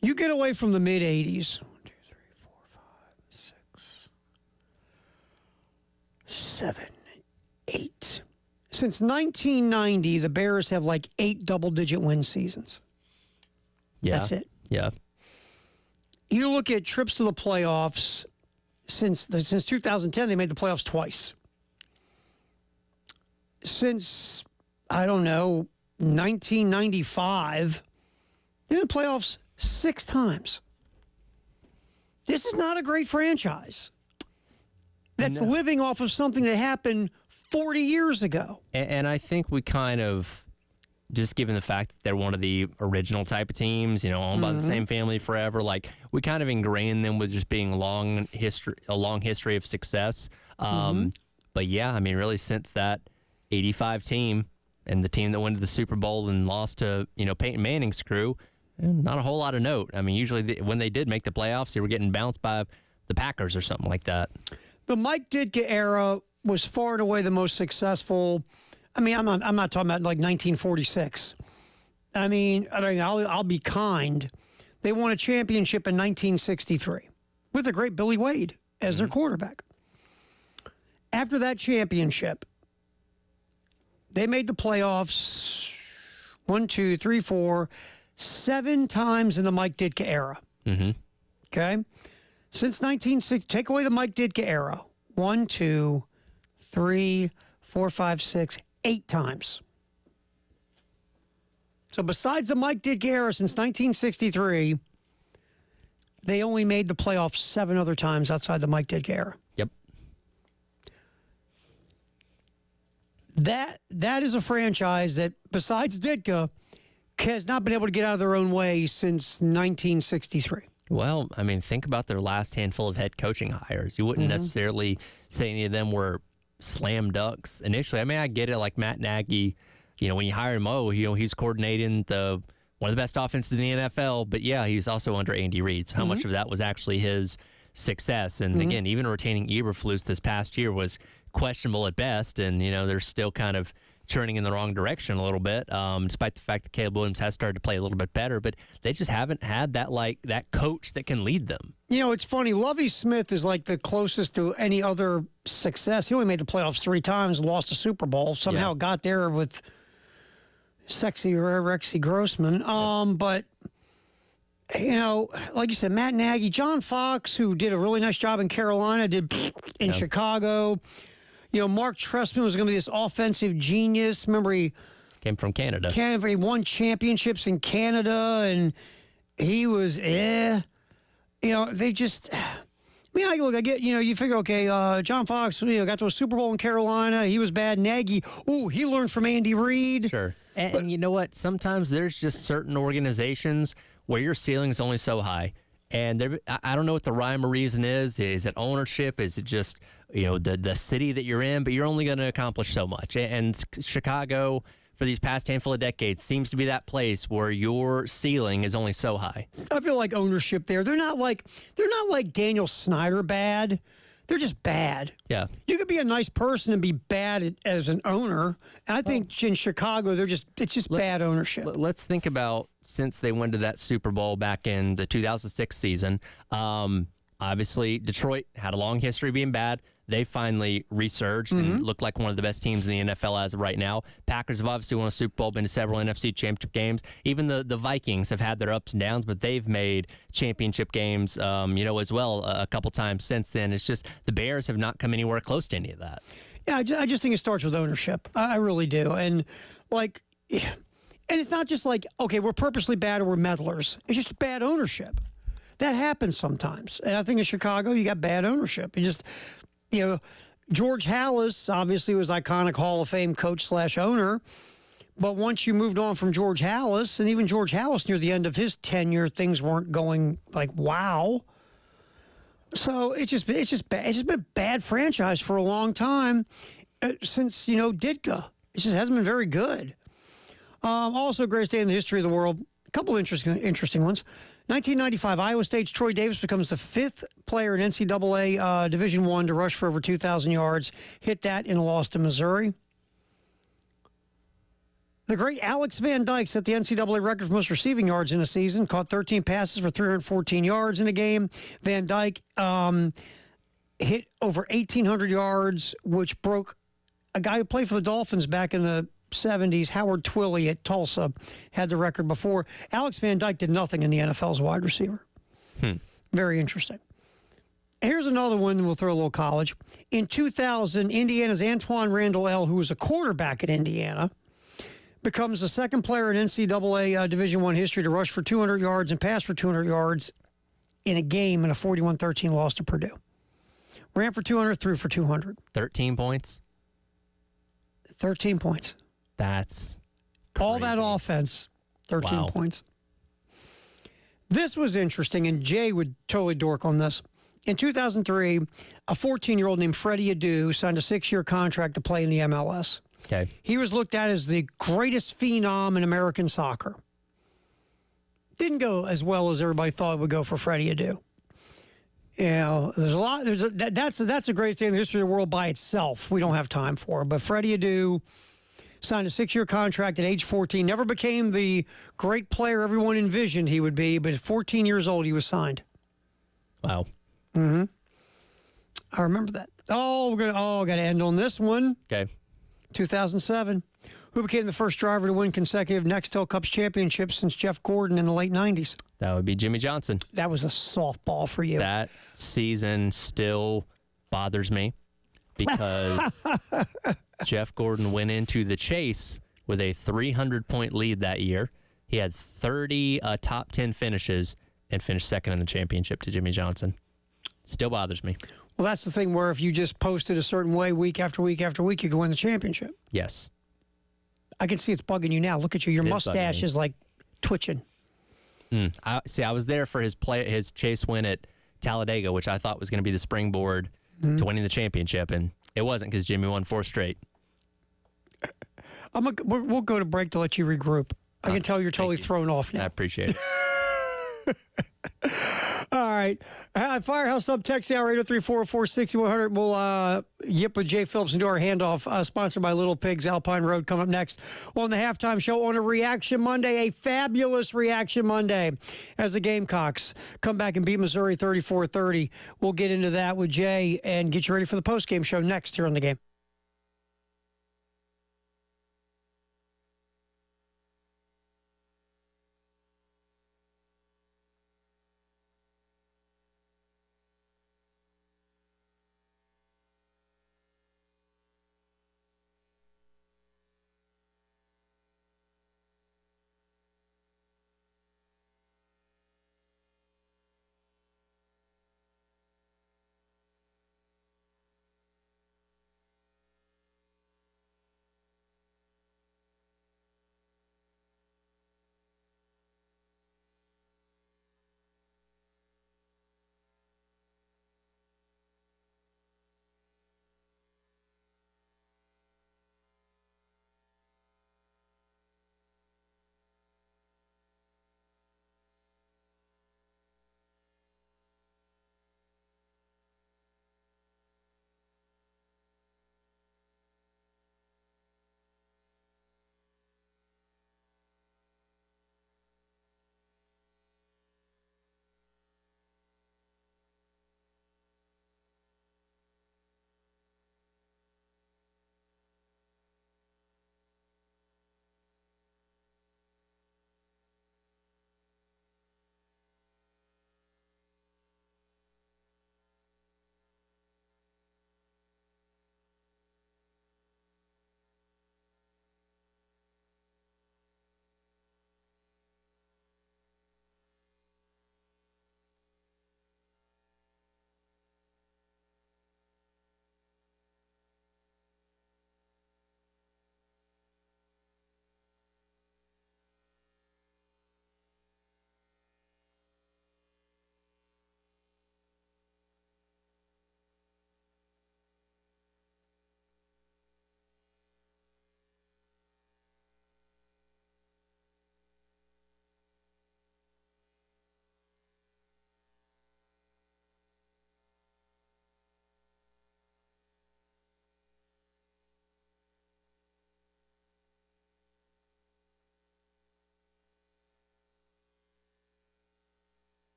You get away from the mid-'80s. 1, 2, 3, 4, 5, 6, 7, 8. Since 1990, the Bears have like 8 double-digit win seasons. Yeah. That's it. Yeah. You look at trips to the playoffs. Since 2010, they made the playoffs twice. Since, 1995, they made the playoffs 6 times. This is not a great franchise that's living off of something that happened 40 years ago. And I think we kind of, just given the fact that they're one of the original type of teams, owned by the same family forever, like we kind of ingrained them with just being a long history of success. But yeah, I mean, really since that 85 team and the team that went to the Super Bowl and lost to, Peyton Manning's crew, not a whole lot of note. I mean, usually when they did make the playoffs, they were getting bounced by the Packers or something like that. The Mike Ditka era was far and away the most successful. I mean, I'm not talking about like 1946. I mean, I'll be kind. They won a championship in 1963 with the great Billy Wade as their quarterback. After that championship, they made the playoffs 7 times in the Mike Ditka era. Okay? Since 1960, take away the Mike Ditka era. 1, 2, 3, 4, 5, 6, 8 times. So besides the Mike Ditka era since 1963, they only made the playoffs 7 other times outside the Mike Ditka era. Yep. That is a franchise that, besides Ditka, has not been able to get out of their own way since 1963. Well, I mean, think about their last handful of head coaching hires. You wouldn't necessarily say any of them were slam dunks initially. I mean, I get it, like Matt Nagy, when you hire him, he's coordinating one of the best offenses in the NFL, but yeah, he's also under Andy Reid. So how much of that was actually his success? And again, even retaining Eberflus this past year was questionable at best, and they're still kind of churning in the wrong direction a little bit, despite the fact that Caleb Williams has started to play a little bit better, but they just haven't had that coach that can lead them. It's funny. Lovie Smith is like the closest to any other success. He only made the playoffs 3 times, lost a Super Bowl, somehow got there with sexy Rexy Grossman. But, like you said, Matt Nagy, John Fox, who did a really nice job in Carolina, did in Chicago. Mark Trestman was going to be this offensive genius. Remember, he came from Canada. He won championships in Canada, and he was, they just, I get, you figure, okay, John Fox, got to a Super Bowl in Carolina. He was bad. Nagy, he learned from Andy Reid. Sure. And you know what? Sometimes there's just certain organizations where your ceiling is only so high. And I don't know what the rhyme or reason is. Is it ownership? Is it just the city that you're in? But you're only going to accomplish so much. And Chicago, for these past handful of decades, seems to be that place where your ceiling is only so high. I feel like ownership there. They're not like Daniel Snyder bad. They're just bad. Yeah. You could be a nice person and be bad as an owner. And I think in Chicago, it's just bad ownership. Let's think about since they went to that Super Bowl back in the 2006 season. Obviously, Detroit had a long history of being bad. They finally resurged and look like one of the best teams in the NFL as of right now. Packers have obviously won a Super Bowl, been to several NFC championship games. Even the Vikings have had their ups and downs, but they've made championship games, as well a couple times since then. It's just the Bears have not come anywhere close to any of that. Yeah, I just think it starts with ownership. I really do. And it's not just like, okay, we're purposely bad or we're meddlers. It's just bad ownership. That happens sometimes. And I think in Chicago, you got bad ownership. George Halas obviously was iconic Hall of Fame coach / owner. But once you moved on from George Halas, and even George Halas near the end of his tenure, things weren't going like wow. So it's just been a bad franchise for a long time since Ditka. It just hasn't been very good. Also, greatest day in the history of the world. A couple interesting ones. 1995, Iowa State's Troy Davis becomes the 5th player in NCAA Division I to rush for over 2,000 yards. Hit that in a loss to Missouri. The great Alex Van Dyke set the NCAA record for most receiving yards in a season. Caught 13 passes for 314 yards in a game. Van Dyke hit over 1,800 yards, which broke a guy who played for the Dolphins back in the 70s, Howard Twilley at Tulsa, had the record before. Alex Van Dyke did nothing in the NFL as a wide receiver. Very interesting. Here's another one, and we'll throw a little college. In 2000, Indiana's Antoine Randall L., who was a quarterback at Indiana, becomes the 2nd player in NCAA Division I history to rush for 200 yards and pass for 200 yards in a game in a 41-13 loss to Purdue. Ran for 200, threw for 200. 13 points? 13 points. That's crazy. All that offense, 13 points. This was interesting, and Jay would totally dork on this. In 2003, a 14-year-old named Freddie Adu signed a 6-year contract to play in the MLS. Okay. He was looked at as the greatest phenom in American soccer. Didn't go as well as everybody thought it would go for Freddie Adu. There's a lot. That's the greatest day in the history of the world by itself. We don't have time for it. But Freddie Adu signed a 6-year contract at age 14. Never became the great player everyone envisioned he would be, but at 14 years old, he was signed. Wow. I remember that. Got to end on this one. Okay. 2007. Who became the first driver to win consecutive Nextel Cups championships since Jeff Gordon in the late 90s? That would be Jimmy Johnson. That was a softball for you. That season still bothers me because Jeff Gordon went into the chase with a 300-point lead that year. He had 30 top 10 finishes and finished second in the championship to Jimmy Johnson. Still bothers me. Well, that's the thing where if you just posted a certain way week after week after week, you could win the championship. Yes. I can see it's bugging you now. Look at you. Your mustache is like twitching. I was there for his chase win at Talladega, which I thought was going to be the springboard to winning the championship, and it wasn't because Jimmy won 4 straight. We'll go to break to let you regroup. I can tell you're totally thrown off now. I appreciate it. All right. Firehouse Sub text hour 803-404-6100. We'll yip with Jay Phillips and do our handoff, sponsored by Little Pigs Alpine Road, coming up next on the halftime show on a Reaction Monday, a fabulous Reaction Monday, as the Gamecocks come back and beat Missouri 34-30. We'll get into that with Jay and get you ready for the postgame show next here on The Game.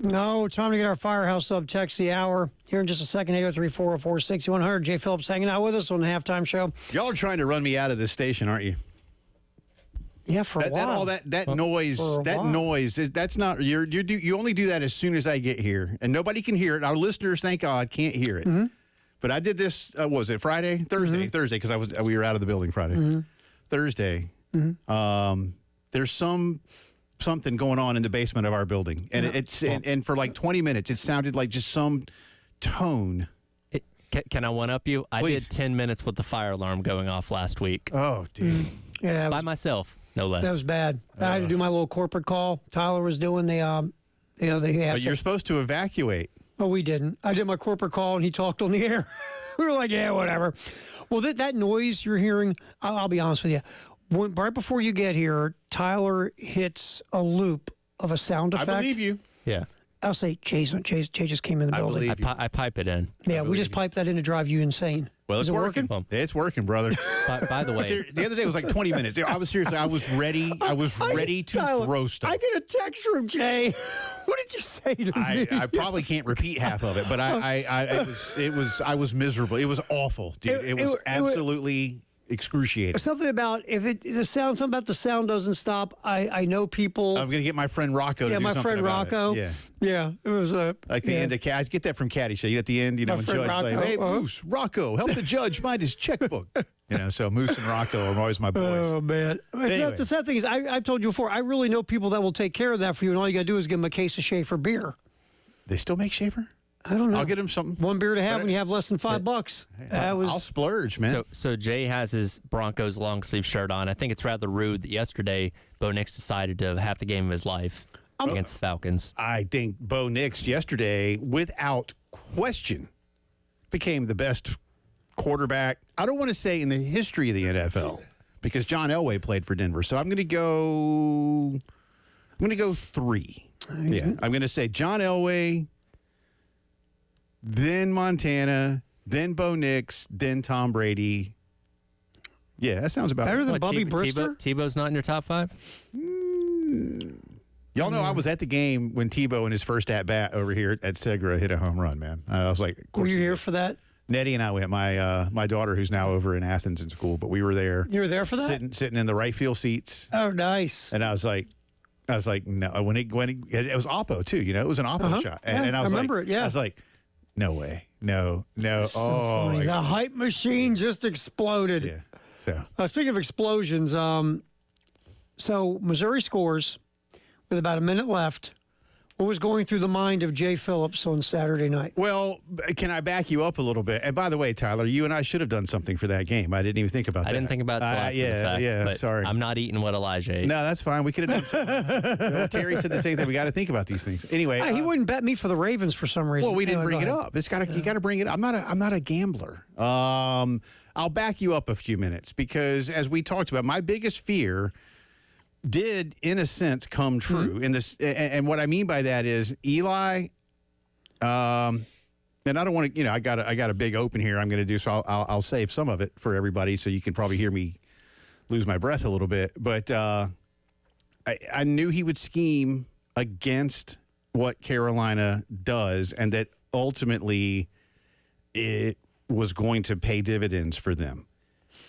No, time to get our firehouse up. Text the hour. Here in just a second, 803-404-6100. Jay Phillips hanging out with us on the halftime show. Y'all are trying to run me out of this station, aren't you? Yeah, for a while. That noise, that's not, you only do that as soon as I get here. And nobody can hear it. Our listeners, thank God, can't hear it. Mm-hmm. But I did this, was it Friday? Thursday, because we were out of the building Friday. Mm-hmm. Thursday, there's something going on in the basement of our building. And and for like 20 minutes, it sounded like just some tone. Can I one-up you? I Please. did 10 minutes with the fire alarm going off last week. Oh, dude. Yeah, By myself, no less. that was bad. I had to do my little corporate call. Tyler was doing the, they asked. But you're supposed to evacuate. Oh, we didn't. I did my corporate call, and he talked on the air. We were like, yeah, whatever. Well, that noise you're hearing, I'll be honest with you. Right before you get here, Tyler hits a loop of a sound effect. I believe you. Yeah. I'll say, Jay just came in the building. believe you. I pipe it in. Yeah, we just piped that in to drive you insane. Well, it's Is it working. working? It's working, brother. By the way, The other day was like 20 minutes. I was seriously, I was ready to Tyler, throw stuff. I get a text from Jay. What did you say to me? I probably can't repeat half of it, but I was miserable. It was awful, dude. It was absolutely excruciating. Something about something about the sound doesn't stop. I know people. I'm gonna get my friend Rocco. Yeah, to do my something friend about Rocco. It. Yeah, it was Like the end of Cat. Get that from Caddyshack. At the end, My when friend Judge Rocco, like, hey, Moose, Rocco, help the judge find his checkbook. So Moose and Rocco are always my boys. Oh man! Anyway. The sad thing is, I've told you before. I really know people that will take care of that for you, and all you got to do is give them a case of Schaefer beer. They still make Schaefer? I don't know. I'll get him something. One beer to have when you have less than $5. I'll splurge, man. So Jay has his Broncos long sleeve shirt on. I think it's rather rude that yesterday Bo Nix decided to have the game of his life against the Falcons. I think Bo Nix yesterday, without question, became the best quarterback. I don't want to say in the history of the NFL because John Elway played for Denver. So I'm going to go 3. Yeah, I'm going to say John Elway, then Montana, then Bo Nix, then Tom Brady. Yeah, that sounds about Better right. than Bubby Brister? Tebow's not in your top 5? Y'all know I was at the game when Tebow in his first at-bat over here at Segra hit a home run, man. I was like, of course Were you he here did. for that? Nettie and I went. My daughter, who's now over in Athens in school, but we were there. You were there for that? Sitting in the right field seats. Oh, nice. And I was like, no. When it was Oppo too. It was an Oppo shot. And I was remember like, it. Yeah. I was like, no way, no. So funny. The hype machine just exploded. Yeah. So Speaking of explosions, so Missouri scores with about a minute left. What was going through the mind of Jay Phillips on Saturday night? well, can I back you up a little bit? And by the way, Tyler, you and I should have done something for that game. I didn't even think about that. I didn't think about it until after the fact. Yeah, but sorry. I'm not eating what Elijah ate. No, that's fine. We could have done something. Terry said the same thing. We got to think about these things. Anyway, He wouldn't bet me for the Ravens for some reason. well, we didn't Anyway, bring it go ahead. up. You got to bring it up. I'm not a gambler. I'll back you up a few minutes because as we talked about, my biggest fear did, in a sense, come true. In this, and what I mean by that is Eli. And I don't want to. I got a big open here. I'm going to do so. I'll save some of it for everybody, so you can probably hear me lose my breath a little bit. But I knew he would scheme against what Carolina does, and that ultimately it was going to pay dividends for them.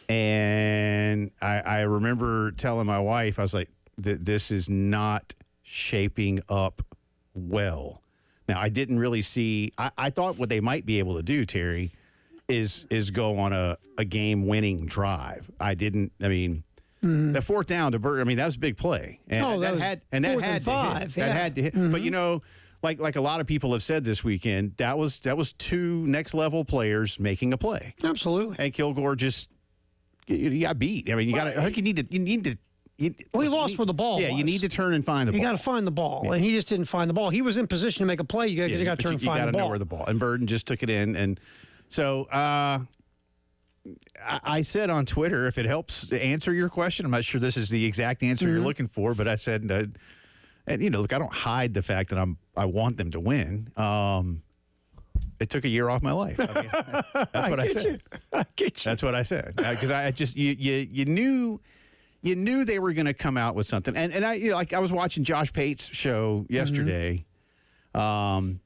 And I remember telling my wife, I was like, this is not shaping up well. Now, I didn't really see, I thought what they might be able to do, Terry, is go on a game-winning drive. The fourth down to Bird, that was a big play. And that had to hit. That had to hit. But, like a lot of people have said this weekend, that was 2 next-level players making a play. Absolutely. And Kilgore just... You got beat. I think you need to. Well, he lost where the ball was. Yeah, you need to turn and find the ball. You got to find the ball, and he just didn't find the ball. He was in position to make a play. You got to turn and find the ball. You got to know where the ball. And Burden just took it in, and so I said on Twitter, if it helps answer your question, I'm not sure this is the exact answer you're looking for, but I said, and look, I don't hide the fact that I want them to win. It took a year off my life. That's what I said. I get you. That's what I said. Because I just you knew they were going to come out with something. And I was watching Josh Pate's show yesterday, And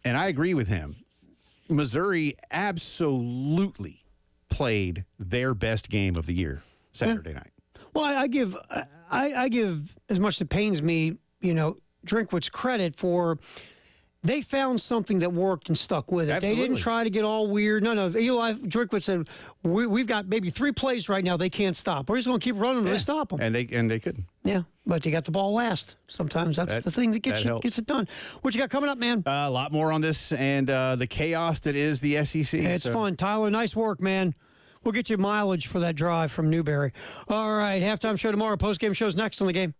I agree with him. Missouri absolutely played their best game of the year Saturday night. Well, I give as much as it pains me, Drinkwitz credit for they found something that worked and stuck with it. Absolutely. They didn't try to get all weird. No. Eli Drinkwitz said, we've got maybe 3 plays right now they can't stop. We're just going to keep running to stop them. And they couldn't. Yeah, but they got the ball last. Sometimes that's the thing that gets it done. What you got coming up, man? A lot more on this and the chaos that is the SEC. It's fun. Tyler, nice work, man. We'll get you mileage for that drive from Newberry. All right, halftime show tomorrow. Post-game show's next on the game.